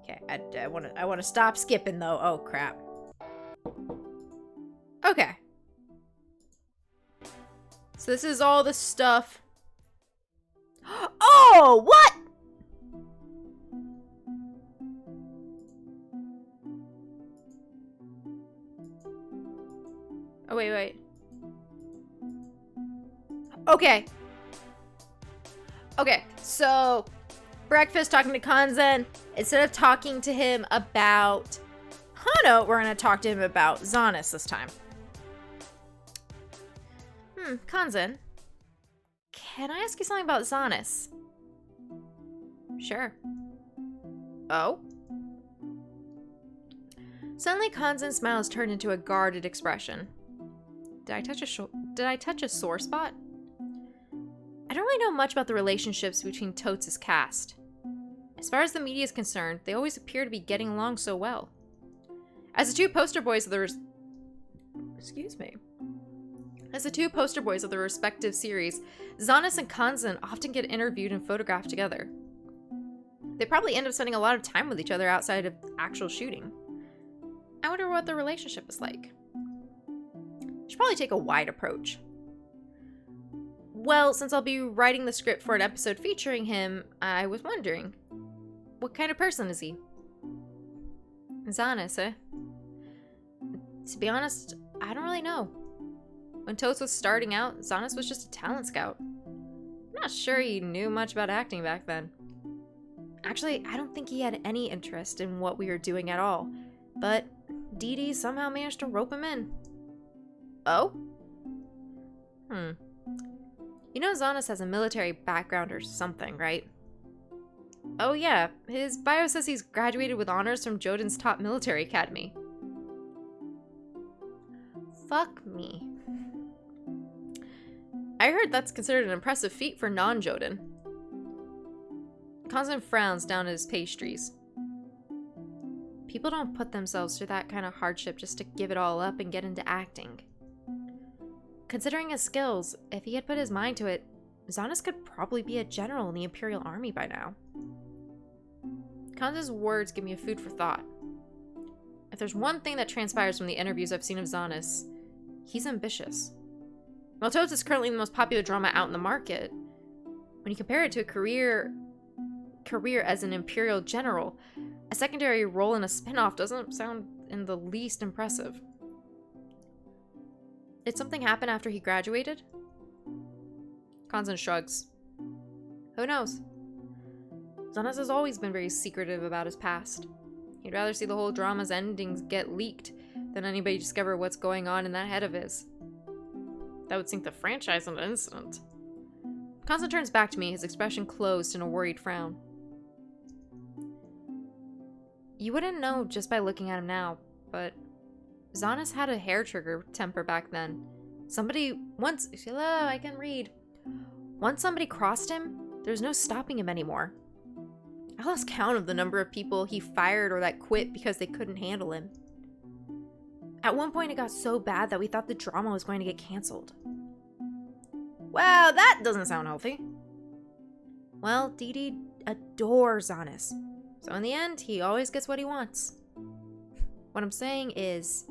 A: Okay, I want to stop skipping though. Oh crap. Okay. So this is all the stuff. Oh, what? Oh, wait. Okay. Okay, so Breakfast talking to Kanzen. Instead of talking to him about Hano, we're going to talk to him about Zanus this time. Kanzen, can I ask you something about Zanus? Sure. Oh? Suddenly, Kanzen's smiles turned into a guarded expression. Did I touch a sore spot? I don't really know much about the relationships between Totes' cast. As far as the media is concerned, they always appear to be getting along so well. As the two poster boys of the respective series, Zanus and Kanzen often get interviewed and photographed together. They probably end up spending a lot of time with each other outside of actual shooting. I wonder what their relationship is like. Should probably take a wide approach. Well, since I'll be writing the script for an episode featuring him, I was wondering, what kind of person is he? Zanus, eh? To be honest, I don't really know. When Totes was starting out, Zanus was just a talent scout. I'm not sure he knew much about acting back then. Actually, I don't think he had any interest in what we were doing at all, but Dee Dee somehow managed to rope him in. Oh? You know Zanus has a military background or something, right? Oh yeah, his bio says he's graduated with honors from Jotun's top military academy. Fuck me. I heard that's considered an impressive feat for non-Jotun. Kanzen frowns down at his pastries. People don't put themselves through that kind of hardship just to give it all up and get into acting. Considering his skills, if he had put his mind to it, Zanus could probably be a general in the Imperial Army by now. Kanzen's words give me a food for thought. If there's one thing that transpires from the interviews I've seen of Zanus, he's ambitious. While Totes is currently the most popular drama out in the market, when you compare it to a career as an Imperial general, a secondary role in a spin-off doesn't sound in the least impressive. Did something happen after he graduated? Kanzen shrugs. Who knows? Zanus has always been very secretive about his past. He'd rather see the whole drama's endings get leaked than anybody discover what's going on in that head of his. That would sink the franchise in an instant. Kanzen turns back to me, his expression closed in a worried frown. You wouldn't know just by looking at him now, but Zanus had a hair trigger temper back then. Once somebody crossed him, there's no stopping him anymore. I lost count of the number of people he fired or that quit because they couldn't handle him. At one point, it got so bad that we thought the drama was going to get canceled. Wow, that doesn't sound healthy. Well, Dee Dee adores Zanus, so in the end, he always gets what he wants. What I'm saying is,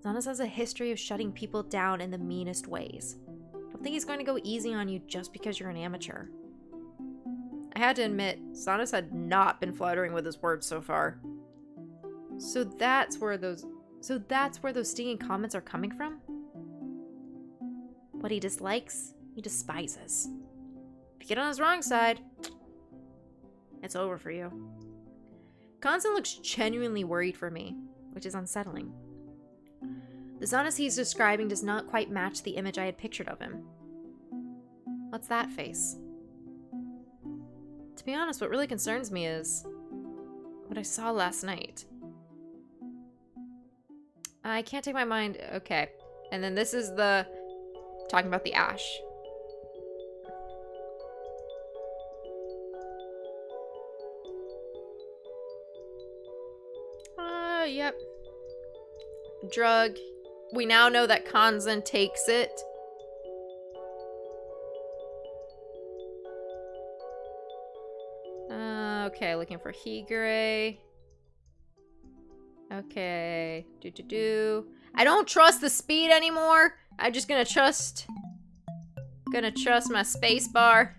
A: Zanus has a history of shutting people down in the meanest ways. Don't think he's going to go easy on you just because you're an amateur. I had to admit, Zanus had not been flattering with his words so far. So that's where those stinging comments are coming from? What he dislikes, he despises. If you get on his wrong side, it's over for you. Conson looks genuinely worried for me, which is unsettling. The Xanas he's describing does not quite match the image I had pictured of him. What's that face? To be honest, what really concerns me is what I saw last night. I can't take my mind... Okay. And then this is the... talking about the ash. Yep. Drug. We now know that Kanzan takes it. Okay, looking for Higure. Okay. I don't trust the speed anymore. I'm just gonna trust my space bar.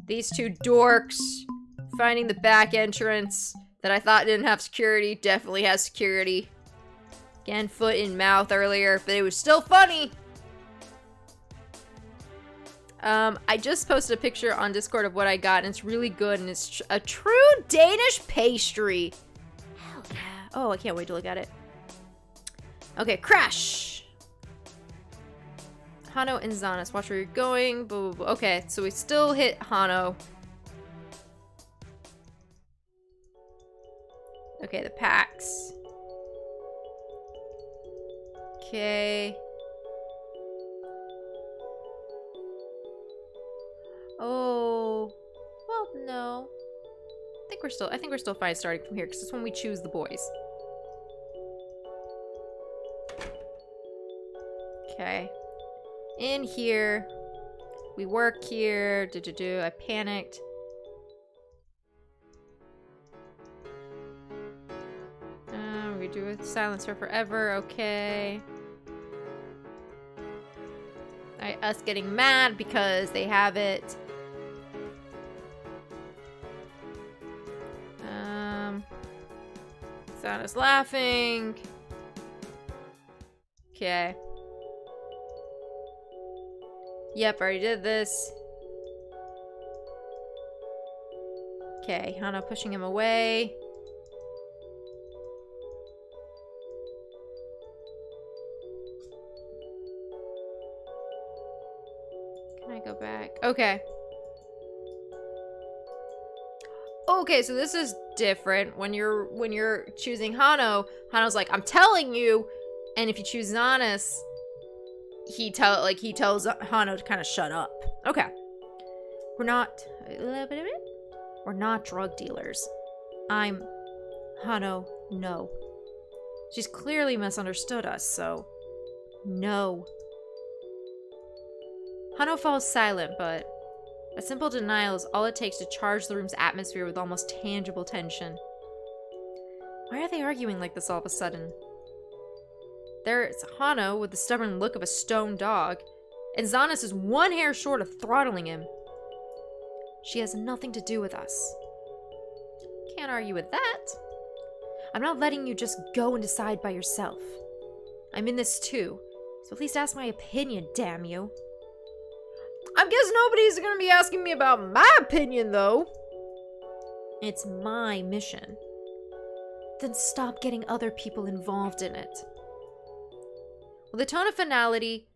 A: These two dorks finding the back entrance that I thought didn't have security definitely has security. Again, foot in mouth earlier, but it was still funny. I just posted a picture on Discord of what I got, and it's really good, and it's a true Danish pastry. Hell yeah. Oh, I can't wait to look at it. Okay, crash. Hano and Xanas, watch where you're going. Blah, blah, blah. Okay, so we still hit Hano. Okay, the packs. Okay. Oh. Well, no. I think we're still fine starting from here, because it's when we choose the boys. Okay. In here. We work here. I panicked. We do it. Silence her forever. Okay. Us getting mad because they have it. Xana's laughing. Okay. Yep, already did this. Okay, Hana pushing him away. Can I go back? Okay. Okay, so this is different. When you're choosing Hano, Hano's like, I'm telling you, and if you choose Xanas, he tells Hano to kind of shut up. Okay. We're not drug dealers. I'm Hano, no. She's clearly misunderstood us, so no. Hano falls silent, but a simple denial is all it takes to charge the room's atmosphere with almost tangible tension. Why are they arguing like this all of a sudden? There's Hano with the stubborn look of a stone dog, and Xanas is one hair short of throttling him. She has nothing to do with us. Can't argue with that. I'm not letting you just go and decide by yourself. I'm in this too, so at least ask my opinion, damn you. I guess nobody's gonna be asking me about my opinion, though. It's my mission. Then stop getting other people involved in it. With a tone of finality,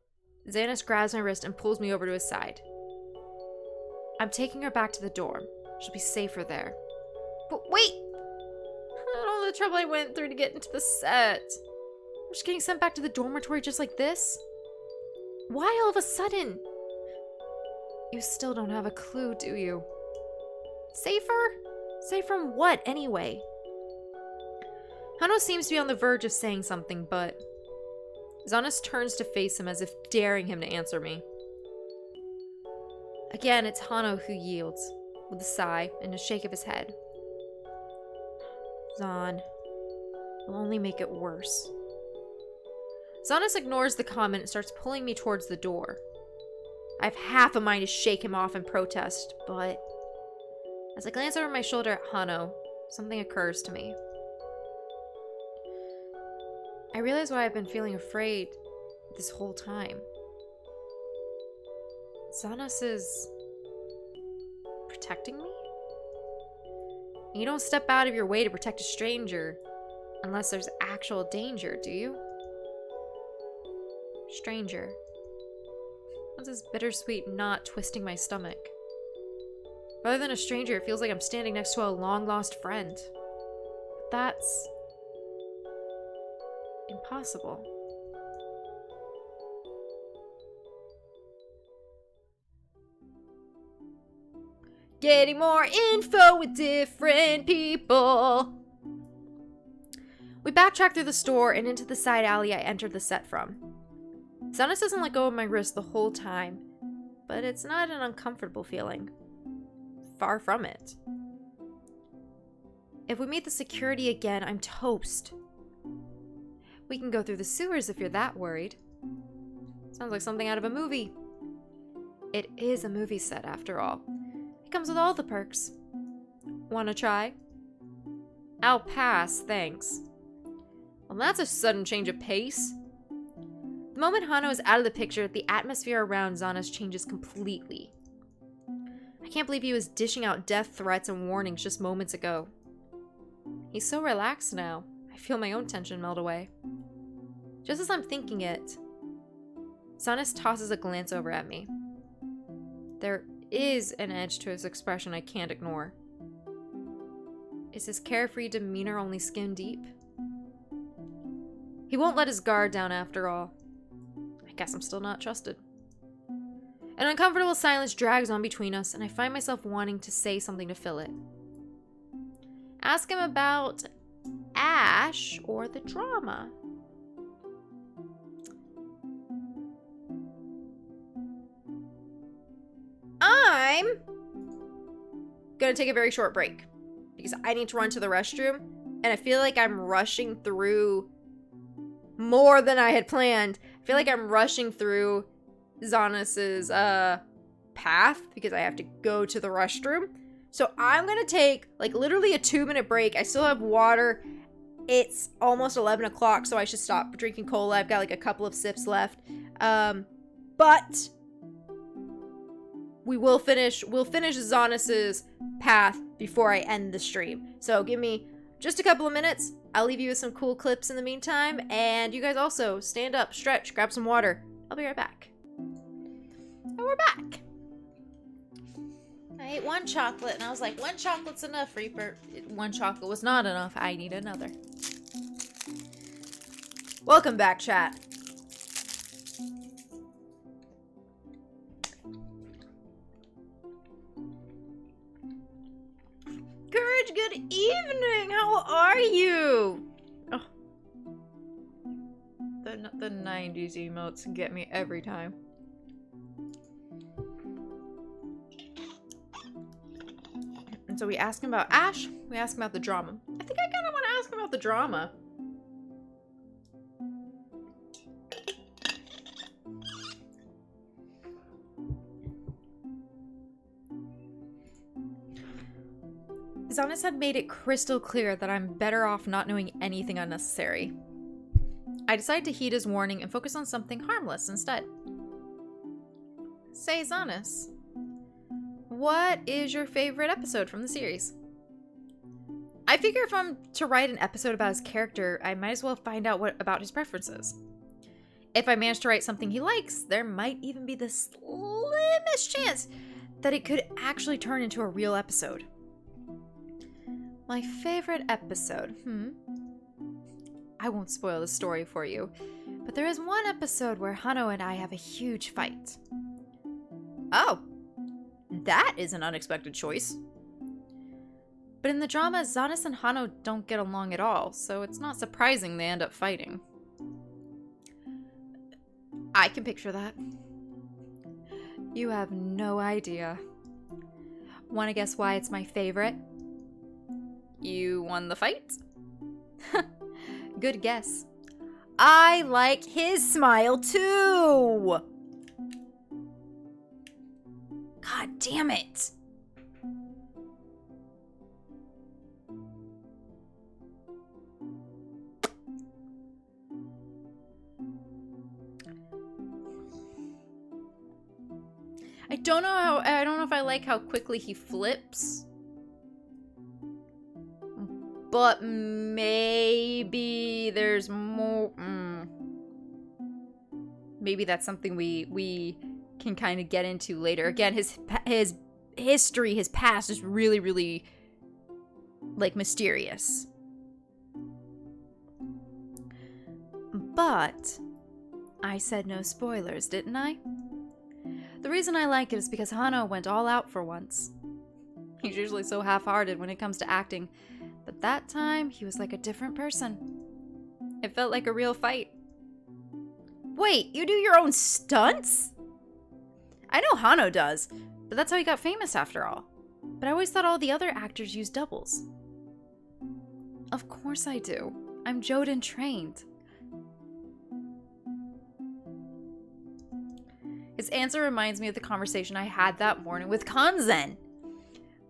A: Xanas grabs my wrist and pulls me over to his side. I'm taking her back to the dorm. She'll be safer there. But wait! All the trouble I went through to get into the set. I'm just getting sent back to the dormitory just like this? Why all of a sudden? You still don't have a clue, do you? Safer? Safe from what, anyway? Hano seems to be on the verge of saying something, but Xanas turns to face him as if daring him to answer me. Again, it's Hano who yields, with a sigh and a shake of his head. Zan, will only make it worse. Xanas ignores the comment and starts pulling me towards the door. I have half a mind to shake him off and protest, but as I glance over my shoulder at Hano, something occurs to me. I realize why I've been feeling afraid this whole time. Zanos is protecting me? You don't step out of your way to protect a stranger unless there's actual danger, do you? Stranger. What's this bittersweet knot twisting my stomach? Rather than a stranger, it feels like I'm standing next to a long-lost friend. But that's impossible. Getting more info with different people. We backtrack through the store and into the side alley I entered the set from. Zanos doesn't let go of my wrist the whole time, but it's not an uncomfortable feeling. Far from it. If we meet the security again, I'm toast. We can go through the sewers if you're that worried. Sounds like something out of a movie. It is a movie set, after all. It comes with all the perks. Wanna try? I'll pass, thanks. Well, that's a sudden change of pace. The moment Hano is out of the picture, the atmosphere around Zanos changes completely. I can't believe he was dishing out death threats and warnings just moments ago. He's so relaxed now. I feel my own tension melt away. Just as I'm thinking it, Zanos tosses a glance over at me. There is an edge to his expression I can't ignore. Is his carefree demeanor only skin deep? He won't let his guard down after all. I guess I'm still not trusted. An uncomfortable silence drags on between us, and I find myself wanting to say something to fill it. Ask him about Ash or the drama. I'm gonna take a very short break because I need to run to the restroom, and I feel like I'm rushing through more than I had planned. I feel like I'm rushing through Zanos's path because I have to go to the restroom. So I'm gonna take like literally a 2-minute break. I still have water. It's almost 11 o'clock, so I should stop drinking cola. I've got like a couple of sips left. But we'll finish Zanos's path before I end the stream. So give me just a couple of minutes. I'll leave you with some cool clips in the meantime, and you guys also stand up, stretch, grab some water. I'll be right back. And we're back. I ate one chocolate, and I was like, one chocolate's enough, Reaper. One chocolate was not enough. I need another. Welcome back, chat. Courage, good evening. How are you? Oh. The 90s emotes get me every time. And so we ask him about Ash, we ask him about the drama. I think I kind of want to ask him about the drama. Zanos had made it crystal clear that I'm better off not knowing anything unnecessary. I decided to heed his warning and focus on something harmless instead. Say, Zanos, what is your favorite episode from the series? I figure if I'm to write an episode about his character, I might as well find out about his preferences. If I manage to write something he likes, there might even be the slimmest chance that it could actually turn into a real episode. My favorite episode, I won't spoil the story for you, but there is one episode where Hano and I have a huge fight. Oh, that is an unexpected choice. But in the drama, Zanos and Hano don't get along at all, so it's not surprising they end up fighting. I can picture that. You have no idea. Want to guess why it's my favorite? You won the fight? Good guess. I like his smile too! God damn it! don't know if I like how quickly he flips. But maybe there's more. Maybe that's something we can kind of get into later. Again, his history, his past is really, really like mysterious. But I said no spoilers, didn't I? The reason I like it is because Hano went all out for once. He's usually so half-hearted when it comes to acting, but that time he was like a different person. It felt like a real fight. Wait, you do your own stunts? I know Hano does, but that's how he got famous after all. But I always thought all the other actors used doubles. Of course I do. I'm Joden trained. His answer reminds me of the conversation I had that morning with Kanzen.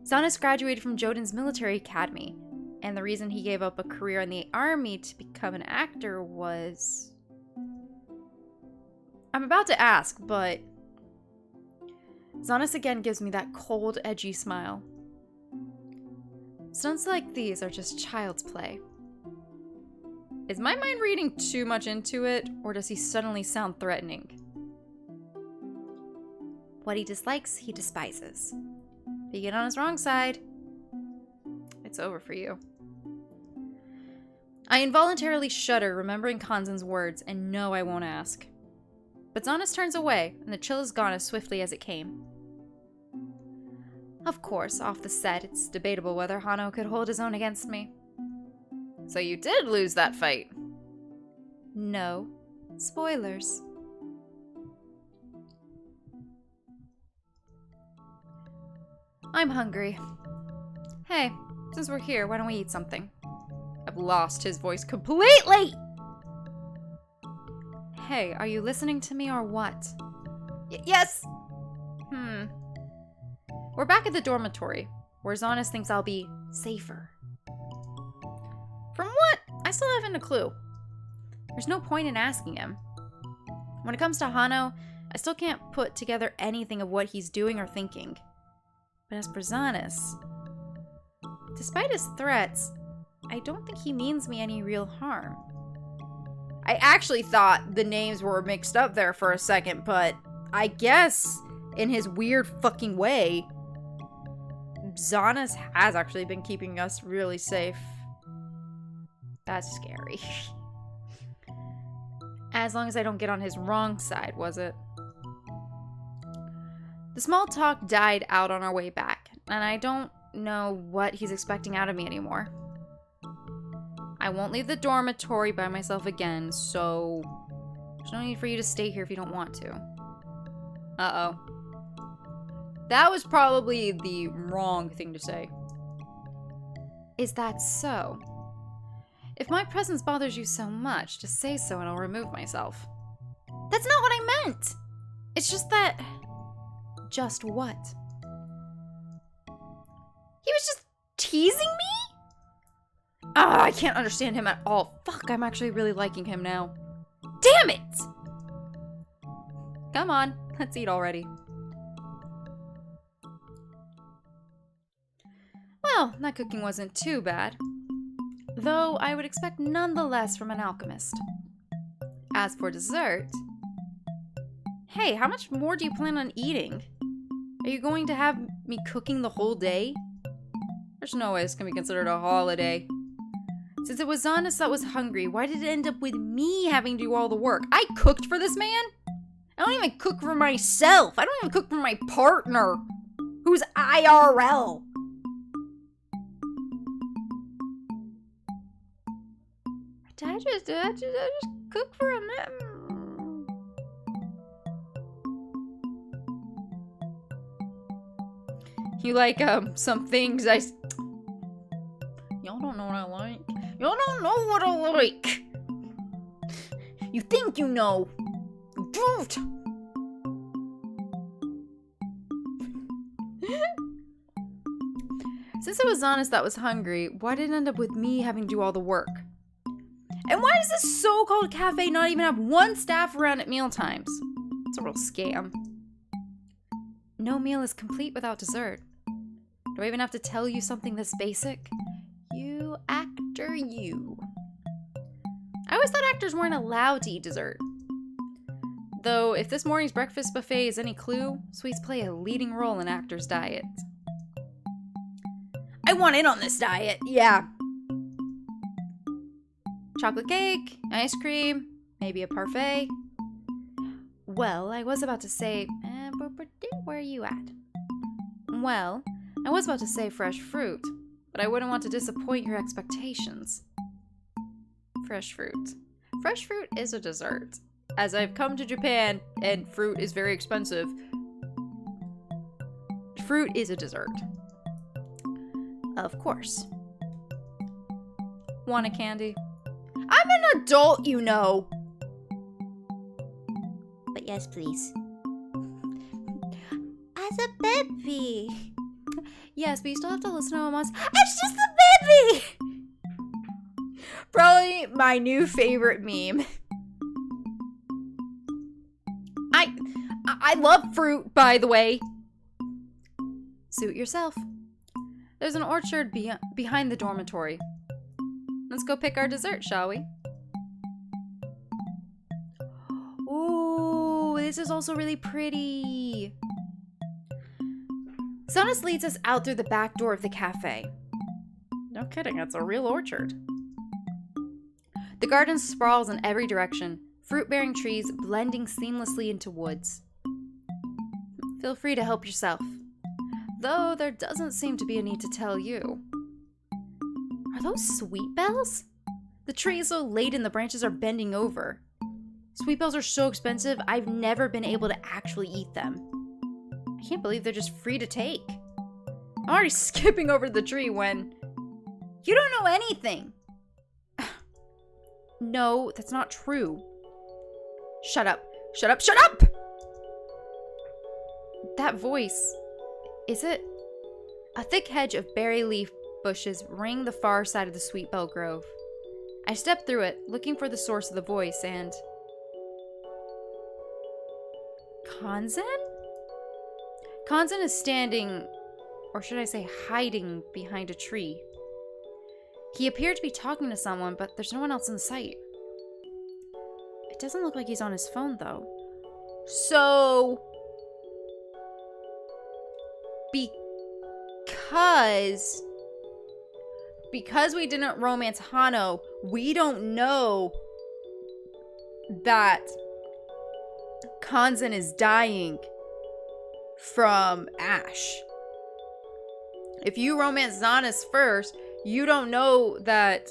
A: Zanus graduated from Joden's military academy, and the reason he gave up a career in the army to become an actor was... I'm about to ask, but... Zanus again gives me that cold, edgy smile. Stunts like these are just child's play. Is my mind reading too much into it, or does he suddenly sound threatening? What he dislikes, he despises. If you get on his wrong side, it's over for you. I involuntarily shudder, remembering Kanzen's words, and no, I won't ask. But Zanus turns away, and the chill is gone as swiftly as it came. Of course, off the set, it's debatable whether Hano could hold his own against me. So you did lose that fight? No. Spoilers. I'm hungry. Hey, since we're here, why don't we eat something? I've lost his voice completely! Hey, are you listening to me or what? Yes! We're back at the dormitory, where Zanus thinks I'll be safer. From what? I still haven't a clue. There's no point in asking him. When it comes to Hano, I still can't put together anything of what he's doing or thinking. But as for Zanus, despite his threats, I don't think he means me any real harm. I actually thought the names were mixed up there for a second, but I guess in his weird fucking way, Zanus has actually been keeping us really safe. That's scary. As long as I don't get on his wrong side, was it? The small talk died out on our way back, and I don't know what he's expecting out of me anymore. I won't leave the dormitory by myself again, so there's no need for you to stay here if you don't want to. Uh-oh. That was probably the wrong thing to say. Is that so? If my presence bothers you so much, just say so and I'll remove myself. That's not what I meant! It's just that... Just what? He was just teasing me? Ah, I can't understand him at all. Fuck, I'm actually really liking him now. Damn it! Come on, let's eat already. Well, that cooking wasn't too bad. Though I would expect none the less from an alchemist. As for dessert... Hey, how much more do you plan on eating? Are you going to have me cooking the whole day? There's no way this can be considered a holiday. Since it was Zanus that was hungry, why did it end up with me having to do all the work? I cooked for this man? I don't even cook for myself. I don't even cook for my partner, who's IRL. Did I just cook for a man? You like, some things Y'all don't know what I like. Y'all don't know what I like. You think you know. You don't. Since it was Zanus that was hungry, why did it end up with me having to do all the work? And why does this so-called cafe not even have one staff around at mealtimes? It's a real scam. No meal is complete without dessert. Do I even have to tell you something this basic? You actor, you. I always thought actors weren't allowed to eat dessert. Though, if this morning's breakfast buffet is any clue, sweets play a leading role in actors' diets. I want in on this diet, yeah. Chocolate cake, ice cream, maybe a parfait. Well, I was about to say, where are you at? Well, I was about to say fresh fruit, but I wouldn't want to disappoint your expectations. Fresh fruit. Fresh fruit is a dessert. As I've come to Japan and fruit is very expensive, fruit is a dessert. Of course. Want a candy? I'm an adult, you know. But yes, please. As a baby. Yes, but you still have to listen to him once. It's just a baby! Probably my new favorite meme. I love fruit, by the way. Suit yourself. There's an orchard behind the dormitory. Let's go pick our dessert, shall we? Ooh, this is also really pretty. Sonus leads us out through the back door of the cafe. No kidding, it's a real orchard. The garden sprawls in every direction, fruit-bearing trees blending seamlessly into woods. Feel free to help yourself. Though there doesn't seem to be a need to tell you. Are those sweet bells? The tree is so laden the branches are bending over. Sweet bells are so expensive, I've never been able to actually eat them. I can't believe they're just free to take. I'm already skipping over the tree when... You don't know anything! No, that's not true. Shut up. Shut up. Shut up! That voice. Is it? A thick hedge of berry leaf bushes ring the far side of the sweet bell grove. I step through it, looking for the source of the voice, and... Kanzen? Kanzen is standing, or should I say hiding, behind a tree. He appeared to be talking to someone, but there's no one else in sight. It doesn't look like he's on his phone, though. So... Because we didn't romance Hano, we don't know that Kanzen is dying from Ash. If you romance Zanus first, you don't know that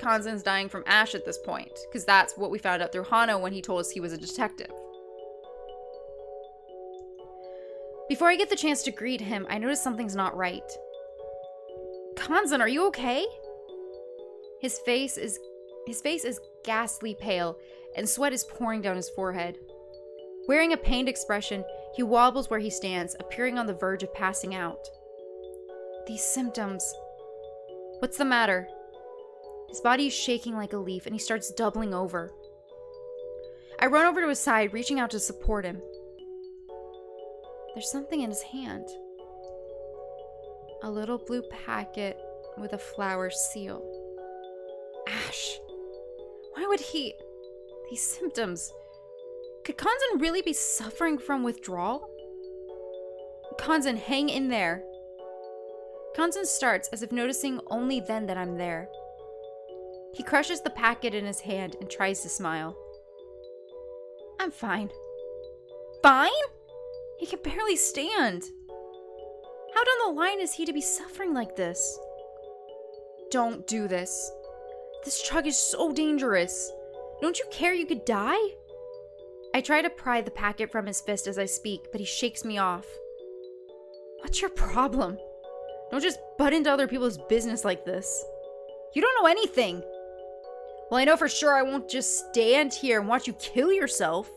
A: Kanzen's dying from Ash at this point, because that's what we found out through Hano when he told us he was a detective. Before I get the chance to greet him, I notice something's not right. Kanzen, are you okay? His face is ghastly pale, and sweat is pouring down his forehead. Wearing a pained expression, he wobbles where he stands, appearing on the verge of passing out. These symptoms... What's the matter? His body is shaking like a leaf, and he starts doubling over. I run over to his side, reaching out to support him. There's something in his hand. A little blue packet with a flower seal. Ash. Why would he... These symptoms... Could Kanzen really be suffering from withdrawal? Kanzen, hang in there. Kanzen starts, as if noticing only then that I'm there. He crushes the packet in his hand and tries to smile. I'm fine. Fine? He can barely stand. How down the line is he to be suffering like this? Don't do this. This drug is so dangerous. Don't you care you could die? I try to pry the packet from his fist as I speak, but he shakes me off. What's your problem? Don't just butt into other people's business like this. You don't know anything. Well, I know for sure I won't just stand here and watch you kill yourself.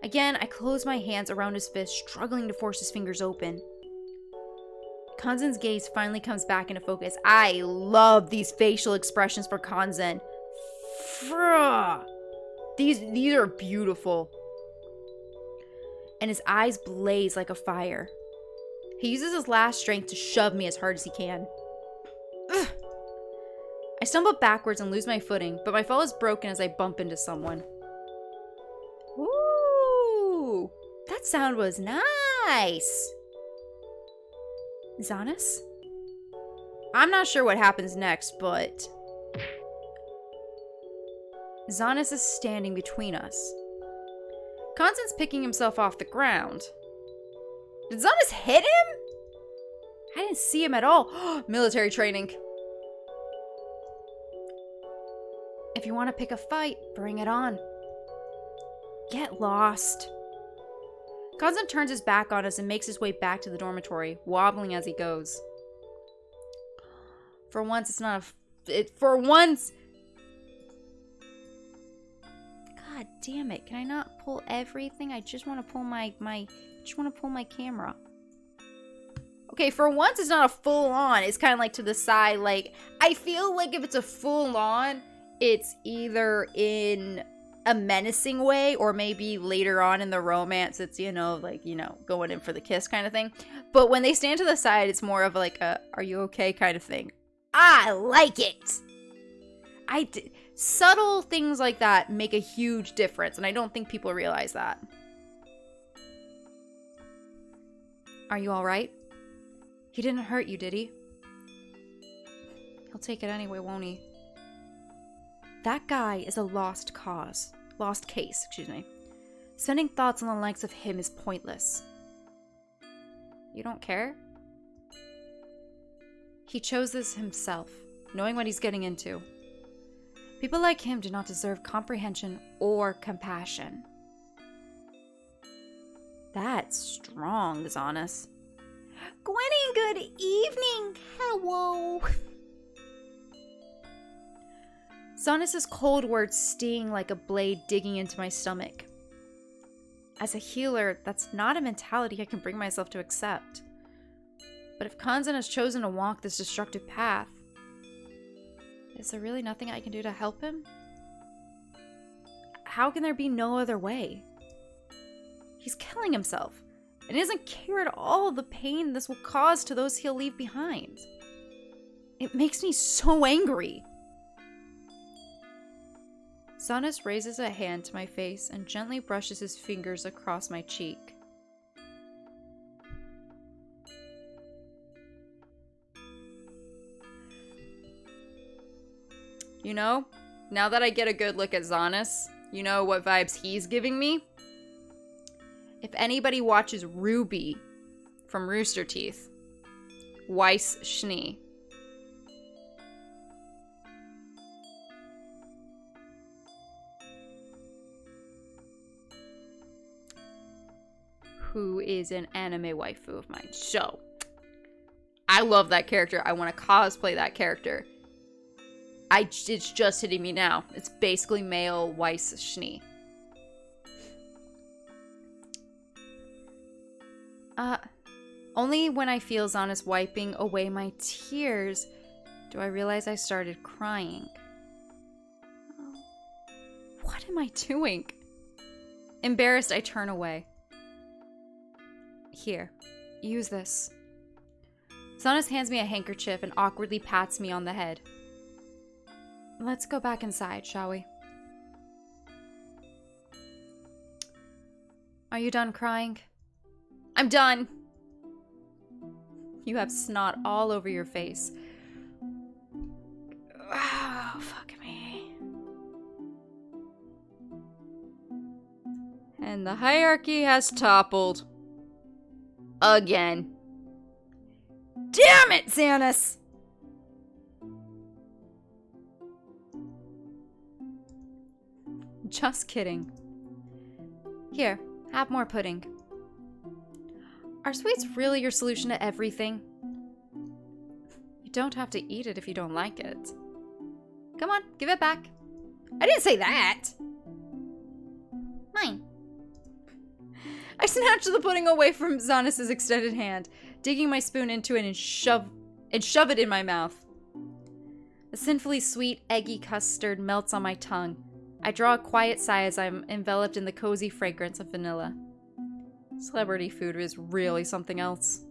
A: Again, I close my hands around his fist, struggling to force his fingers open. Kanzen's gaze finally comes back into focus. I love these facial expressions for Kanzen. These are beautiful. and his eyes blaze like a fire. He uses his last strength to shove me as hard as he can. Ugh. I stumble backwards and lose my footing, but my fall is broken as I bump into someone. Ooh, that sound was nice. Xanas? I'm not sure what happens next, but Xanas is standing between us. Constan's picking himself off the ground. Did Xanas hit him? I didn't see him at all. Military training. If you want to pick a fight, bring it on. Get lost. Constant turns his back on us and makes his way back to the dormitory, wobbling as he goes. For once, it's not for once. God damn it! Can I not pull everything? I just want to pull my camera. Okay, for once, it's not a full on. It's kind of like to the side. Like, I feel like if it's a full on, it's either in a menacing way or maybe later on in the romance it's, going in for the kiss kind of thing. But when they stand to the side, it's more of like a are you okay kind of thing. I like it. Subtle things like that make a huge difference, and I don't think people realize that. Are you all right? He didn't hurt you, did he? He'll take it anyway, won't he? That guy is a lost case. Spending thoughts on the likes of him is pointless. You don't care? He chose this himself, knowing what he's getting into. People like him do not deserve comprehension or compassion. That's strong, Xanas. Gwenny, good evening. Hello. Xanas' cold words sting like a blade digging into my stomach. As a healer, that's not a mentality I can bring myself to accept. But if Kanzan has chosen to walk this destructive path, is there really nothing I can do to help him? How can there be no other way? He's killing himself, and he doesn't care at all the pain this will cause to those he'll leave behind. It makes me so angry. Xanas raises a hand to my face and gently brushes his fingers across my cheek. You know, now that I get a good look at Xanas, you know what vibes he's giving me? If anybody watches Ruby from Rooster Teeth, Weiss Schnee. Who is an anime waifu of mine. So, I love that character. I want to cosplay that character. It's just hitting me now. It's basically male Weiss Schnee. Only when I feel Xanas wiping away my tears do I realize I started crying. What am I doing? Embarrassed, I turn away. Here, use this. Xanas hands me a handkerchief and awkwardly pats me on the head. Let's go back inside, shall we? Are you done crying? I'm done! You have snot all over your face. Oh, fuck me. And the hierarchy has toppled. Again. Damn it, Xanas! Just kidding. Here, have more pudding. Are sweets really your solution to everything? You don't have to eat it if you don't like it. Come on, give it back. I didn't say that. Mine. I snatch the pudding away from Xanas' extended hand, digging my spoon into it and shove it in my mouth. The sinfully sweet, eggy custard melts on my tongue. I draw a quiet sigh as I'm enveloped in the cozy fragrance of vanilla. Celebrity food is really something else.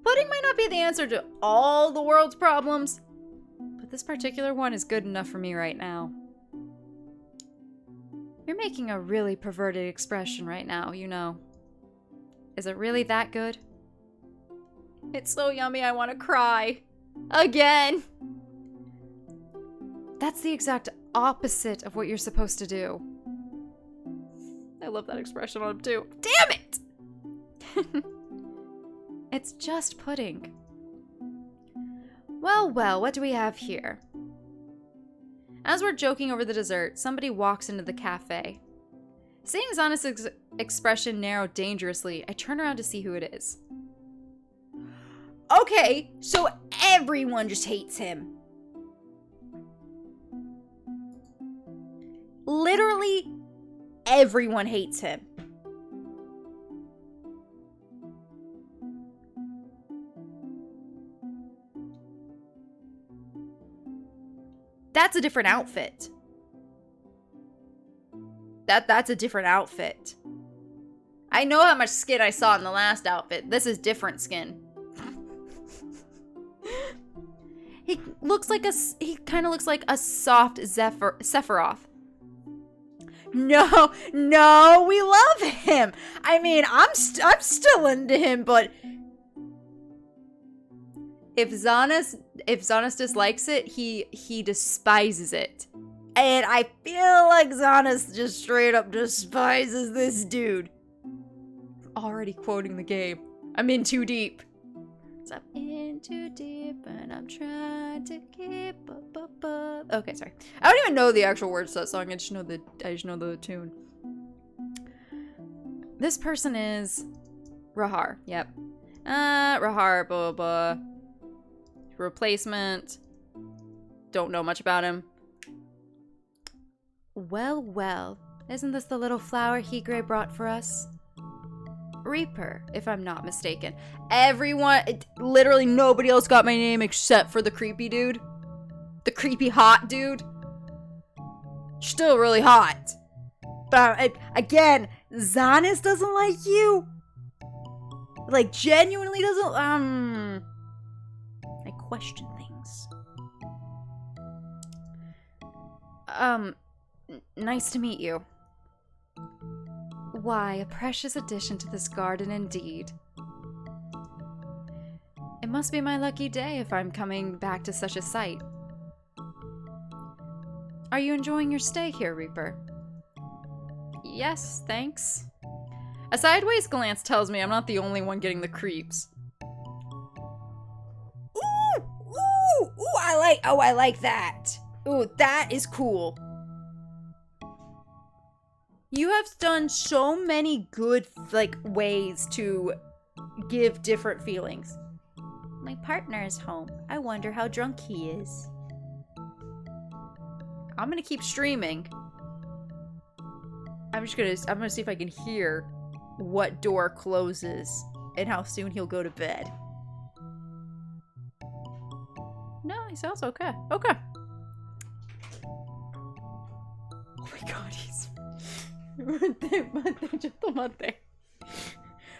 A: Pudding might not be the answer to all the world's problems, but this particular one is good enough for me right now. You're making a really perverted expression right now, you know. Is it really that good? It's so yummy, I want to cry. Again! That's the exact opposite of what you're supposed to do. I love that expression on him too. Damn it! It's just pudding. Well, well, what do we have here? As we're joking over the dessert, somebody walks into the cafe. Seeing Xana's expression narrow dangerously, I turn around to see who it is.
C: Okay, so everyone just hates him. Literally everyone hates him. That's a different outfit. That's a different outfit. I know how much skin I saw in the last outfit. This is different skin. He kind of looks like a soft Sephiroth. No, we love him. I mean, I'm still into him, but if Xanas dislikes it, he despises it. And I feel like Xanas just straight up despises this dude. Already quoting the game. I'm in too deep. So I'm in too deep and I'm trying to keep up. Okay, sorry. I don't even know the actual words to that song. I just know the tune. This person is Rahar. Yep. Rahar, blah, blah, blah. Replacement. Don't know much about him. Well, well. Isn't this the little flower Higre brought for us? Reaper, if I'm not mistaken. Literally nobody else got my name except for the creepy dude. The creepy hot dude. Still really hot. But again, Xanas doesn't like you. Like, genuinely doesn't, I question things. Nice to meet you. Why, a precious addition to this garden indeed. It must be my lucky day if I'm coming back to such a sight. Are you enjoying your stay here, Reaper? Yes, thanks. A sideways glance tells me I'm not the only one getting the creeps. Ooh, I like that. Ooh, that is cool. You have done so many good, ways to give different feelings. My partner is home. I wonder how drunk he is. I'm gonna keep streaming. I'm gonna see if I can hear what door closes and how soon he'll go to bed. No, he sounds okay. Okay. Oh my god, he's... Mate.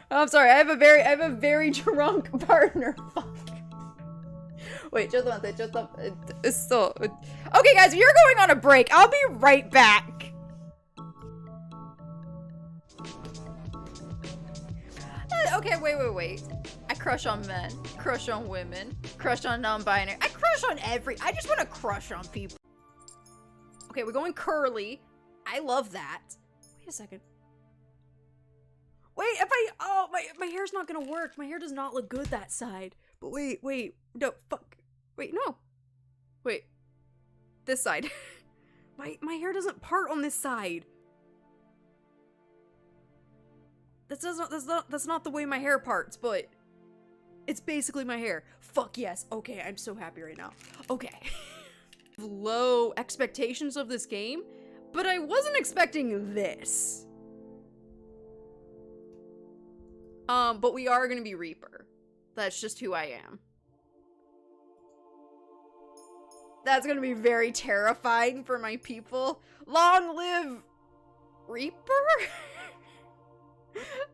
C: Oh, I'm sorry, I have a very drunk partner. Fuck. Wait, just so... Okay, guys, you're going on a break. I'll be right back. Okay, wait. I crush on men, crush on women, crush on non-binary. I just want to crush on people. Okay, we're going curly. I love that. Wait a second. Wait, my hair's not gonna work. My hair does not look good that side. But wait, no, fuck. Wait, no. Wait. This side. my hair doesn't part on this side. That's not the way my hair parts, but it's basically my hair. Fuck yes. Okay, I'm so happy right now. Okay. Low expectations of this game, but I wasn't expecting this. But we are gonna be Reaper. That's just who I am. That's gonna be very terrifying for my people. Long live Reaper?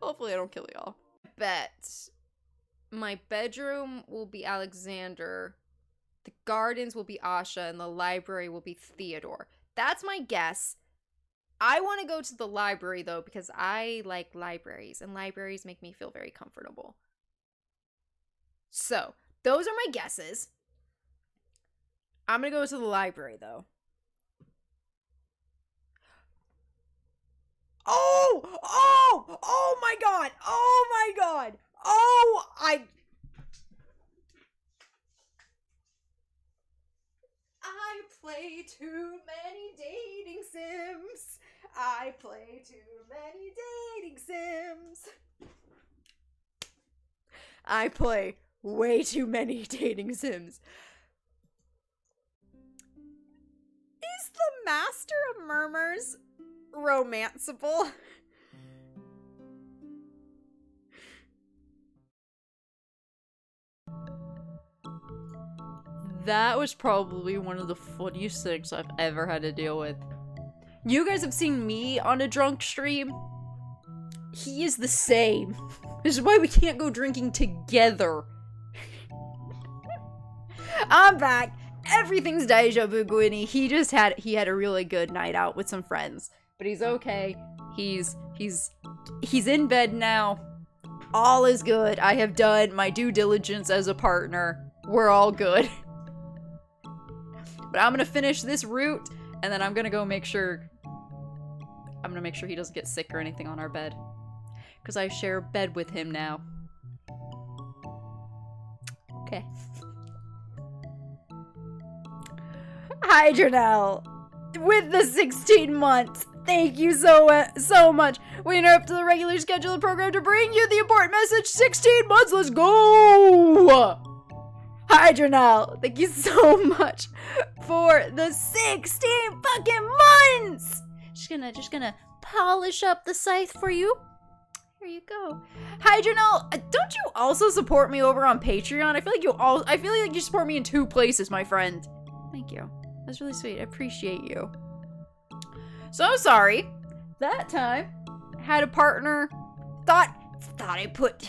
C: Hopefully I don't kill y'all. Bet my bedroom will be Alexander, the gardens will be Asha, and the library will be Theodore. That's my guess. I want to go to the library, though, because I like libraries, and libraries make me feel very comfortable. So, those are my guesses. I'm going to go to the library, though. Oh my god! Oh my god! I play too many dating sims. I play too many dating sims. I play way too many dating sims. Is the Master of Murmurs romanceable? That was probably one of the funniest things I've ever had to deal with. You guys have seen me on a drunk stream. He is the same. This is why we can't go drinking together. I'm back. Everything's deja vu, Gwynny. He had a really good night out with some friends. But he's okay. He's in bed now. All is good. I have done my due diligence as a partner. We're all good. But I'm gonna finish this route, and then I'm gonna go make sure he doesn't get sick or anything on our bed. Because I share a bed with him now. Okay. Hi, Janelle. With the 16 months. Thank you so much. We interrupt the regular scheduled program to bring you the important message. 16 months, let's go! Hi, Janelle. Thank you so much for the 16 fucking months! Just gonna polish up the scythe for you. Here you go. Hi, Janelle. Don't you also support me over on Patreon? I feel like you support me in 2 places, my friend. Thank you. That's really sweet. I appreciate you. So sorry. That time, had a partner. Thought I put.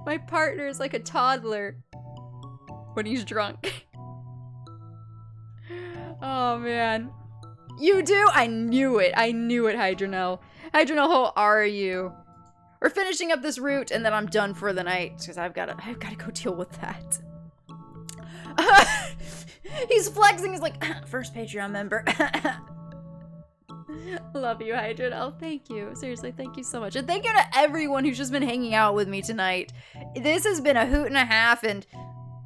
C: My partner is like a toddler when he's drunk. Oh man. You do? I knew it. Hydronel. Hydronel, how are you? We're finishing up this route and then I'm done for the night because I've gotta go deal with that. He's flexing. He's like, first Patreon member. Love you, Hydronel. Thank you. Seriously, thank you so much. And thank you to everyone who's just been hanging out with me tonight. This has been a hoot and a half and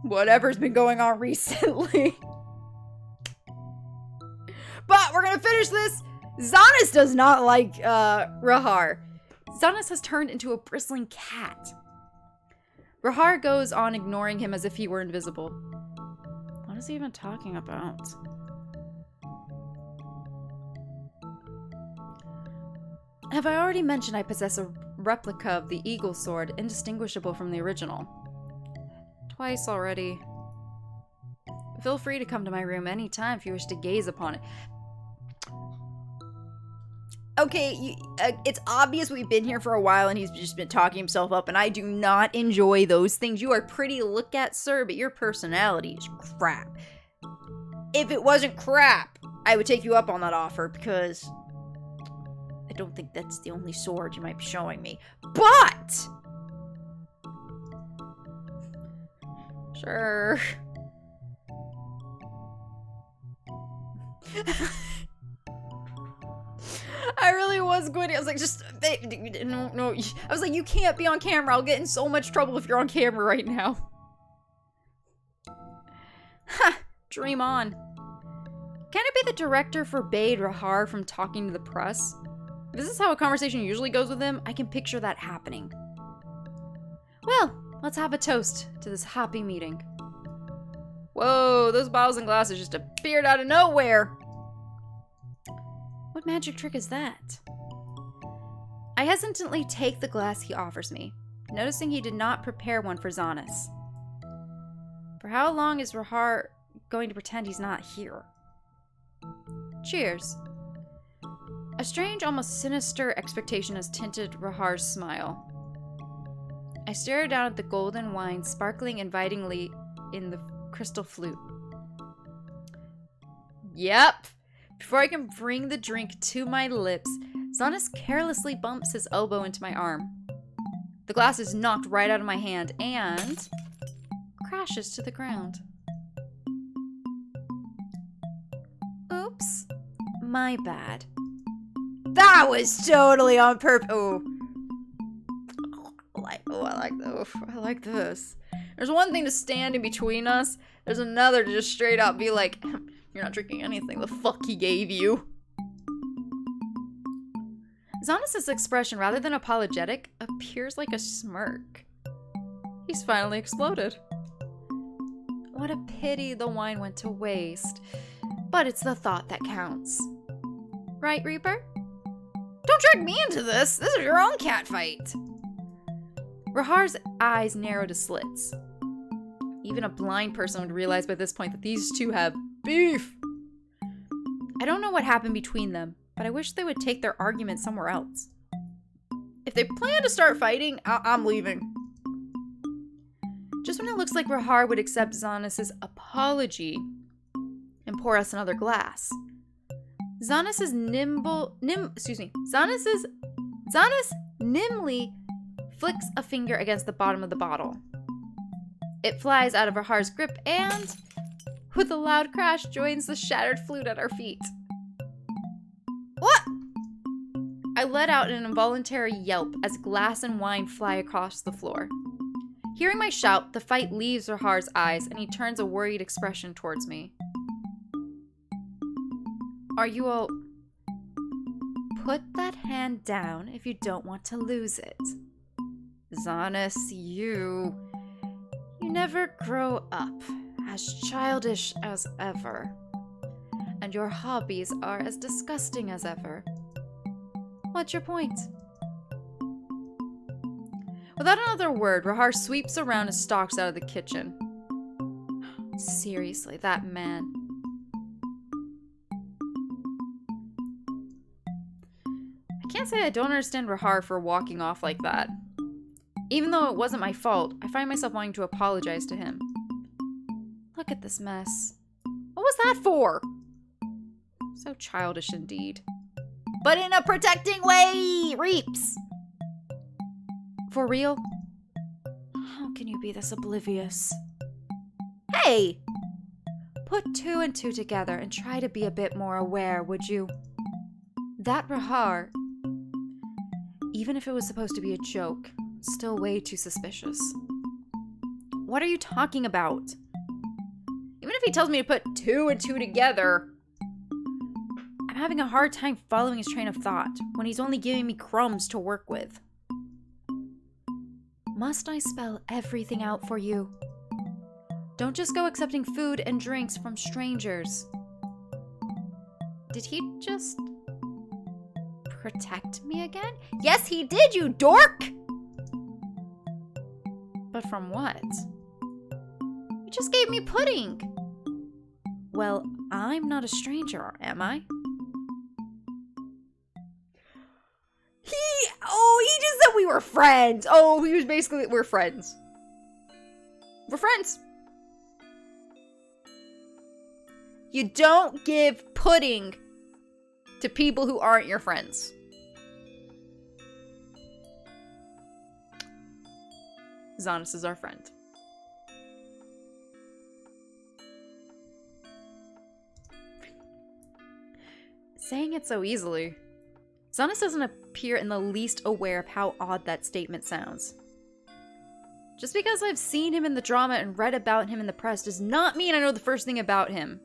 C: whatever's been going on recently. But we're gonna finish this. Zanis does not like Rahar. Zanis has turned into a bristling cat. Rahar goes on ignoring him as if he were invisible. What is he even talking about? Have I already mentioned I possess a replica of the Eagle Sword, indistinguishable from the original? Twice already. Feel free to come to my room anytime if you wish to gaze upon it. Okay, it's obvious we've been here for a while and he's just been talking himself up, and I do not enjoy those things. You are pretty to look at, sir, but your personality is crap. If it wasn't crap, I would take you up on that offer, because I don't think that's the only sword you might be showing me. But! Sure. I really was going to. I was like, no. I was like, you can't be on camera. I'll get in so much trouble if you're on camera right now. Ha! Dream on. Can it be the director forbade Rahar from talking to the press? If this is how a conversation usually goes with him, I can picture that happening. Well, let's have a toast to this happy meeting. Whoa, those bottles and glasses just appeared out of nowhere. What magic trick is that? I hesitantly take the glass he offers me, noticing he did not prepare one for Zanis. For how long is Rahar going to pretend he's not here? Cheers. A strange, almost sinister expectation has tinted Rahar's smile. I stare down at the golden wine sparkling invitingly in the crystal flute. Yep. Before I can bring the drink to my lips, Zanus carelessly bumps his elbow into my arm. The glass is knocked right out of my hand and crashes to the ground. Oops. My bad.
A: That was totally on purpose. Oh. I like this. There's one thing to stand in between us. There's another to just straight up be like, you're not drinking anything the fuck he gave you.
C: Zanus' expression, rather than apologetic, appears like a smirk. He's finally exploded. What a pity the wine went to waste. But it's the thought that counts. Right, Reaper?
A: Don't drag me into this. This is your own cat fight.
C: Rahar's eyes narrow to slits. Even a blind person would realize by this point that these two have beef. I don't know what happened between them, but I wish they would take their argument somewhere else.
A: If they plan to start fighting, I'm leaving.
C: Just when it looks like Rahar would accept Zanus' apology and pour us another glass, Zanus nimbly flicks a finger against the bottom of the bottle. It flies out of Rahar's grip and, with a loud crash, joins the shattered flute at our feet.
A: What?
C: I let out an involuntary yelp as glass and wine fly across the floor. Hearing my shout, the fight leaves Rahar's eyes and he turns a worried expression towards me. Are you all... Put that hand down if you don't want to lose it. Zanus, you never grow up, as childish as ever. And your hobbies are as disgusting as ever. What's your point? Without another word, Rahar sweeps around and stalks out of the kitchen. Seriously, that man. I can't say I don't understand Rahar for walking off like that. Even though it wasn't my fault, I find myself wanting to apologize to him. Look at this mess.
A: What was that for?
C: So childish indeed.
A: But in a protecting way, Reaps.
C: For real? How can you be this oblivious?
A: Hey!
C: Put 2 and 2 together and try to be a bit more aware, would you? That Rahar, even if it was supposed to be a joke, still way too suspicious. What are you talking about?
A: Even if he tells me to put 2 and 2 together,
C: I'm having a hard time following his train of thought when he's only giving me crumbs to work with. Must I spell everything out for you? Don't just go accepting food and drinks from strangers. Did he just protect me again?
A: Yes, he did, you dork!
C: But from what?
A: He just gave me pudding.
C: Well, I'm not a stranger, am I?
A: He just said we were friends. Oh, he was basically, we're friends. We're friends. You don't give pudding to people who aren't your friends.
C: Zanus is our friend. Saying it so easily. Zanus doesn't appear in the least aware of how odd that statement sounds. Just because I've seen him in the drama and read about him in the press does not mean I know the first thing about him.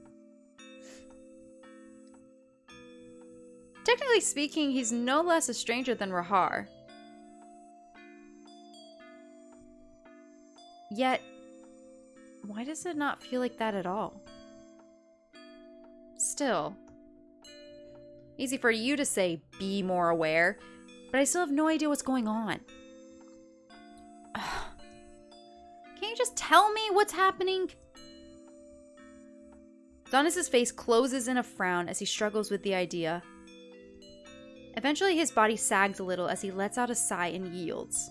C: Technically speaking, he's no less a stranger than Rahar. Yet, why does it not feel like that at all? Still, easy for you to say, be more aware, but I still have no idea what's going on. Can't you just tell me what's happening? Zanus' face closes in a frown as he struggles with the idea. Eventually, his body sags a little as he lets out a sigh and yields.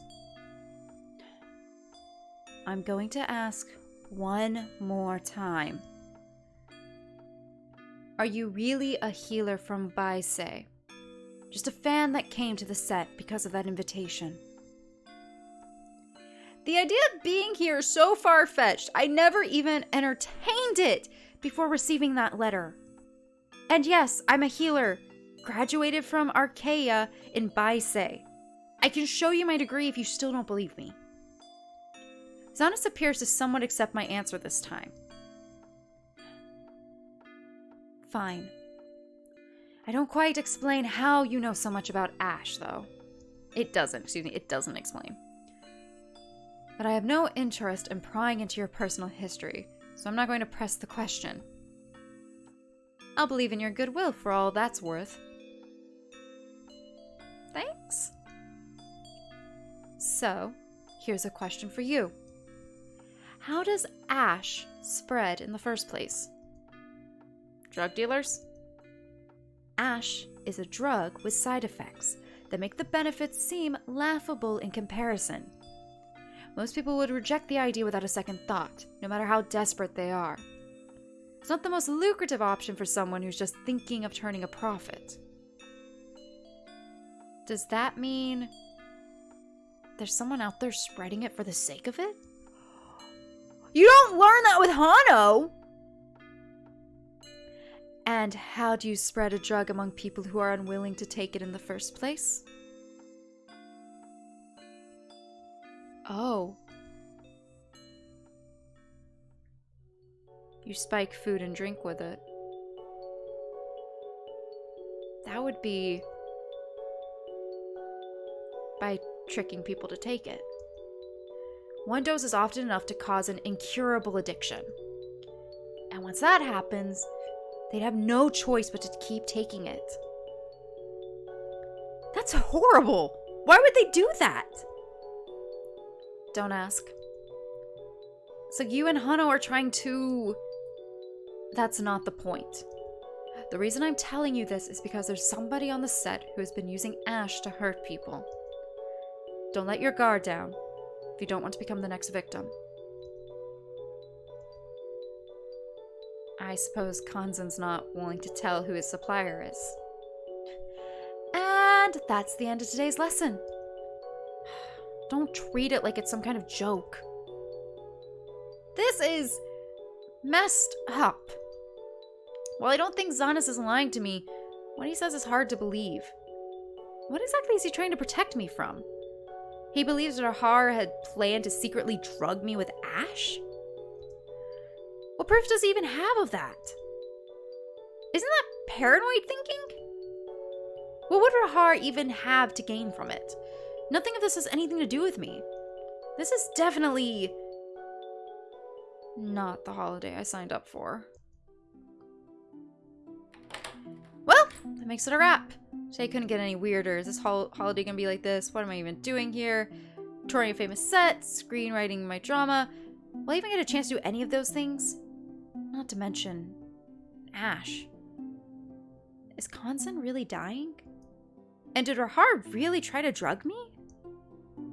C: I'm going to ask one more time. Are you really a healer from Baise? Just a fan that came to the set because of that invitation? The idea of being here is so far-fetched, I never even entertained it before receiving that letter. And yes, I'm a healer, graduated from Archaea in Baise. I can show you my degree if you still don't believe me. Zanus appears to somewhat accept my answer this time. Fine. I don't quite explain how you know so much about Ash, though. It doesn't explain. But I have no interest in prying into your personal history, so I'm not going to press the question. I'll believe in your goodwill for all that's worth. Thanks. So, here's a question for you. How does Ash spread in the first place? Drug dealers? Ash is a drug with side effects that make the benefits seem laughable in comparison. Most people would reject the idea without a second thought, no matter how desperate they are. It's not the most lucrative option for someone who's just thinking of turning a profit. Does that mean there's someone out there spreading it for the sake of it?
A: You don't learn that with Hano!
C: And how do you spread a drug among people who are unwilling to take it in the first place? Oh. You spike food and drink with it. That would be by tricking people to take it. One dose is often enough to cause an incurable addiction. And once that happens, they'd have no choice but to keep taking it.
A: That's horrible! Why would they do that?
C: Don't ask. So you and Hano are trying to... That's not the point. The reason I'm telling you this is because there's somebody on the set who has been using Ash to hurt people. Don't let your guard down if you don't want to become the next victim. I suppose Kanzen's not willing to tell who his supplier is. And that's the end of today's lesson. Don't treat it like it's some kind of joke. This is messed up. While I don't think Zanus is lying to me, what he says is hard to believe. What exactly is he trying to protect me from? He believes that Rahar had planned to secretly drug me with Ash? What proof does he even have of that? Isn't that paranoid thinking? What would Rahar even have to gain from it? Nothing of this has anything to do with me. This is definitely not the holiday I signed up for. Well, that makes it a wrap. Today couldn't get any weirder. Is this holiday gonna be like this? What am I even doing here? Touring a famous set, screenwriting my drama. Will I even get a chance to do any of those things? Not to mention Ash. Is Kanzen really dying? And did Rahar really try to drug me?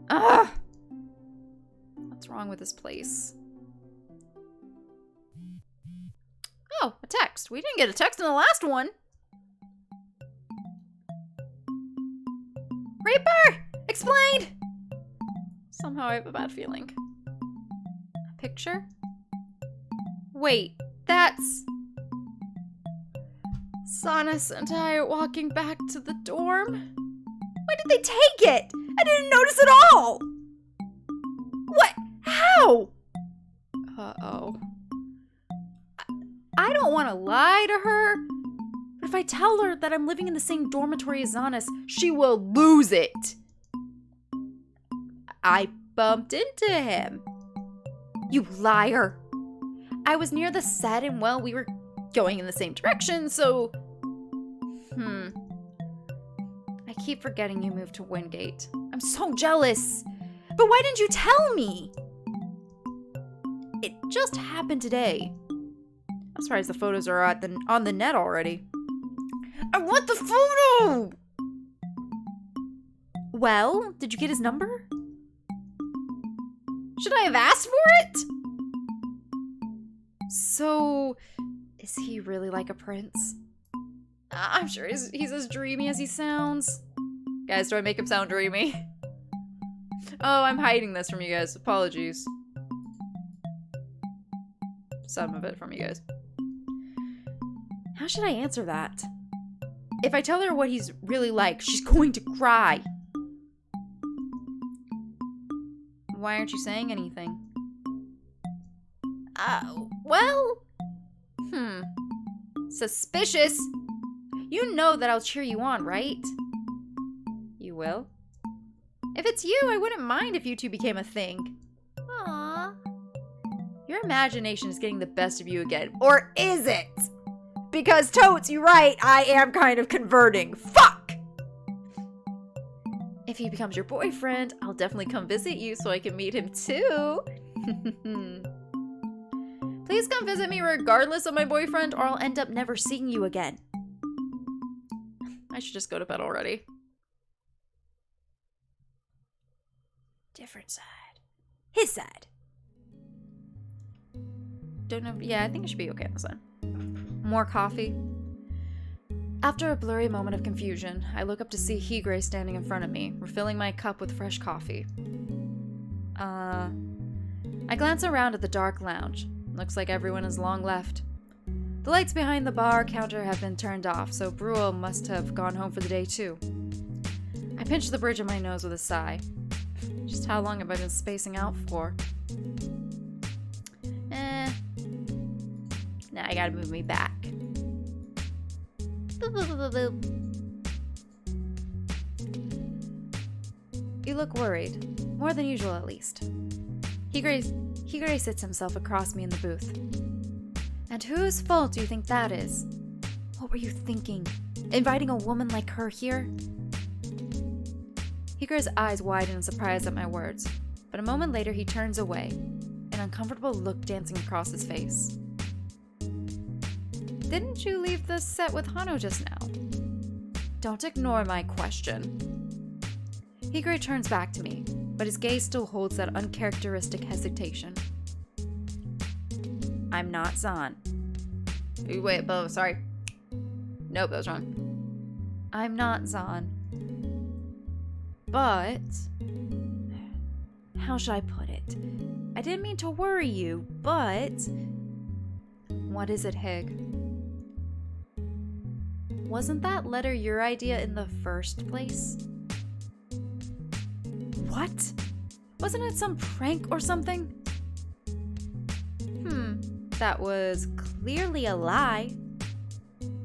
C: Ugh! What's wrong with this place? Oh, a text. We didn't get a text in the last one. Reaper! Explained! Somehow I have a bad feeling. A picture? Wait, that's... Zanus and I are walking back to the dorm.
A: Why did they take it? I didn't notice at all! What? How?
C: Uh-oh. I don't want to lie to her, but if I tell her that I'm living in the same dormitory as Zanus, she will lose it. I bumped into him. You liar. I was near the set and, well, we were going in the same direction, so... I keep forgetting you moved to Wingate. I'm so jealous.
A: But why didn't you tell me?
C: It just happened today. I'm surprised the photos are on the net already.
A: I want the photo!
C: Well, did you get his number? Should I have asked for it? So, is he really like a prince? I'm sure he's as dreamy as he sounds. Guys, do I make him sound dreamy? Oh, I'm hiding this from you guys. Apologies. Some of it from you guys. How should I answer that? If I tell her what he's really like, she's going to cry. Why aren't you saying anything? Well... Suspicious. You know that I'll cheer you on, right? You will? If it's you, I wouldn't mind if you two became a thing. Aww. Your imagination is getting the best of you again. Or is it? Because, Totes, you're right, I am kind of converting. Fuck! If he becomes your boyfriend, I'll definitely come visit you so I can meet him too. Please come visit me regardless of my boyfriend, or I'll end up never seeing you again. I should just go to bed already. Different side. His side. Don't know. Yeah, I think it should be okay on this side. More coffee. After a blurry moment of confusion, I look up to see Higure standing in front of me, refilling my cup with fresh coffee. I glance around at the dark lounge. Looks like everyone is long left. The lights behind the bar counter have been turned off, so Bruel must have gone home for the day too. I pinch the bridge of my nose with a sigh. Just how long have I been spacing out for? Now I gotta move me back. Boop, boop, boop, boop, boop. You look worried. More than usual, at least. Higure sits himself across me in the booth. And whose fault do you think that is? What were you thinking? Inviting a woman like her here? Higure's eyes widen in surprise at my words, but a moment later he turns away, an uncomfortable look dancing across his face. Didn't you leave the set with Hano just now? Don't ignore my question. Higure turns back to me, but his gaze still holds that uncharacteristic hesitation. I'm not Zan. Wait, sorry. Nope, that was wrong. I'm not Zan. But... how should I put it? I didn't mean to worry you, but... What is it, Hig? Wasn't that letter your idea in the first place? What? Wasn't it some prank or something? That was clearly a lie.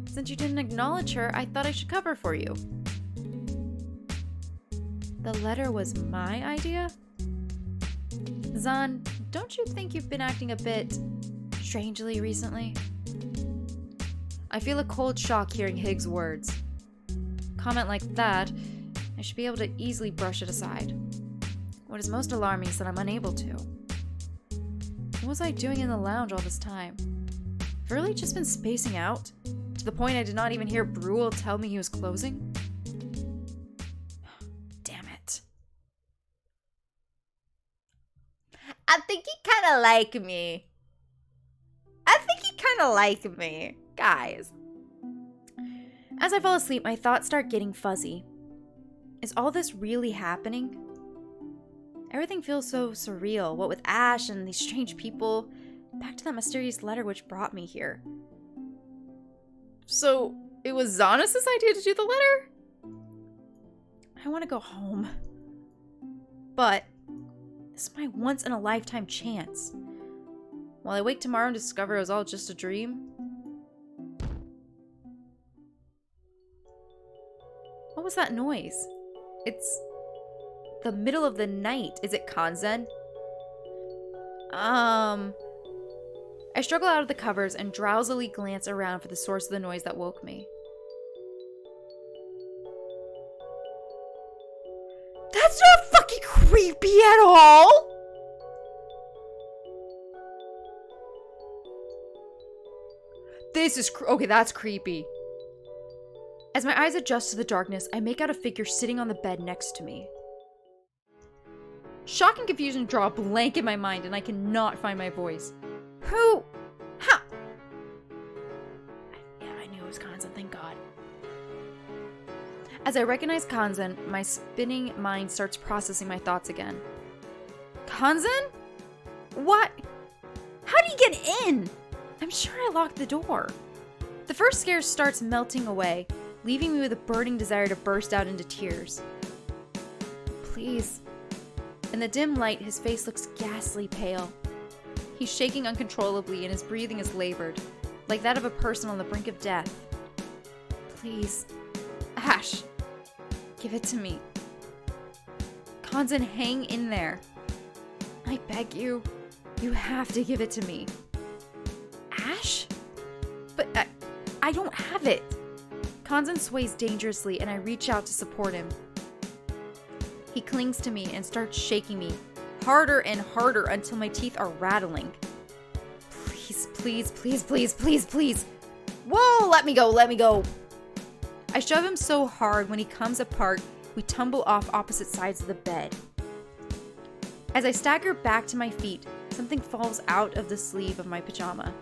C: Since you didn't acknowledge her, I thought I should cover for you. The letter was my idea? Zan, don't you think you've been acting a bit strangely recently? I feel a cold shock hearing Hig's words. Comment like that, I should be able to easily brush it aside. What is most alarming is that I'm unable to. What was I doing in the lounge all this time? I've really just been spacing out? To the point I did not even hear Bruel tell me he was closing? Damn it. I think he kind of like me. Guys. As I fall asleep, my thoughts start getting fuzzy. Is all this really happening? Everything feels so surreal, what with Ash and these strange people. Back to that mysterious letter which brought me here. So, it was Zanus' idea to do the letter? I want to go home. But, this is my once-in-a-lifetime chance. Will I wake tomorrow and discover it was all just a dream? What was that noise? It's the middle of the night. Is it Kanzen? I struggle out of the covers and drowsily glance around for the source of the noise that woke me. That's not fucking creepy at all! This is okay, that's creepy. As my eyes adjust to the darkness, I make out a figure sitting on the bed next to me. Shock and confusion draw a blank in my mind, and I cannot find my voice. Who? How? Yeah, I knew it was Kanzan, thank God. As I recognize Kanzan, my spinning mind starts processing my thoughts again. Kanzan? What? How did he get in? I'm sure I locked the door. The first scare starts melting away, leaving me with a burning desire to burst out into tears. Please. In the dim light, his face looks ghastly pale. He's shaking uncontrollably and his breathing is labored, like that of a person on the brink of death. Please. Ash. Give it to me. Kanzan, hang in there. I beg you. You have to give it to me. Ash? But I don't have it. Kanzan sways dangerously and I reach out to support him. He clings to me and starts shaking me, harder and harder until my teeth are rattling. Please, please, please, please, please, please. Whoa, let me go, let me go. I shove him so hard when he comes apart, we tumble off opposite sides of the bed. As I stagger back to my feet, something falls out of the sleeve of my pajama.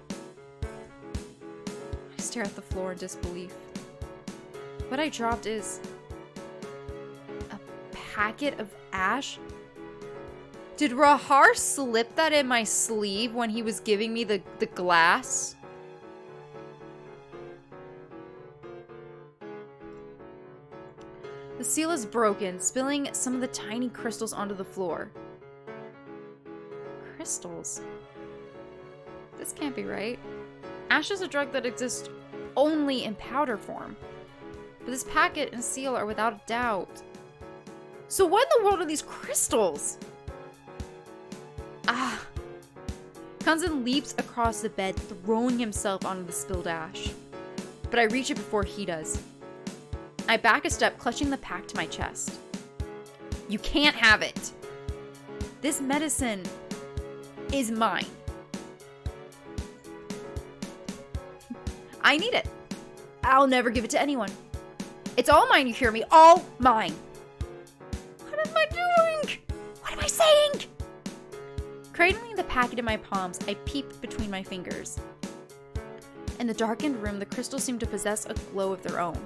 C: I stare at the floor in disbelief. What I dropped is a packet of ash? Did Rahar slip that in my sleeve when he was giving me the glass? The seal is broken, spilling some of the tiny crystals onto the floor. Crystals? This can't be right. Ash is a drug that exists only in powder form. But this packet and seal are without a doubt. So what in the world are these crystals? Ah. Kanzan leaps across the bed, throwing himself onto the spilled ash. But I reach it before he does. I back a step, clutching the pack to my chest. You can't have it. This medicine is mine. I need it. I'll never give it to anyone. It's all mine, you hear me? All mine. What am I doing? What am I saying? Cradling the packet in my palms, I peep between my fingers. In the darkened room, the crystals seem to possess a glow of their own.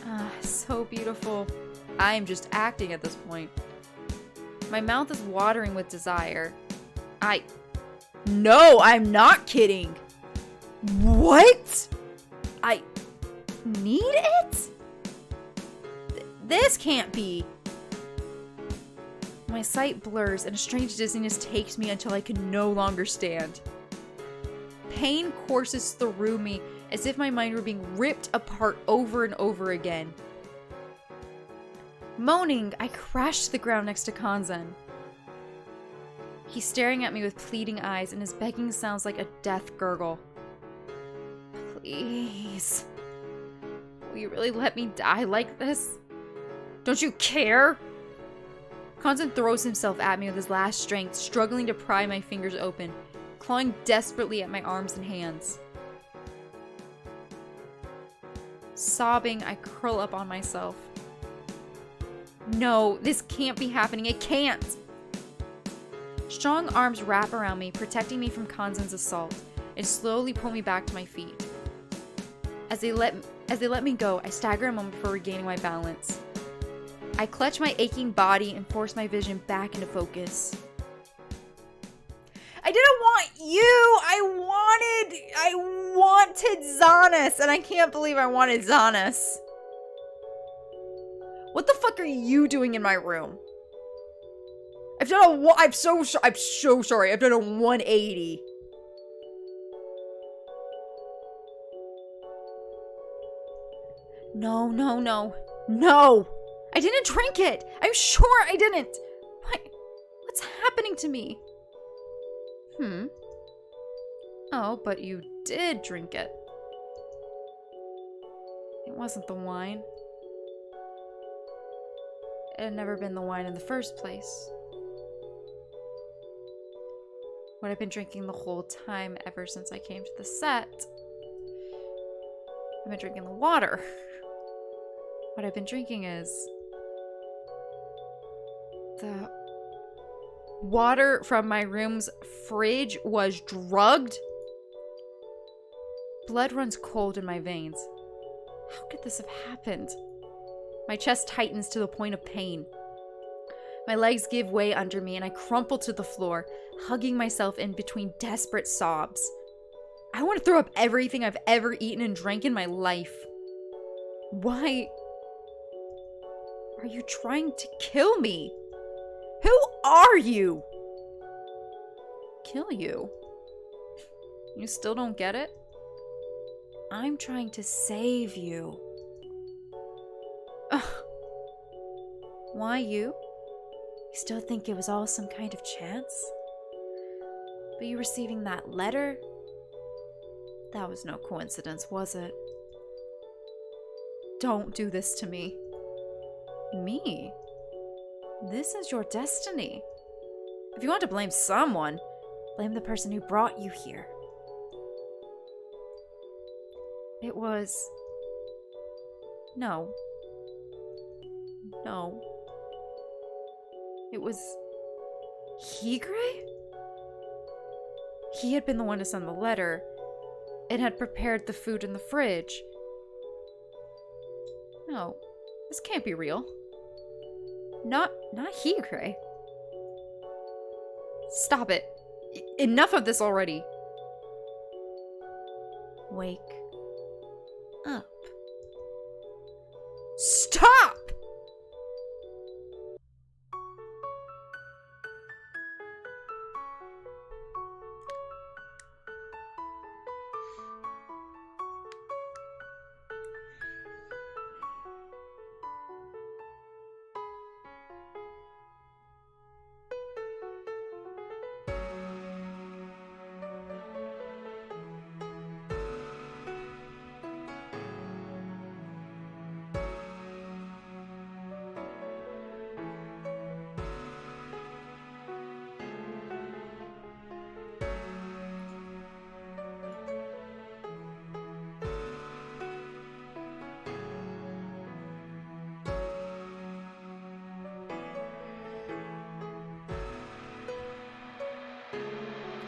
C: Ah, so beautiful. I am just acting at this point. My mouth is watering with desire. No, I'm not kidding. What? I need it? This can't be. My sight blurs and a strange dizziness takes me until I can no longer stand. Pain courses through me as if my mind were being ripped apart over and over again. Moaning, I crash to the ground next to Kanzan. He's staring at me with pleading eyes and his begging sounds like a death gurgle. Please. Will you really let me die like this? Don't you care? Kanzan throws himself at me with his last strength, struggling to pry my fingers open, clawing desperately at my arms and hands. Sobbing, I curl up on myself. No, this can't be happening. It can't! Strong arms wrap around me, protecting me from Kanzan's assault, and slowly pull me back to my feet. As they let me go, I stagger a moment before regaining my balance. I clutch my aching body and force my vision back into focus. I didn't want you! I wanted Zanis, and I can't believe I wanted Zanis. What the fuck are you doing in my room? I'm so sorry. I've done a 180. No. I didn't drink it. I'm sure I didn't. What's happening to me? Oh, but you did drink it. It wasn't the wine. It had never been the wine in the first place. What I've been drinking the whole time ever since I came to the set. I've been drinking the water. What I've been drinking is the water from my room's fridge was drugged. Blood runs cold in my veins. How could this have happened? My chest tightens to the point of pain. My legs give way under me and I crumple to the floor, hugging myself in between desperate sobs. I want to throw up everything I've ever eaten and drank in my life. Why are you trying to kill me? Who are you? Kill you? You still don't get it? I'm trying to save you. Ugh. Why you? You still think it was all some kind of chance? But you receiving that letter? That was no coincidence, was it? Don't do this to me. Me? This is your destiny. If you want to blame someone, blame the person who brought you here. It was... No. It was... Higre? He had been the one to send the letter and had prepared the food in the fridge. No, this can't be real. Not Higre. Stop it. Enough of this already. Wake up. Stop!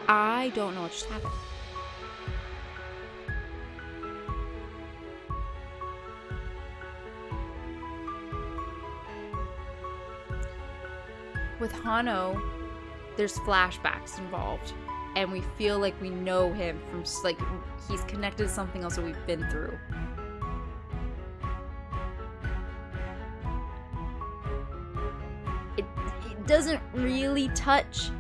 C: I don't know what just happened. With Hano, there's flashbacks involved, and we feel like we know him from, like, he's connected to something else that we've been through. It doesn't really touch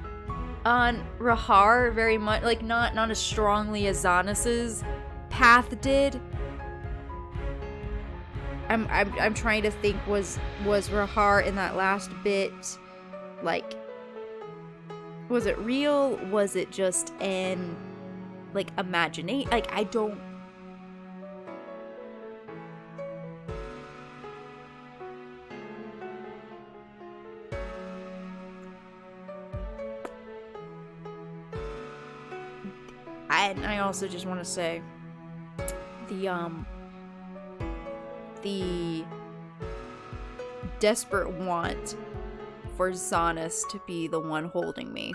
C: on Rahar very much, like not as strongly as Zanus's path did. I'm trying to think, was Rahar in that last bit, like, was it real? Was it just an, like, imagination? Like, I don't... I also just want to say the desperate want for Zanus to be the one holding me.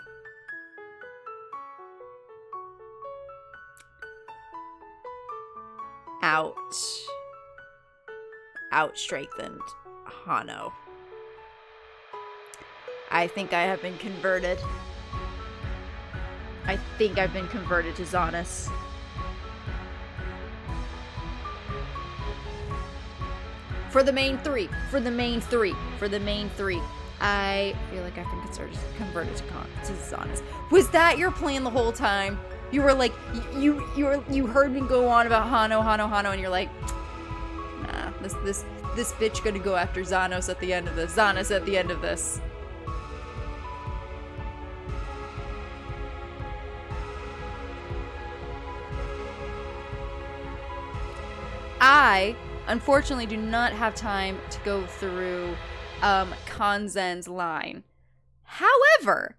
C: Out-strengthened Hano. I think I have been converted. I think I've been converted to Zanus. For the main three. I feel like I've been converted to Zanus. Was that your plan the whole time? You were like, you heard me go on about Hano, and you're like, nah, this bitch gonna go after Zanus at the end of this. I, unfortunately, do not have time to go through Kanzen's line. However,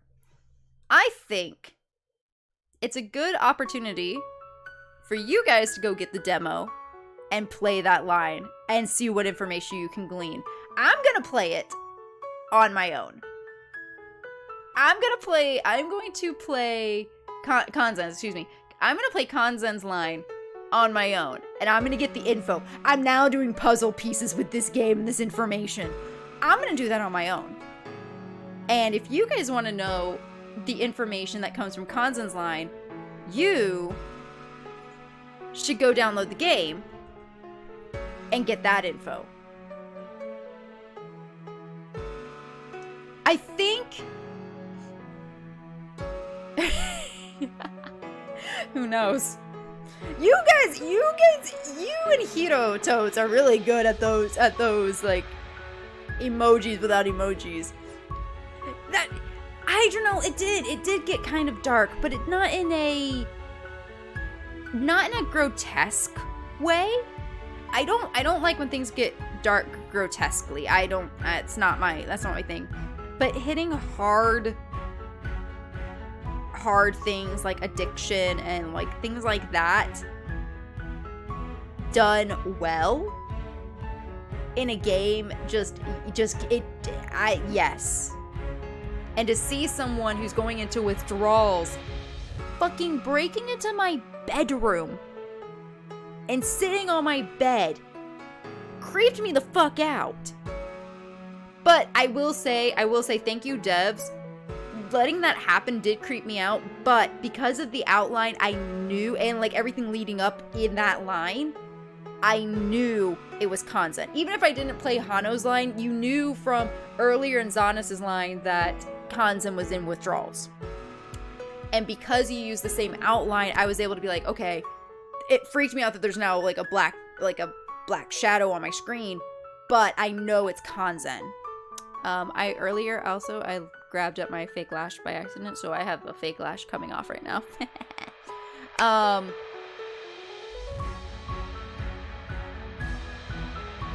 C: I think it's a good opportunity for you guys to go get the demo and play that line and see what information you can glean. I'm gonna play it on my own. I'm going to play Kanzen's, excuse me. I'm going to play Kanzen's line on my own, and I'm going to get the info. I'm now doing puzzle pieces with this game and this information. I'm going to do that on my own. And if you guys want to know the information that comes from Kanzen's line, you should go download the game and get that info. I think... Who knows? You and Hiro Totes are really good at those like emojis without emojis. That I don't know, it did get kind of dark, but not in a grotesque way. I don't like when things get dark grotesquely. That's not my thing. But hitting hard things like addiction and like things like that done well in a game yes. And to see someone who's going into withdrawals fucking breaking into my bedroom and sitting on my bed creeped me the fuck out. But I will say thank you, devs. Letting that happen did creep me out, but because of the outline, I knew, and like everything leading up in that line, I knew it was Kanzen. Even if I didn't play Hano's line, you knew from earlier in Zanus' line that Kanzen was in withdrawals. And because you used the same outline, I was able to be like, okay, it freaked me out that there's now like a black shadow on my screen, but I know it's Kanzen. I grabbed up my fake lash by accident, so I have a fake lash coming off right now.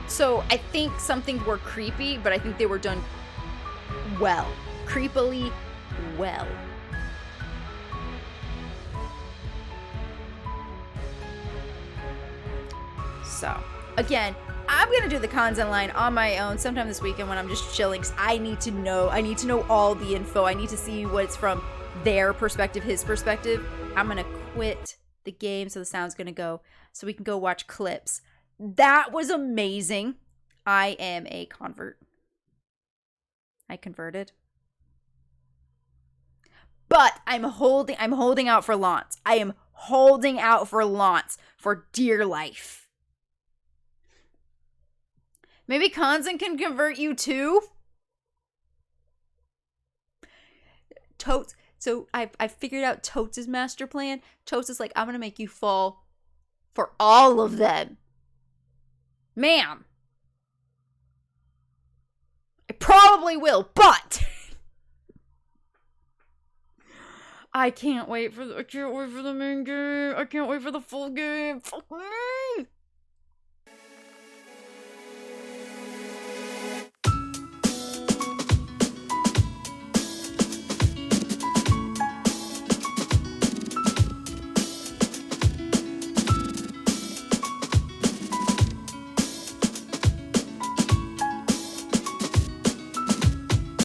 C: So I think some things were creepy, but I think they were done well. Creepily well. So, again, I'm gonna do the Kanzen line on my own sometime this weekend when I'm just chilling, because I need to know all the info. I need to see what's from their perspective, his perspective. I'm gonna quit the game, so the sound's gonna go, so we can go watch clips. That was amazing. I am a convert. I converted. But I'm holding out for Lance. I am holding out for Lance for dear life. Maybe Kanzen can convert you too? Totes. So I figured out Totes' master plan. Totes is like, I'm going to make you fall for all of them. Ma'am. I probably will, but I can't wait for the main game. I can't wait for the full game. Fuck me.